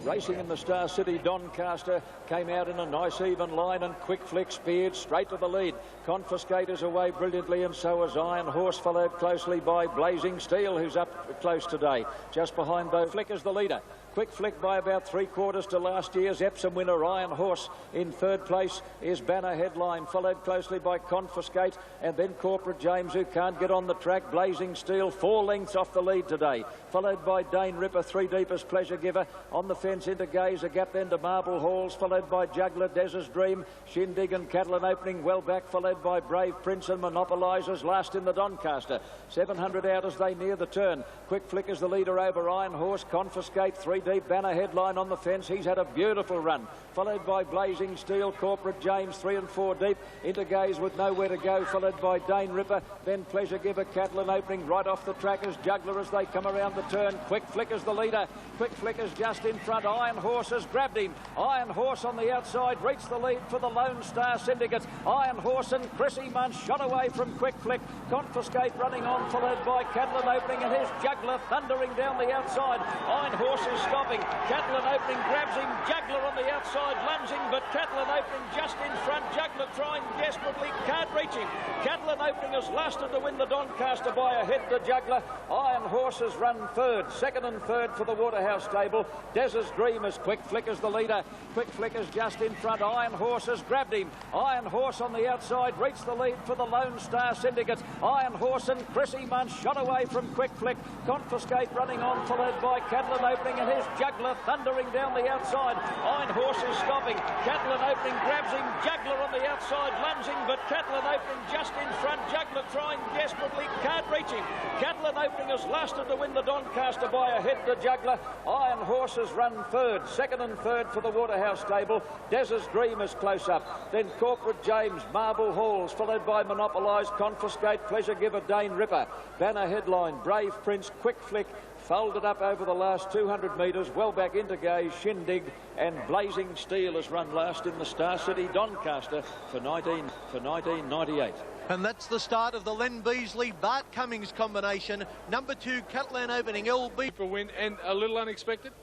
Racing in the Star City, Doncaster came out in a nice even line, and Quick Flick speared straight to the lead. Confiscate is away brilliantly, and so is Iron Horse, followed closely by Blazing Steel, who's up close today. Just behind both, Flick is the leader. Quick Flick by about 3/4 to last year's Epsom winner. Iron Horse in third place is Banner Headline, followed closely by Confiscate, and then Corporate James, who can't get on the track. Blazing Steel 4 lengths off the lead today, followed by Dane Ripper, 3 deep as Pleasure Giver. On the fence into Gaze, a gap then to Marble Halls, followed by Juggler, Des's Dream, Shindig and Catalan Opening well back, followed by Brave Prince and Monopolizers last in the Doncaster. 700 out as they near the turn. Quick Flick is the leader over Iron Horse. Confiscate 3 deep. Banner Headline on the fence. He's had a beautiful run, followed by Blazing Steel. Corporate James 3 and 4 deep into Gaze with nowhere to go, followed by Dane Ripper, then Pleasure Giver. Catalan Opening right off the track as Juggler as they come around the turn. Quick Flick is the leader. Quick Flick is just in front. Iron Horse has grabbed him. Iron Horse on the outside reached the lead for the Lone Star Syndicate. Iron Horse and Chrissy Munch shot away from Quick Flick. Confiscate running on, followed by Catalan Opening, and here's Juggler thundering down the outside. Iron Horse is stopping. Catalan Opening grabs him. Juggler on the outside lunging, but Catalan Opening just in front. Juggler trying desperately, can't reach him. Catalan Opening has lasted to win the Doncaster by a head to Juggler. Iron Horse has run third, second and third for the Waterhouse stable. Des's Dream is Quick Flick as the leader. Quick Flick is just in front. Iron Horse has grabbed him. Iron Horse on the outside reached the lead for the Lone Star Syndicate. Iron Horse and Chrissy Munch shot away from Quick Flick. Confiscate running on, followed by Catalan Opening, and here's Juggler thundering down the outside. Iron Horse is stopping. Catalan Opening grabs him. Juggler on the outside lunging, but Catalan Opening just in front. Juggler trying desperately, can't reach him. Catalan Opening has lasted to win the Doncaster by a head to Juggler. Iron Horse has run third, second and third for the Waterhouse stable. Des's Dream is close up. Then Corporate James, Marble Halls, followed by Monopolise, Confiscate, Pleasure Giver, Dane Ripper, Banner Headline, Brave Prince, Quick Flick, folded up over the last 200 metres, well back into Gaze, Shindig, and Blazing Steel has run last in the Star City Doncaster for 1998. And that's the start of the Len Beasley, Bart Cummings combination. Number 2, Catalan Opening, LB. For win and a little unexpected?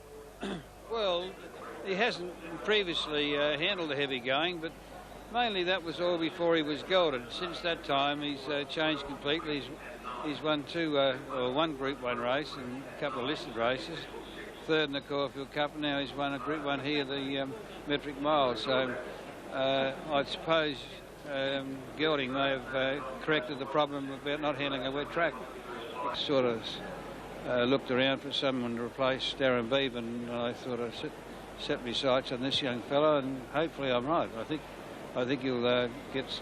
Well, he hasn't previously handled the heavy going, but mainly that was all before he was gelded. Since that time, he's changed completely. He's won one Group 1 race and a couple of listed races. Third in the Caulfield Cup, and now he's won a Group 1 here, the Metric Mile. So I suppose gelding may have corrected the problem about not handling a wet track. I sort of looked around for someone to replace Darren Beebe, and I thought I'd set my sights on this young fellow, and hopefully I'm right. I think he'll get,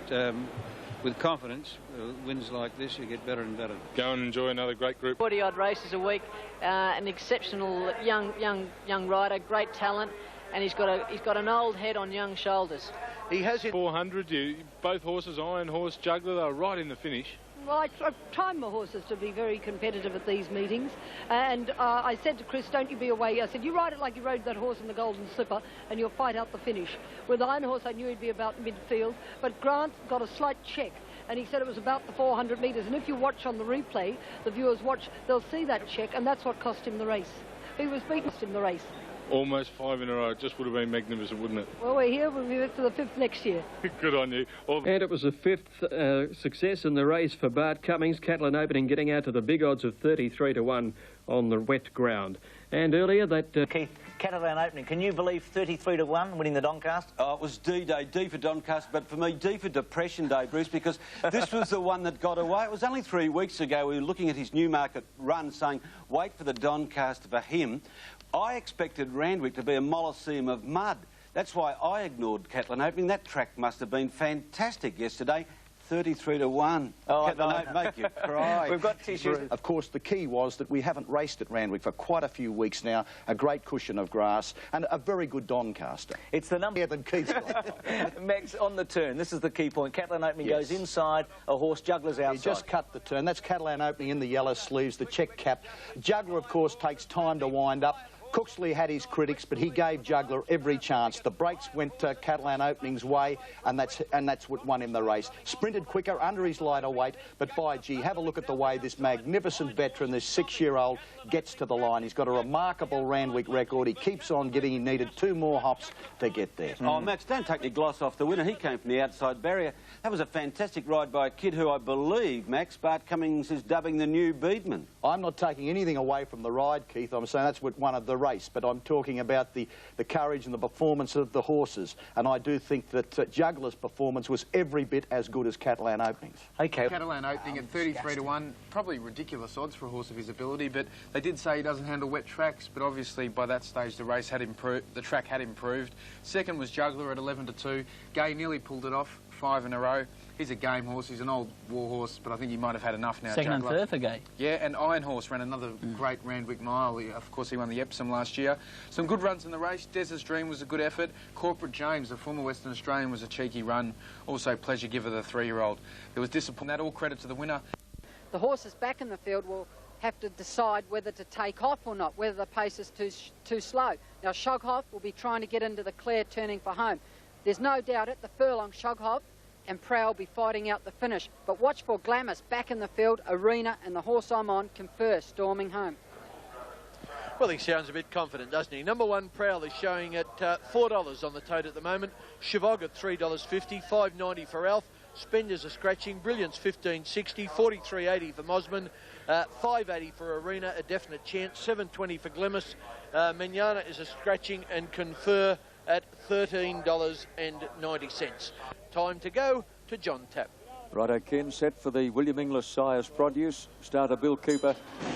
with confidence, wins like this, you get better and better. Go and enjoy another great group. 40-odd races a week, an exceptional young rider, great talent, and he's got an old head on young shoulders. He has it 400. Both horses, Iron Horse, Juggler, they're right in the finish. Well, I time my horses to be very competitive at these meetings, and I said to Chris, don't you be away. I said, you ride it like you rode that horse in the Golden Slipper, and you'll fight out the finish. With Iron Horse, I knew he'd be about midfield, but Grant got a slight check, and he said it was about the 400 metres. And if you watch on the replay, the viewers watch, they'll see that check, and that's what cost him the race. He was beaten in the race. Almost 5 in a row. It just would have been magnificent, wouldn't it? Well, we're here. We'll be back for the 5th next year. Good on you. And it was the 5th success in the race for Bart Cummings. Catalan Opening getting out to the big odds of 33 to 1 on the wet ground. And earlier that... Keith, Catalan Opening, can you believe 33 to 1 winning the Doncaster? Oh, it was D-Day, D for Doncaster, but for me, D for Depression Day, Bruce, because this was the one that got away. It was only 3 weeks ago we were looking at his Newmarket run saying, wait for the Doncaster for him. I expected Randwick to be a Molosseum of mud. That's why I ignored Catalan Opening. That track must have been fantastic yesterday. 33 to 1. Oh, Catalan no. make you cry. We've got tissues. Of course, the key was that we haven't raced at Randwick for quite a few weeks now. A great cushion of grass and a very good Doncaster. It's the number... Yeah, than Keith's got. Max, on the turn, this is the key point. Catalan Opening goes inside, a horse, Juggler's outside. He just cut the turn. That's Catalan Opening in the yellow sleeves, the check cap. Juggler, of course, takes time to wind up. Cooksley had his critics, but he gave Juggler every chance. The breaks went Catalan Opening's way, and that's what won him the race. Sprinted quicker under his lighter weight, but by gee, have a look at the way this magnificent veteran, this 6-year-old, gets to the line. He's got a remarkable Randwick record. He keeps on getting. He needed 2 more hops to get there. Oh, Max, don't take your gloss off the winner. He came from the outside barrier. That was a fantastic ride by a kid who I believe, Max, Bart Cummings is dubbing the new Beedman. I'm not taking anything away from the ride, Keith. I'm saying that's what won of the race, but I'm talking about the courage and the performance of the horses, and I do think that Juggler's performance was every bit as good as Catalan Opening's. Okay. Catalan Opening at 33 to 1, probably ridiculous odds for a horse of his ability, but they did say he doesn't handle wet tracks, but obviously by that stage the race had improved, the track had improved. Second was Juggler at 11 to 2. Gay nearly pulled it off, 5 in a row. He's a game horse, he's an old war horse, but I think he might have had enough now. Second Juggler. and third for Gay. Yeah, and Iron Horse ran another great Randwick mile. Of course, he won the Epsom last year. Some good runs in the race. Desert's Dream was a good effort. Corporate James, the former Western Australian, was a cheeky run. Also, Pleasure Giver, the 3-year-old. There was discipline. That all credit to the winner. The horses back in the field will have to decide whether to take off or not, whether the pace is too slow. Now, Shoghoff will be trying to get into the clear, turning for home. There's no doubt at the furlong, Shoghoff and Prowl will be fighting out the finish. But watch for Glamis back in the field, Arena and the horse I'm on, Confer, storming home. Well, he sounds a bit confident, doesn't he? Number 1, Prowl, is showing at $4 on the tote at the moment. Chavog at $3.50, $5.90 for Alf. Spenders are scratching. Brilliance $15.60, $43.80 for Mosman, $5.80 for Arena, a definite chance. $7.20 for Glamis. Manana is a scratching, and Confer at $13.90. Time to go to John Tapp. Righto, Ken, set for the William Inglis Sires produce. Starter Bill Cooper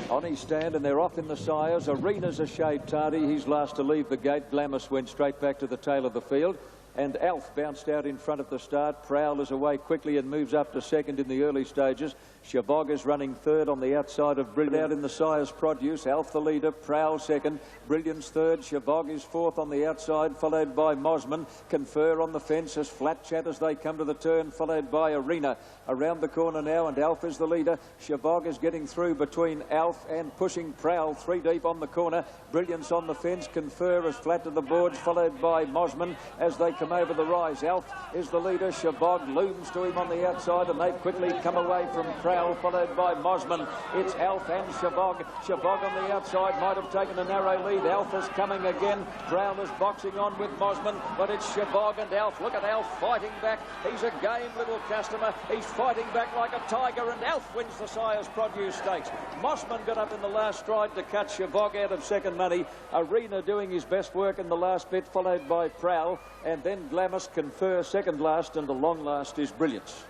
on his stand, and they're off in the Sires. Arena's a shade tardy. He's last to leave the gate. Glamis went straight back to the tail of the field. And Alf bounced out in front at the start. Prowl is away quickly and moves up to second in the early stages. Chabog is running third on the outside of Brilliant. Out in the Sires produce, Alf the leader, Prowl second, Brilliance third, Chabog is fourth on the outside, followed by Mosman. Confer on the fence as Flat Chat as they come to the turn, followed by Arena. Around the corner now, and Alf is the leader. Chabog is getting through between Alf and pushing Prowl 3 deep on the corner. Brilliance on the fence, Confer is flat to the boards, followed by Mosman as they come over the rise. Alf is the leader. Chabog looms to him on the outside, and they quickly come away from Prowl, followed by Mosman. It's Alf and Chabog. Chabog on the outside might have taken a narrow lead. Alf is coming again. Prowl is boxing on with Mosman, but it's Chabog and Alf. Look at Alf fighting back. He's a game little customer. He's fighting back like a tiger, and Alf wins the Sires Produce Stakes. Mosman got up in the last stride to cut Chabog out of second money. Arena doing his best work in the last bit, followed by Prowl, and then Glamis, Confer second last, and the long last is Brilliance.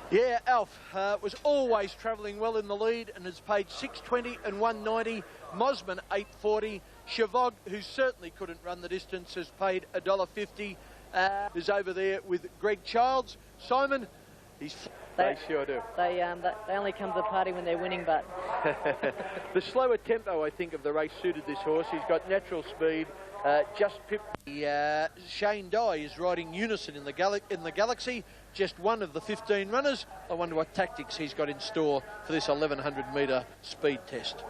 Yeah, Alf was always travelling well in the lead and has paid $6.20 and $1.90. Mosman $8.40. Chavog, who certainly couldn't run the distance, has paid $1.50. Is over there with Greg Childs. Simon, they sure do. They only come to the party when they're winning, but the slower tempo, I think, of the race suited this horse. He's got natural speed. Just pipped. Shane Dye is riding Unison in the Galaxy, just one of the 15 runners. I wonder what tactics he's got in store for this 1100-metre speed test.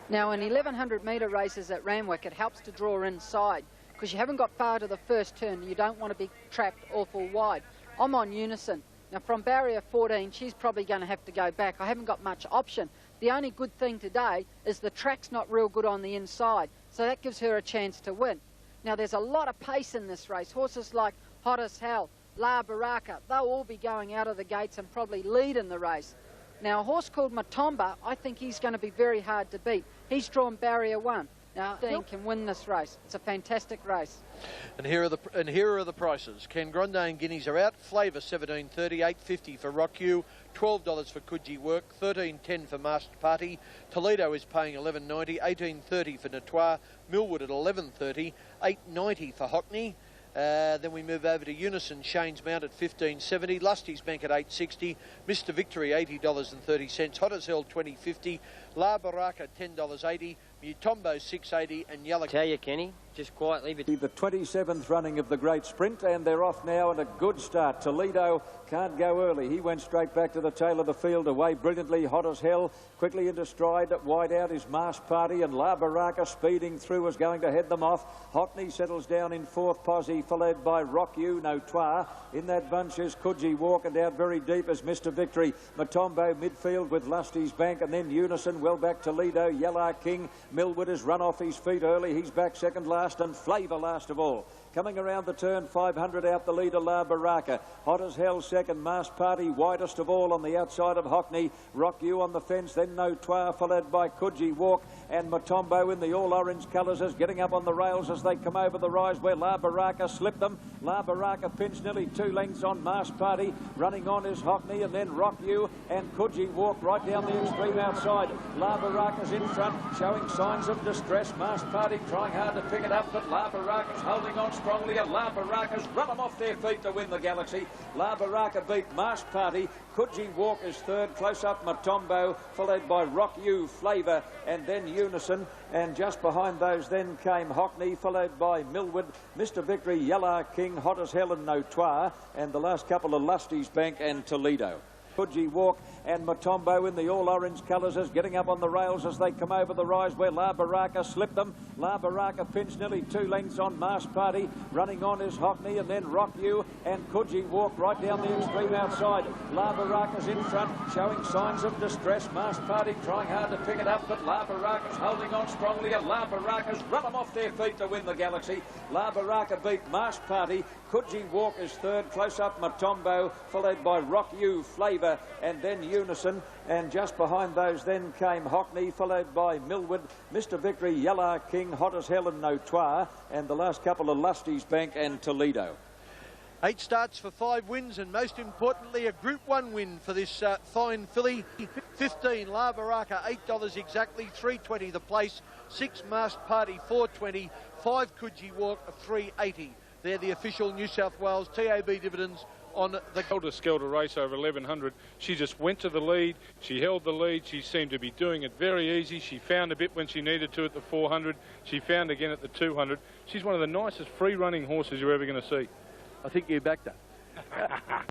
Now, in 1100-metre races at Randwick, it helps to draw inside because you haven't got far to the first turn. You don't want to be trapped awful wide. I'm on Unison. Now, from barrier 14, she's probably going to have to go back. I haven't got much option. The only good thing today is the track's not real good on the inside, so that gives her a chance to win. Now, there's a lot of pace in this race. Horses like Hot as Hell, La Baraka, they'll all be going out of the gates and probably lead in the race. Now, a horse called Matomba, I think he's going to be very hard to beat. He's drawn barrier 1. Now, he can win this race. It's a fantastic race. And here are the prices. Ken Grondane guineas are out. Flavour $17.30, $8.50 for Rock U, $12 for Coogee Work, $13.10 for Master Party. Toledo is paying $11.90, $18.30 for Natois. Millwood at $11.30, $8.90 for Hockney. Then we move over to Unison, Shane's Mount at $15.70, Lusty's Bank at $8.60, Mr Victory $80.30, Hot as Hell $20.50, La Baraka $10.80, Mutombo $6.80 and Yellow. Tell you, Kenny, just quietly. But the 27th running of the Great Sprint, and they're off now and a good start. Toledo can't go early. He went straight back to the tail of the field, away brilliantly, hot as hell. Quickly into stride, wide out is Masked Party, and La Baraka speeding through is going to head them off. Hockney settles down in fourth posse, followed by Rock You, Notoire. In that bunch is Coogee Walk, and out very deep is Mr. Victory. Mutombo midfield with Lusty's Bank, and then Unison well back Toledo. Yellow King, Millwood has run off his feet early. He's back second last, and Flavour last of all. Coming around the turn, 500 out the leader, La Baraka. Hot as hell second, Masked Party, widest of all on the outside of Hockney. Rock You on the fence, then Notoire, followed by Coogee Walk, and Mutombo in the all-orange colours is getting up on the rails as they come over the rise where La Baraka slipped them. La Baraka pinched nearly 2 lengths on Masked Party. Running on is Hockney, and then Rock You and Coogee Walk right down the extreme outside. La Baraka's in front, showing signs of distress. Masked Party trying hard to pick it up, but La Baraka's holding on strongly, and La Baraka's run them off their feet to win the Galaxy. La Baraka beat Masked Party. Coogee Walk is third, close up Mutombo, followed by Rock You, Flavour, and then Unison. And just behind those then came Hockney, followed by Millwood, Mr. Victory, Yellow King, Hot as Hell and Notoire, and the last couple of Lusty's Bank and Toledo. Coogee Walk and Mutombo in the all-orange colours is getting up on the rails as they come over the rise where La Baraka slipped them. La Baraka pinched nearly 2 lengths on Masked Party. Running on is Hockney, and then Rock You and Coogee Walk right down the extreme outside. La Baraka's in front, showing signs of distress. Masked Party trying hard to pick it up, but La Baraka's holding on strongly, and La Baraka's run them off their feet to win the Galaxy. La Baraka beat Masked Party. Coogee Walk is third, close up Mutombo, followed by Rock You, Flavour, and then Unison. And just behind those then came Hockney, followed by Millwood, Mr. Victory, Yellow King, Hot as Hell and Notoire, and the last couple of Lusty's Bank and Toledo. 8 starts for 5 wins, and most importantly a Group 1 win for this fine filly. 15 La Baraka, $8 exactly, $3.20 the place. 6 Masked Party, $4.20. 5 Coogee Walk, $3.80. They're the official New South Wales TAB dividends on the Helter-skelter race over 1100. She just went to the lead. She held the lead. She seemed to be doing it very easy. She found a bit when she needed to at the 400. She found again at the 200. She's one of the nicest free-running horses you're ever going to see. I think you backed her.